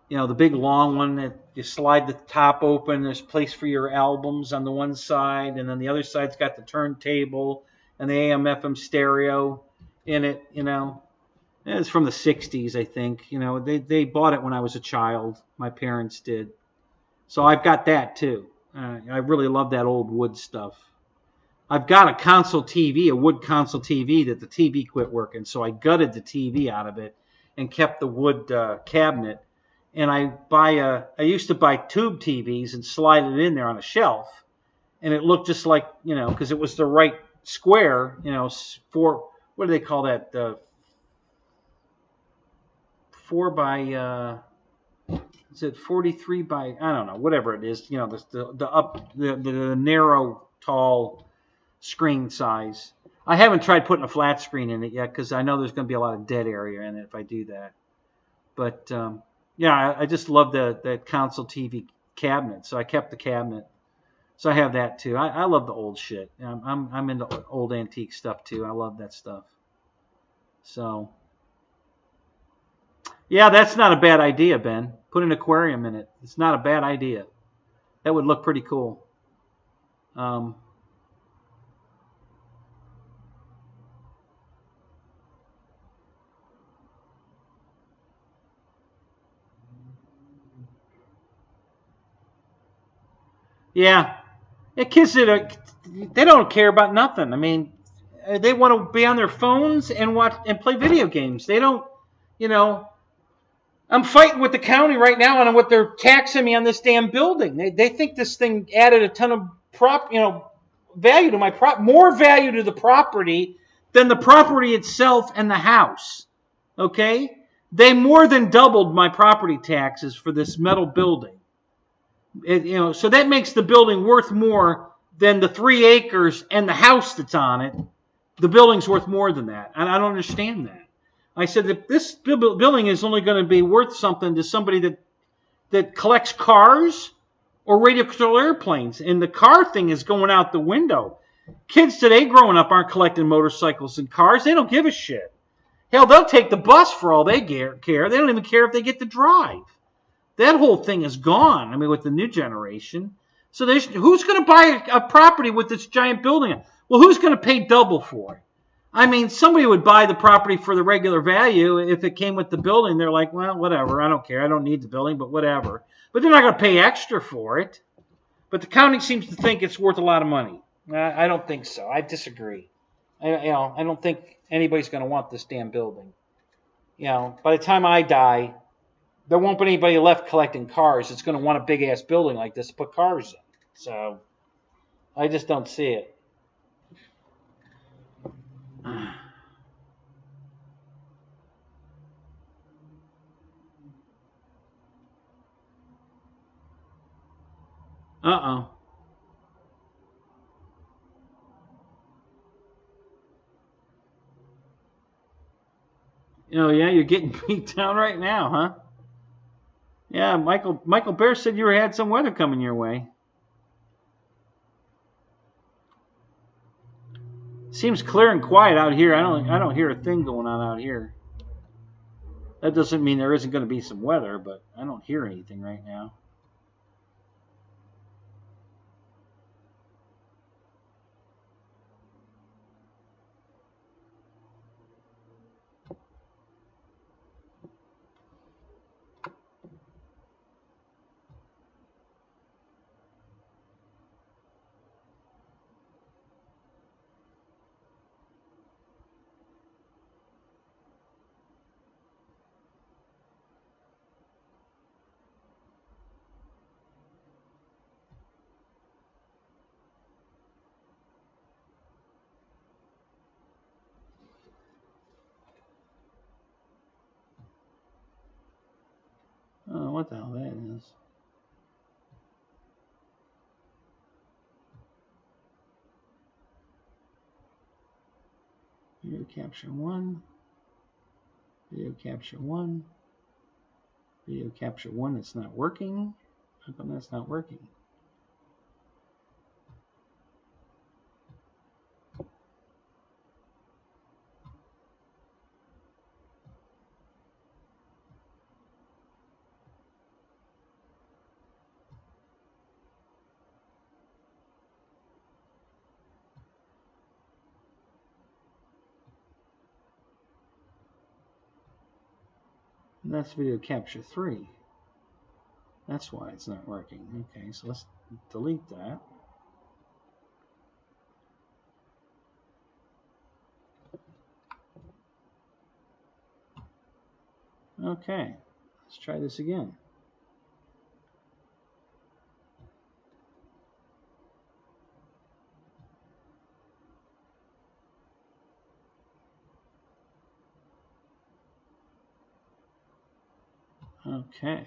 The big long one that you slide the top open. There's place for your albums on the one side, and then the other side's got the turntable and the AM/FM stereo in it. It's from the 60s, I think. They bought it when I was a child. My parents did. So I've got that too. I really love that old wood stuff. I've got a console TV, a wood console TV that the TV quit working, so I gutted the TV out of it and kept the wood cabinet. And I used to buy tube TVs and slide it in there on a shelf, and it looked just like, because it was the right square, for, what do they call that? 4 by, is it 43 by, I don't know, whatever it is, the narrow, tall screen size. I haven't tried putting a flat screen in it yet because I know there's going to be a lot of dead area in it if I do that. But yeah, I just love the console TV cabinet, so I kept the cabinet. So I have that too. I love the old shit. I'm into old antique stuff too. I love that stuff. So yeah, that's not a bad idea, Ben. Put an aquarium in it. It's not a bad idea. That would look pretty cool. Yeah, kids they don't care about nothing. I mean, they want to be on their phones and watch and play video games. They don't, I'm fighting with the county right now on what they're taxing me on this damn building. They think this thing added a ton of value to my more value to the property than the property itself and the house. Okay, they more than doubled my property taxes for this metal building. So that makes the building worth more than the 3 acres and the house that's on it. The building's worth more than that, and I don't understand that. I said that this building is only going to be worth something to somebody that collects cars or radio-controlled airplanes, and the car thing is going out the window. Kids today growing up aren't collecting motorcycles and cars. They don't give a shit. Hell, they'll take the bus for all they care. They don't even care if they get to drive. That whole thing is gone, with the new generation. So who's going to buy a property with this giant building? Well, who's going to pay double for it? Somebody would buy the property for the regular value if it came with the building. They're like, well, whatever. I don't care. I don't need the building, but whatever. But they're not going to pay extra for it. But the county seems to think it's worth a lot of money. I don't think so. I disagree. I don't think anybody's going to want this damn building. By the time I die, there won't be anybody left collecting cars. It's going to want a big-ass building like this to put cars in. So I just don't see it. Uh-oh. Oh, yeah, you're getting beat down right now, huh? Yeah, Michael Bear said you had some weather coming your way. Seems clear and quiet out here. I don't hear a thing going on out here. That doesn't mean there isn't going to be some weather, but I don't hear anything right now. Oh, what the hell that is. Video capture 1. Video capture 1. Video capture 1 that's not working. How come that's not working? And that's video capture 3. That's why it's not working. Okay, so let's delete that. Okay, let's try this again. Okay.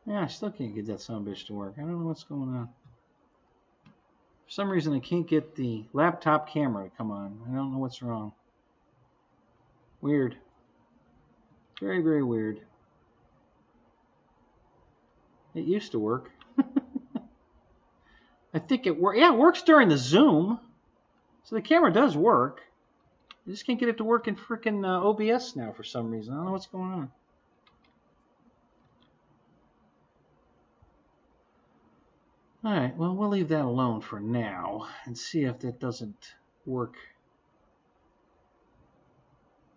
Yeah, I still can't get that sumbitch to work. I don't know what's going on. For some reason, I can't get the laptop camera to come on. I don't know what's wrong. Weird. Very, very weird. It used to work. I think it works. Yeah, it works during the Zoom. So the camera does work. I just can't get it to work in freaking OBS now for some reason. I don't know what's going on. Alright, well, we'll leave that alone for now and see if that doesn't work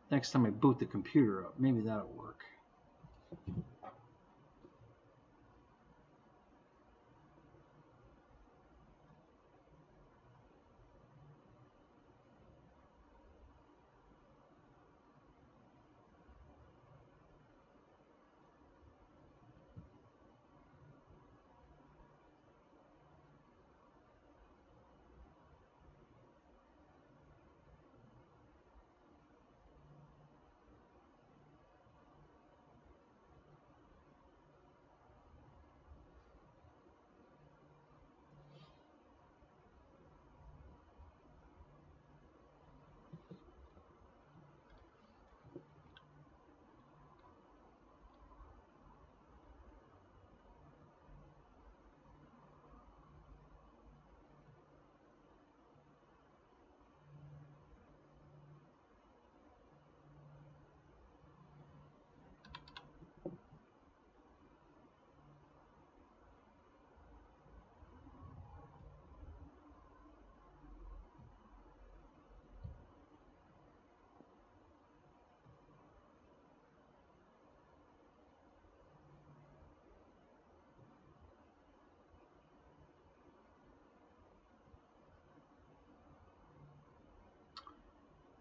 next time I boot the computer up. Maybe that'll work.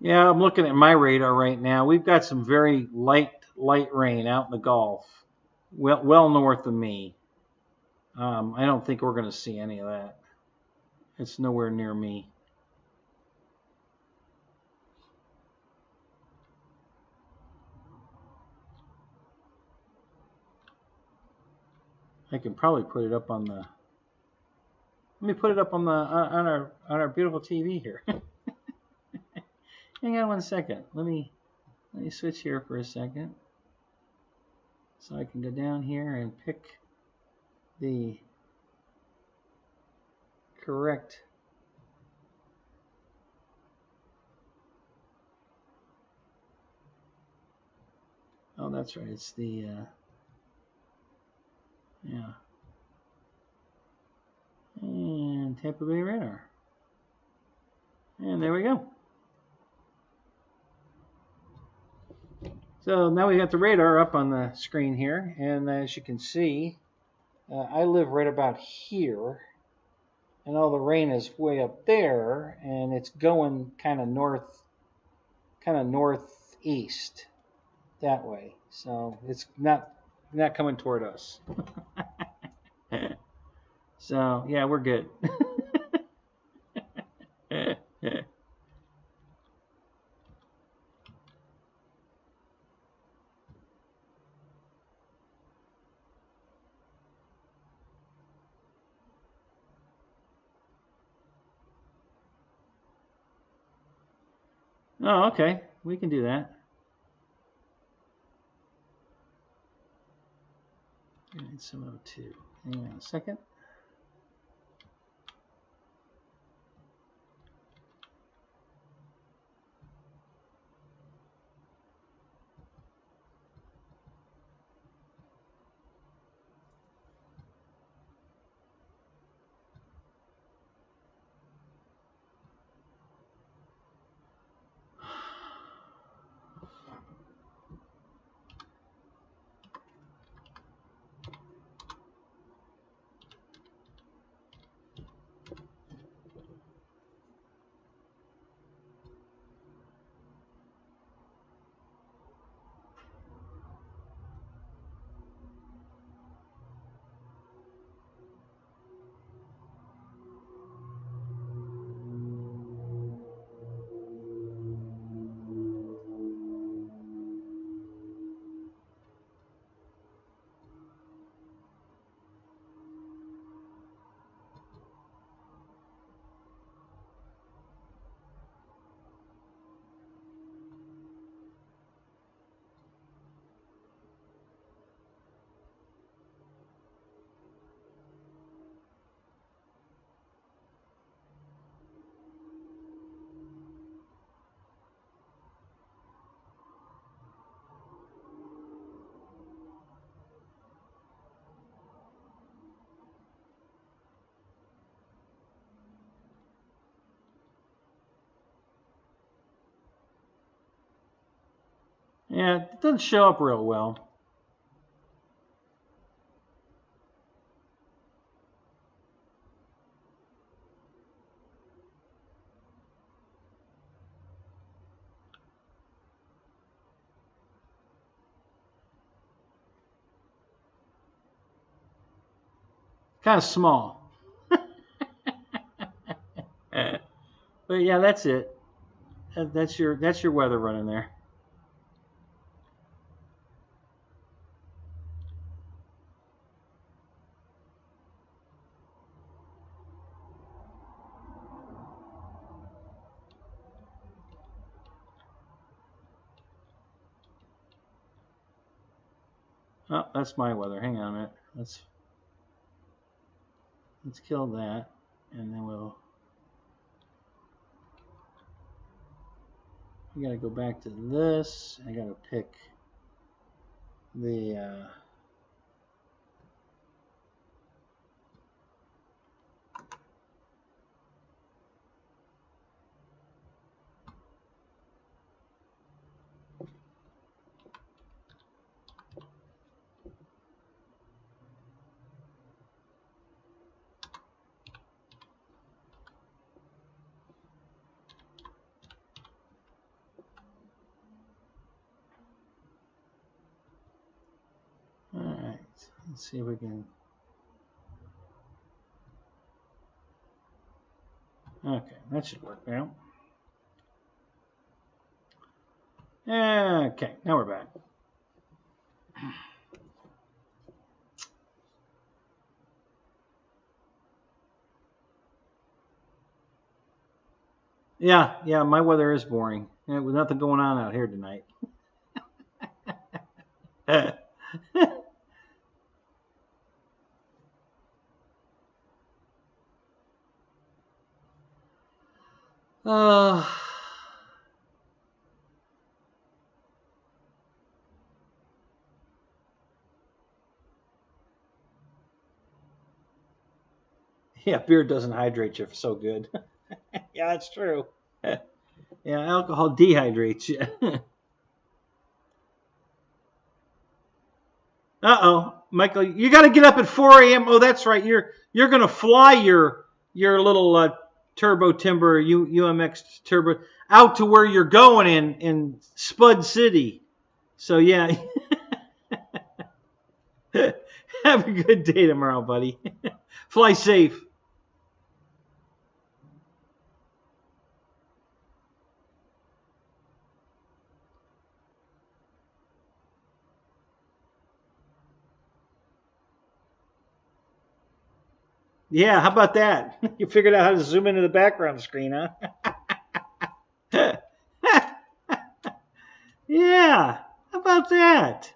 Yeah, I'm looking at my radar right now. We've got some very light rain out in the Gulf, well north of me. I don't think we're going to see any of that. It's nowhere near me. I can probably put it up on the. Let me put it up on the on our beautiful TV here. Hang on one second. Let me switch here for a second, so I can go down here and pick the correct. Oh, that's right. It's the yeah. And Tampa Bay radar. And there we go. So now we got the radar up on the screen here, and as you can see, I live right about here, and all the rain is way up there, and it's going kind of northeast that way. So it's not coming toward us. So yeah, we're good. Oh, okay. We can do that. It's 702. Hang on a second. Yeah, it doesn't show up real well. Kind of small. But yeah, that's it. That's your weather running there. Oh, that's my weather. Hang on a minute. Let's kill that, and then we gotta go back to this. I gotta pick the Let's see if we can. Okay, that should work now. Okay, now we're back. Yeah, my weather is boring. With nothing going on out here tonight. uh, yeah, beer doesn't hydrate you so good. Yeah, that's true. Yeah, alcohol dehydrates you. Uh-oh, Michael, you got to get up at 4 a.m. Oh, that's right. You're gonna fly your little turbo timber UMX turbo out to where you're going in Spud City. So yeah, have a good day tomorrow, buddy. Fly safe. Yeah, how about that? You figured out how to zoom into the background screen, huh? Yeah, how about that?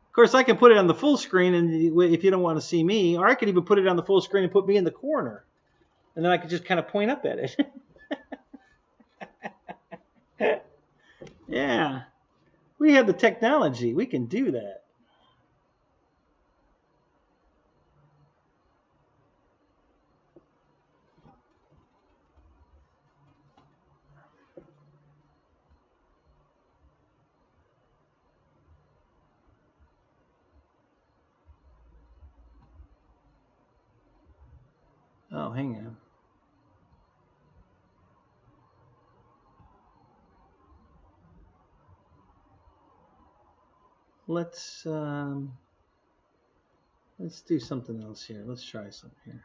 Of course, I can put it on the full screen, and if you don't want to see me, or I could even put it on the full screen and put me in the corner, and then I could just kind of point up at it. Yeah, we have the technology. We can do that. Oh, hang on. Let's do something else here. Let's try something here.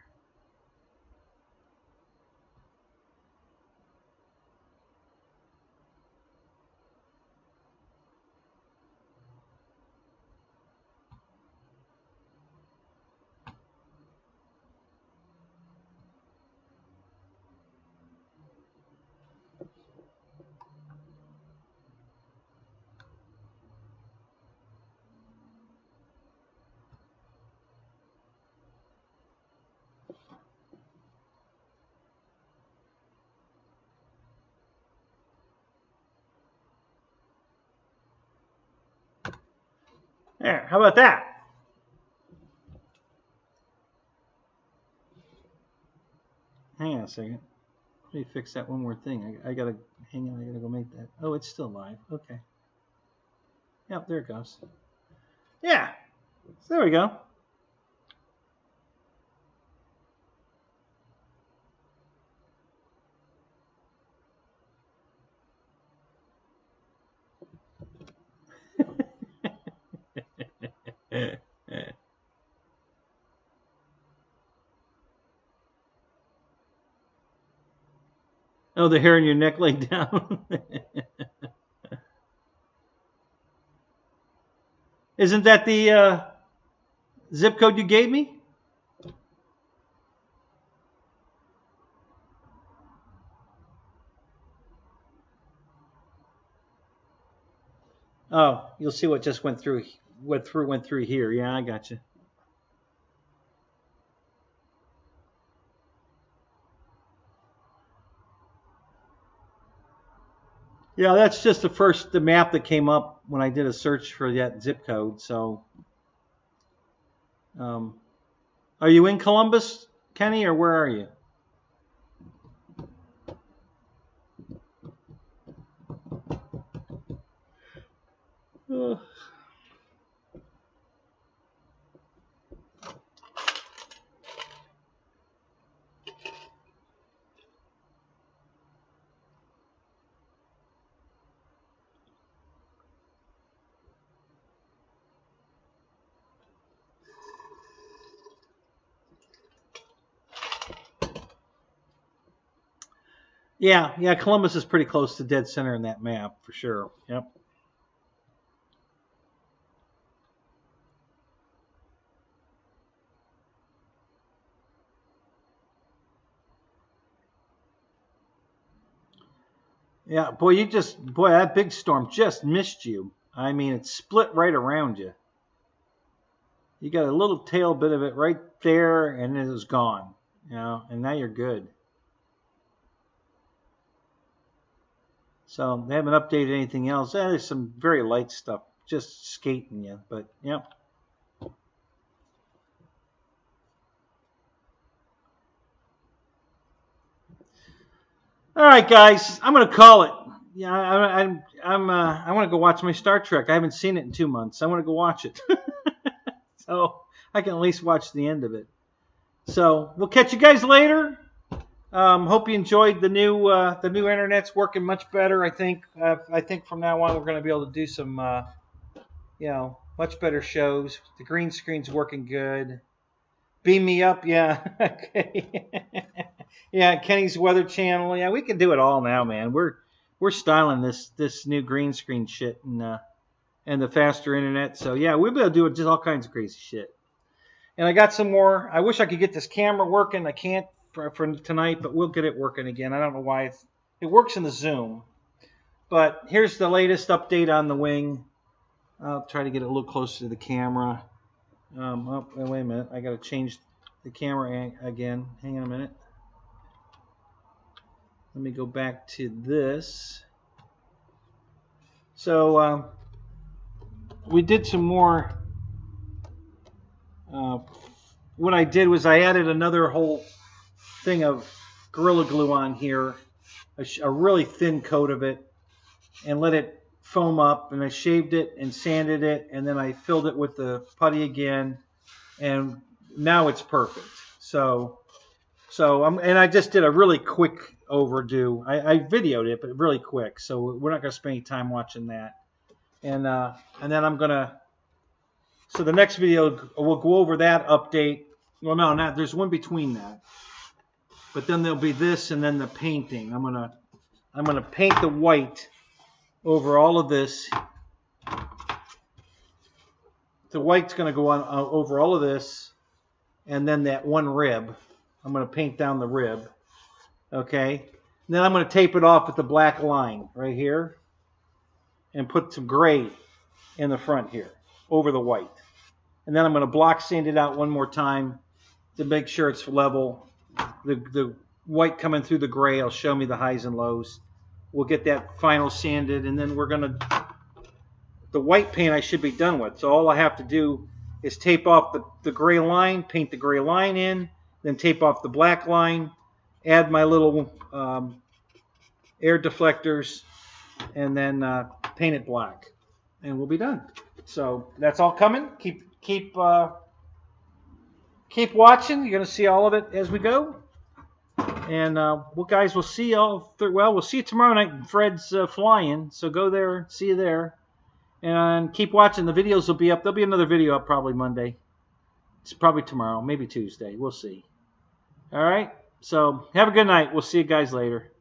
There. How about that? Hang on a second. Let me fix that one more thing. I gotta hang on. I gotta go make that. Oh, it's still live. Okay. Yep, there it goes. Yeah. So there we go. Oh, the hair on your neck laid down. Isn't that the zip code you gave me? Oh, you'll see what just went through. Went through here. Yeah, I got you. Yeah, that's just the map that came up when I did a search for that zip code. So, are you in Columbus, Kenny, or where are you? Yeah, Columbus is pretty close to dead center in that map, for sure. Yep. Yeah, boy, that big storm just missed you. I mean, it split right around you. You got a little tail bit of it right there, and it was gone. And now you're good. So they haven't updated anything else. There's some very light stuff, just skating you, but yep. All right, guys, I'm gonna call it. Yeah, I want to go watch my Star Trek. I haven't seen it in 2 months. I want to go watch it, so I can at least watch the end of it. So we'll catch you guys later. Hope you enjoyed the new internet's working much better. I think from now on we're going to be able to do some much better shows. The green screen's working good. Beam me up, yeah. Okay. Yeah, Kenny's Weather Channel. Yeah, we can do it all now, man. We're styling this new green screen shit and the faster internet. So yeah, we'll be able to do just all kinds of crazy shit. And I got some more. I wish I could get this camera working. I can't for tonight, but we'll get it working again. I don't know why it works in the Zoom. But here's the latest update on the wing. I'll try to get it a little closer to the camera. Oh, wait a minute. I got to change the camera again. Hang on a minute. Let me go back to this. So we did some more. What I did was I added another whole thing of Gorilla Glue on here, a really thin coat of it, and let it foam up. And I shaved it and sanded it, and then I filled it with the putty again, and now it's perfect. So and I just did a really quick overdo. I videoed it, but really quick. So we're not going to spend any time watching that. And then I'm gonna. So the next video we'll go over that update. Well, no, not there's one between that. But then there'll be this, and then the painting. I'm gonna paint the white over all of this. The white's gonna go on over all of this, and then that one rib. I'm gonna paint down the rib. Okay. And then I'm gonna tape it off with the black line right here, and put some gray in the front here over the white. And then I'm gonna block sand it out one more time to make sure it's level. The white coming through the gray will show me the highs and lows. We'll get that final sanded, and then we're gonna. The white paint I should be done with. So all I have to do is tape off the gray line, paint the gray line in, then tape off the black line, add my little air deflectors, and then paint it black, and we'll be done. So that's all coming. Keep watching. You're gonna see all of it as we go. And guys, we'll see y'all. We'll see you tomorrow night. Fred's flying, so go there. See you there. And keep watching. The videos will be up. There'll be another video up probably Monday. It's probably tomorrow, maybe Tuesday. We'll see. All right. So have a good night. We'll see you guys later.